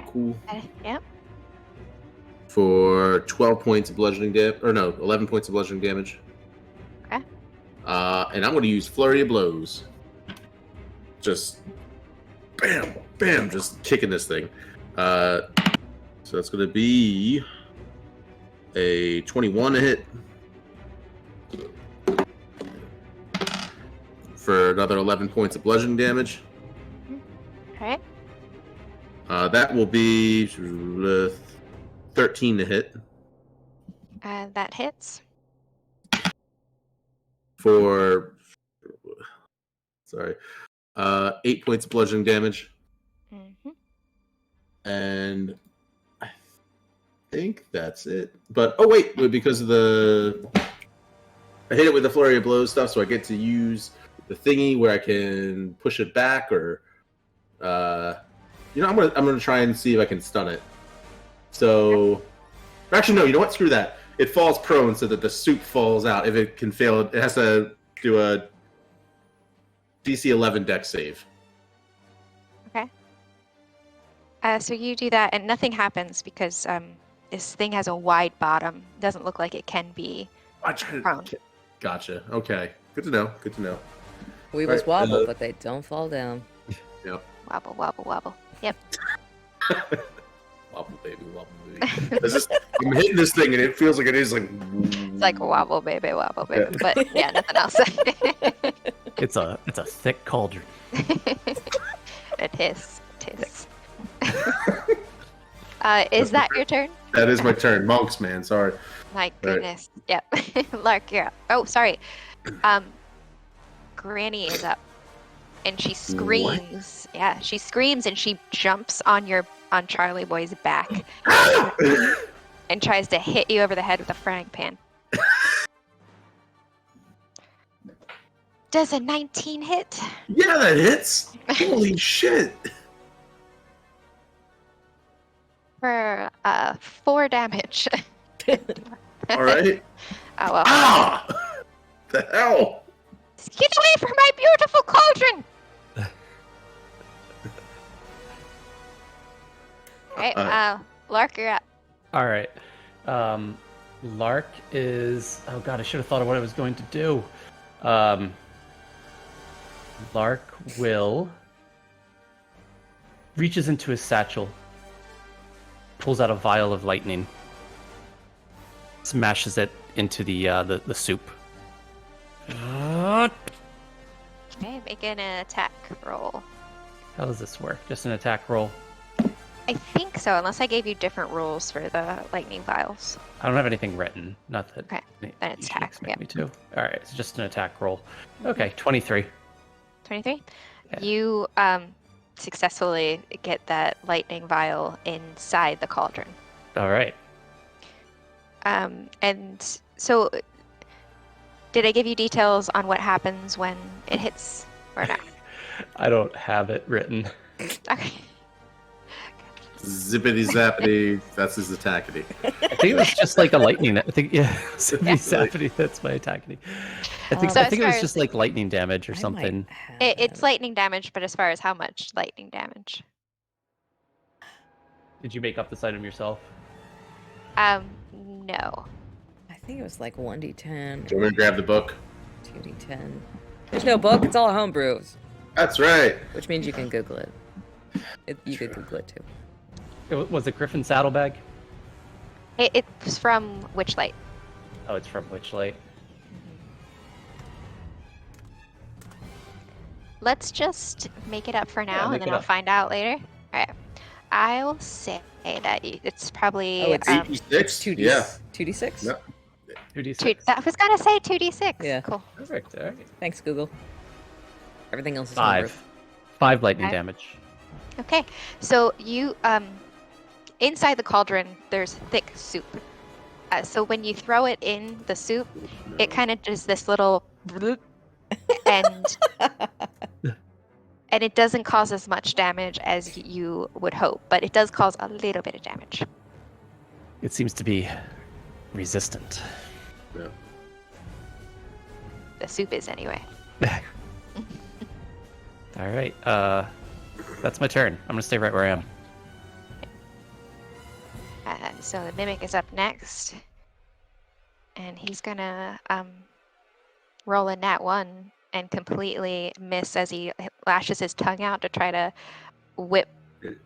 Cool. Yep. For 12 points of bludgeoning damage. Or no, 11 points of bludgeoning damage. Okay. And I'm going to use Flurry of Blows. Just bam, bam, just kicking this thing. So that's going to be a 21 to hit. For another 11 points of bludgeoning damage. Okay. That will be 13 to hit. That hits. For 8 points of bludgeoning damage. Mm-hmm. And I think that's it. But oh wait, because of I hit it with the Flurry of Blows stuff, so I get to use the thingy where I can push it back, or I'm gonna try and see if I can stun it. So actually no, you know what? Screw that. It falls prone so that the soup falls out. If it can fail, it has to do a DC 11 dex save. Okay. So you do that, and nothing happens because this thing has a wide bottom. Doesn't look like it can be prone. Gotcha. Okay. Good to know. Good to know. Weevils wobble, but they don't fall down. Yep. Wobble, wobble, wobble. Yep. Wobble baby, wobble baby. I'm hitting this thing and it feels like it is like. It's like a wobble, baby, wobble, baby. Yeah. But yeah, nothing else. It's a thick cauldron. It is. Is that your turn? That is my turn. Monks, man. Sorry. My goodness. Yep. Lark, you're up. Oh, sorry. Granny is up. And she screams. What? Yeah, she screams and she jumps on Charlie Boy's back and tries to hit you over the head with a frying pan. Does a 19 hit? Yeah, that hits. Holy shit. For 4 damage. All right. Oh well. Ah! The hell? Get away from my beautiful cauldron! Alright, Lark, you're up. All right. Lark is. Oh god, I should have thought of what I was going to do. Lark will reaches into his satchel, pulls out a vial of lightning, smashes it into the soup. Okay, make an attack roll. How does this work? Just an attack roll? I think so, unless I gave you different rules for the lightning vials. I don't have anything written. Not that. Okay, then it's you should attack. expect me to. All right, it's just an attack roll. Okay, 23. 23? Yeah. You successfully get that lightning vial inside the cauldron. All right. And so, did I give you details on what happens when it hits or not? I don't have it written. Okay. Zippity zappity. That's his attackity. I think it was just like a lightning. Zippity zappity. That's my attackity. I think it was just like lightning damage or something. It's lightning damage, but as far as how much lightning damage? Did you make up this item yourself? No. I think it was like 1d10. Do you want me to grab the book? 2d10. There's no book. It's all homebrew. That's right. Which means you can Google it. You could Google it too. Was it Griffin Saddlebag? It's from Witchlight. Oh, it's from Witchlight. Let's just make it up for now, and then I'll up. find out later. All right. I'll say that it's probably... Oh, it's 86? 2d, Yeah. 2d6? No. 2d6. I was going to say 2d6. Yeah. Cool. Perfect. All right. Thanks, Google. Everything else is 5. homebrew. 5 lightning Okay. damage. Okay. So you... inside the cauldron, there's thick soup. So when you throw it in the soup, it kind of does this little bloop, and it doesn't cause as much damage as you would hope, but it does cause a little bit of damage. It seems to be resistant. Yeah. The soup is anyway. All right. That's my turn. I'm gonna stay right where I am. So the mimic is up next, and he's gonna roll a nat 1 and completely miss as he lashes his tongue out to try to whip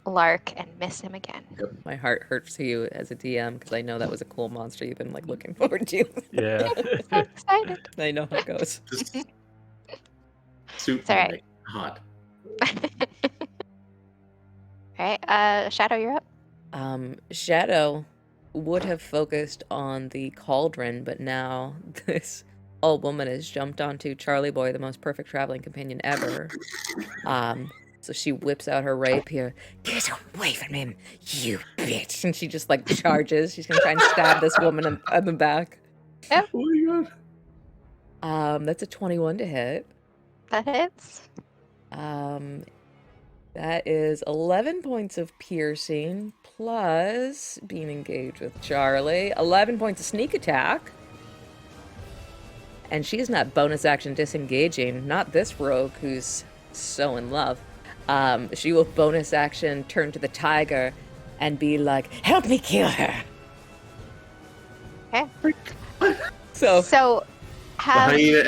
Lark and miss him again. My heart hurts for you as a DM because I know that was a cool monster you've been like looking forward to. Yeah. So excited. I know how it goes. Just soup. It's all right. Hot. All right, Shadow, you're up. Shadow would have focused on the cauldron, but now this old woman has jumped onto Charlie Boy, the most perfect traveling companion ever. So she whips out her rapier. Get away from him, you bitch! And she just like charges. She's gonna try and stab this woman in the back. Oh my god. That's a 21 to hit. That hits. That is 11 points of piercing plus being engaged with Charlie. 11 points of sneak attack. And she's not bonus action disengaging. Not this rogue who's so in love. She will bonus action turn to the tiger and be like, help me kill her. Okay. So The hyena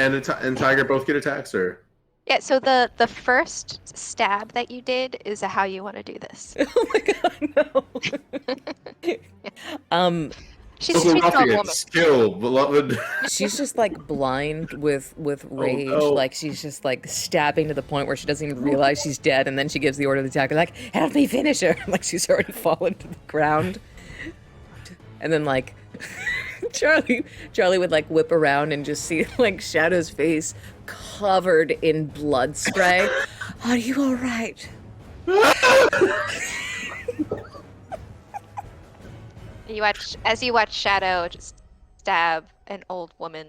and tiger both get attacks, or? yeah, so the first stab that you did is how you want to do this. oh my god, no. She's a strong woman. Skill, beloved. She's just like blind with rage. no. Like she's just like stabbing to the point where she doesn't even realize she's dead, and then she gives the order to the attacker, like, help me finish her. Like she's already fallen to the ground. And then like Charlie would like whip around and just see like Shadow's face covered in blood spray. Are you all right? As you watch Shadow just stab an old woman.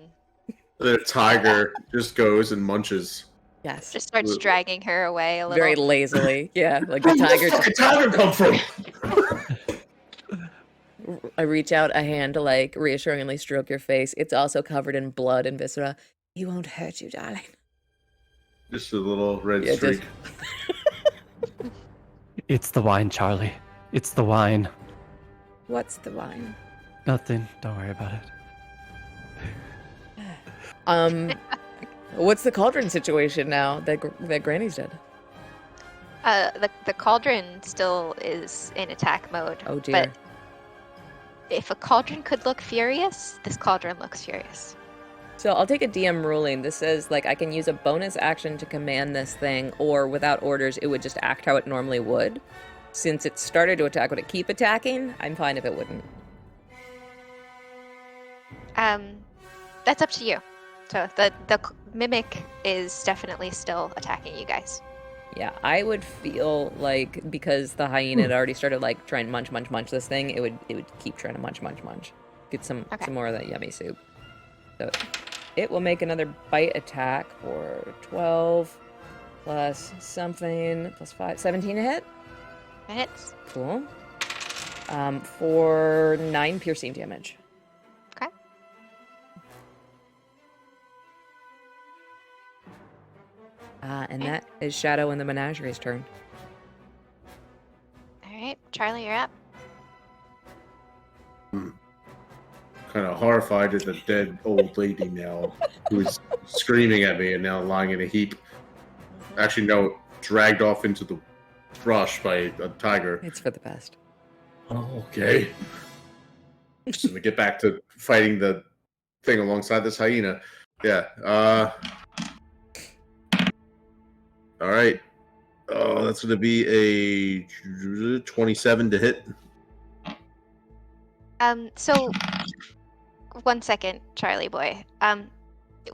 The tiger just goes and munches. Yes. Just starts dragging her away a little. Very lazily. Yeah. Like the Where tiger did the tiger come from? I reach out a hand to like reassuringly stroke your face. It's also covered in blood and viscera. He won't hurt you, darling. Just a little red Yeah, streak. It's the wine, Charlie. It's the wine. What's the wine? Nothing. Don't worry about it. What's the cauldron situation now that Granny's dead? The cauldron still is in attack mode. Oh dear. But if a cauldron could look furious, this cauldron looks furious. So I'll take a DM ruling. This says like I can use a bonus action to command this thing, or without orders, it would just act how it normally would. Since it started to attack, would it keep attacking? I'm fine if it wouldn't. That's up to you. So the mimic is definitely still attacking you guys. Yeah, I would feel like because the hyena had already started like trying to munch this thing, it would keep trying to munch. Get some more of that yummy soup. So it will make another bite attack for 12 plus something plus 5, 17 to hit. That hits. Cool. For 9 piercing damage. Okay. And that is Shadow and the Menagerie's turn. All right, Charlie, you're up. Kind of horrified at the dead old lady now, who's screaming at me and now lying in a heap. Actually, no, dragged off into the brush by a tiger. It's for the best. Oh, okay. Just gonna get back to fighting the thing alongside this hyena. Yeah. All right. Oh, that's gonna be a 27 to hit. So 1 second, Charlie boy.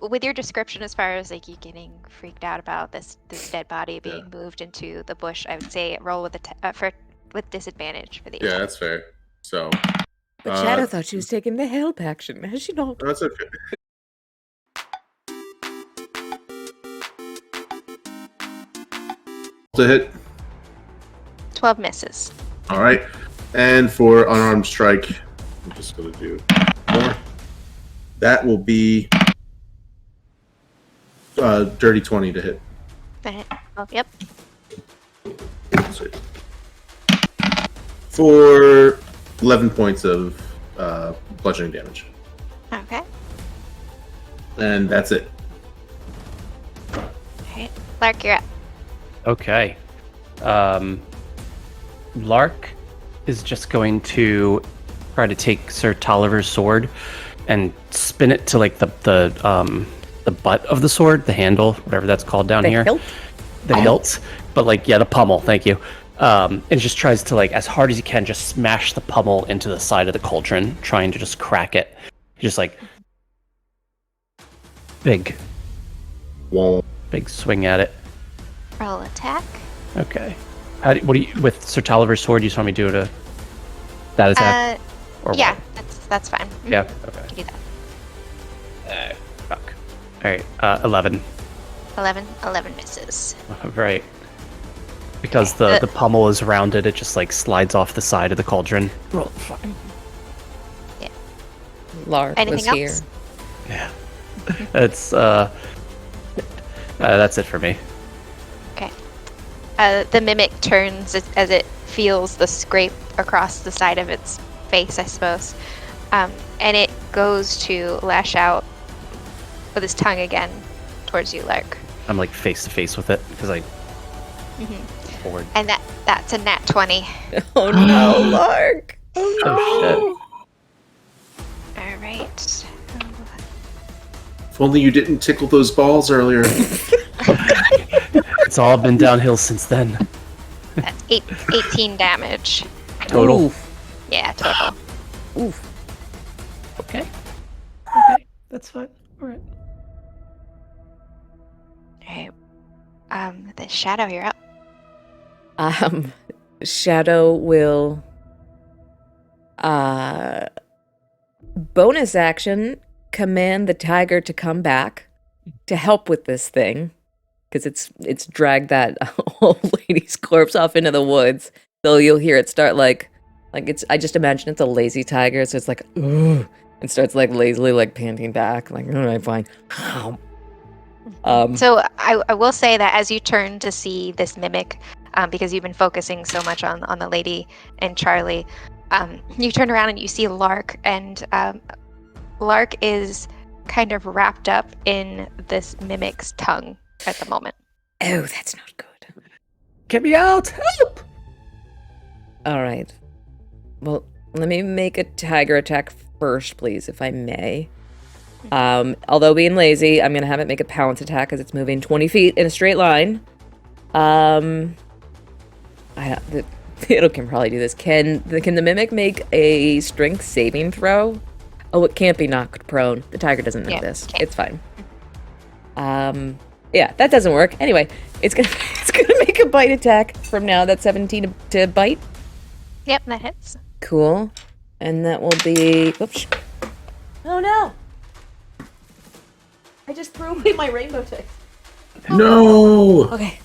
With your description as far as like you getting freaked out about this dead body being moved into the bush, I would say roll with with disadvantage for the Yeah, attack. that's fair. So. But Shadow thought she was taking the help action. Has she not? That's okay. To hit. 12 misses. All right. And for unarmed strike, I'm just going to do more. That will be dirty 20 to hit. Oh, yep. For 11 points of bludgeoning damage. Okay. And that's it. Alright. Lark, you're up. Okay. Lark is just going to try to take Sir Tolliver's sword and spin it to like the butt of the sword, the handle, whatever that's called down here. Hilt? The hilt. But like, yeah, the pommel, thank you. And just tries to, like, as hard as he can, just smash the pommel into the side of the cauldron, trying to just crack it. Just like big swing at it. Roll attack. Okay. What do you, with Sir Tolliver's sword, you just want me to do that attack? Or Yeah, what? that's fine. Yeah, okay. You can do that. Fuck. Alright, 11. 11 misses. Right. Because the pommel is rounded, it just like slides off the side of the cauldron. Roll fine. Yeah. Lark Anything was else? here. Yeah. It's that's it for me. Okay. The mimic turns as it feels the scrape across the side of its face, I suppose. And it goes to lash out with its tongue again towards you, Lark. I'm like face to face with it because I forward. And that's a nat 20. Oh no, Lark! Oh All right. If only you didn't tickle those balls earlier. shit. It's all been downhill since then. That's 18 damage. Total. Oof. Yeah, total. Oof. Okay. Okay. That's fine. Alright. All right. The Shadow, you're up. Shadow will bonus action command the tiger to come back to help with this thing because it's dragged that old lady's corpse off into the woods. So you'll hear it start like it's. I just imagine it's a lazy tiger, so it's like ugh, and starts like lazily like panting back, like all right, fine. So I will say that as you turn to see this mimic, because you've been focusing so much on the lady and Charlie, you turn around and you see Lark, and Lark is kind of wrapped up in this mimic's tongue at the moment. Oh, that's not good. Get me out! Help! All right. Well, let me make a tiger attack first, please, if I may. Although being lazy, I'm gonna have it make a pounce attack because it's moving 20 feet in a straight line. It can probably do this. Can the mimic make a strength saving throw? Oh, it can't be knocked prone. The tiger doesn't know this. Okay. It's fine. Yeah, that doesn't work. Anyway, it's gonna make a bite attack from now. That's 17 to bite. Yep, that hits. Cool. And that will be... Oops. Oh, no. I just threw away my rainbow text. No! Okay.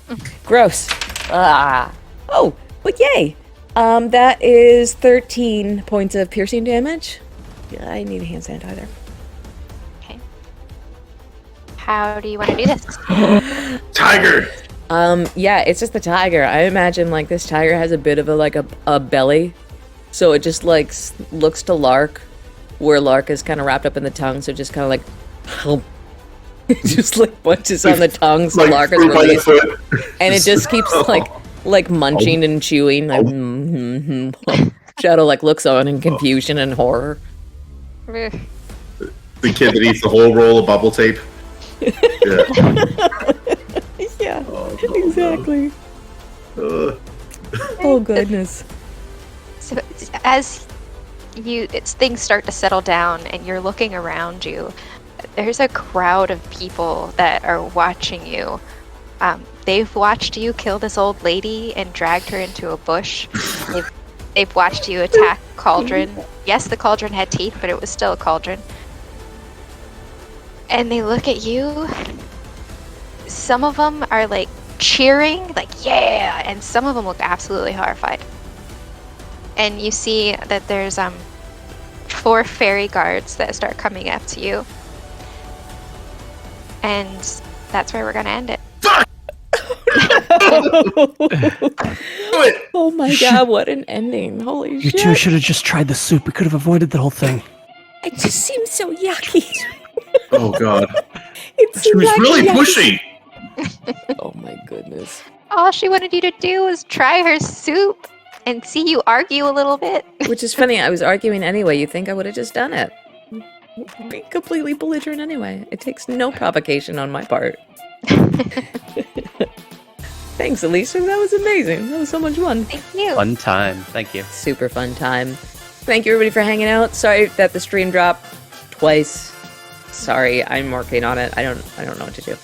Gross. Oh, but yay. That is 13 points of piercing damage. Yeah, I need a hand sanitizer. Okay. How do you want to do this? Tiger! Yeah, it's just the tiger. I imagine, like, this tiger has a bit of a belly. So it just, like, looks to Lark, where Lark is kind of wrapped up in the tongue, so just kind of, like, help. Just, like, bunches on the tongue, so Like, Lark is through by the released. foot. And it just keeps, like munching and chewing. Like, Shadow, like, looks on in confusion and horror. The kid that eats the whole roll of bubble tape. Yeah. Yeah, Oh, exactly. no. Oh, goodness. So as things start to settle down and you're looking around you, there's a crowd of people that are watching you They've watched you kill this old lady and dragged her into a bush. They've watched you attack Cauldron. Yes, the Cauldron had teeth, but it was still a cauldron. And they look at you. Some of them are like cheering, like, yeah! And some of them look absolutely horrified. And you see that there's 4 fairy guards that start coming up to you. And that's where we're gonna end it. Oh my god, what an ending. Holy You shit. two should have just tried the soup. We could have avoided the whole thing. It just seems so yucky. Oh god. It's She was really yucky. pushy. Oh my goodness. All she wanted you to do was try her soup and see you argue a little bit. Which is funny, I was arguing anyway. You think I would have just done it. Be completely belligerent anyway. It takes no provocation on my part. Thanks, Elisa. That was amazing. That was so much fun. Thank you. Fun time. Thank you. Super fun time. Thank you, everybody, for hanging out. Sorry that the stream dropped twice. Sorry, I'm working on it. I don't know what to do.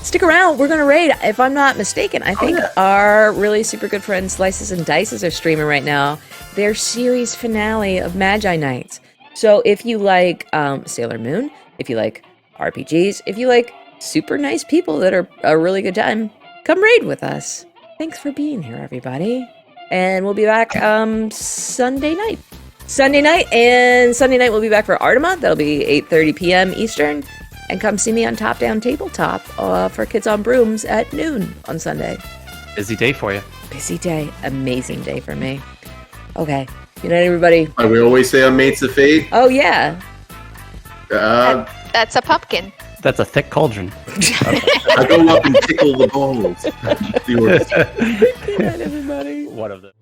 Stick around. We're gonna raid. If I'm not mistaken, I think our really super good friend Slices and Dices are streaming right now their series finale of Magi Nights. So if you like Sailor Moon, if you like RPGs, if you like super nice people that are a really good time, come raid with us. Thanks for being here, everybody. And we'll be back Sunday night. Sunday night we'll be back for Artema. That'll be 8:30 p.m. Eastern. And come see me on Top Down Tabletop for Kids on Brooms at noon on Sunday. Busy day for you. Busy day. Amazing day for me. Okay. Good night, everybody. Like we always say on Mates of Fate. Oh, yeah. That's a pumpkin. That's a thick cauldron. I go up and tickle the balls. The orders. Good night, everybody. One of them.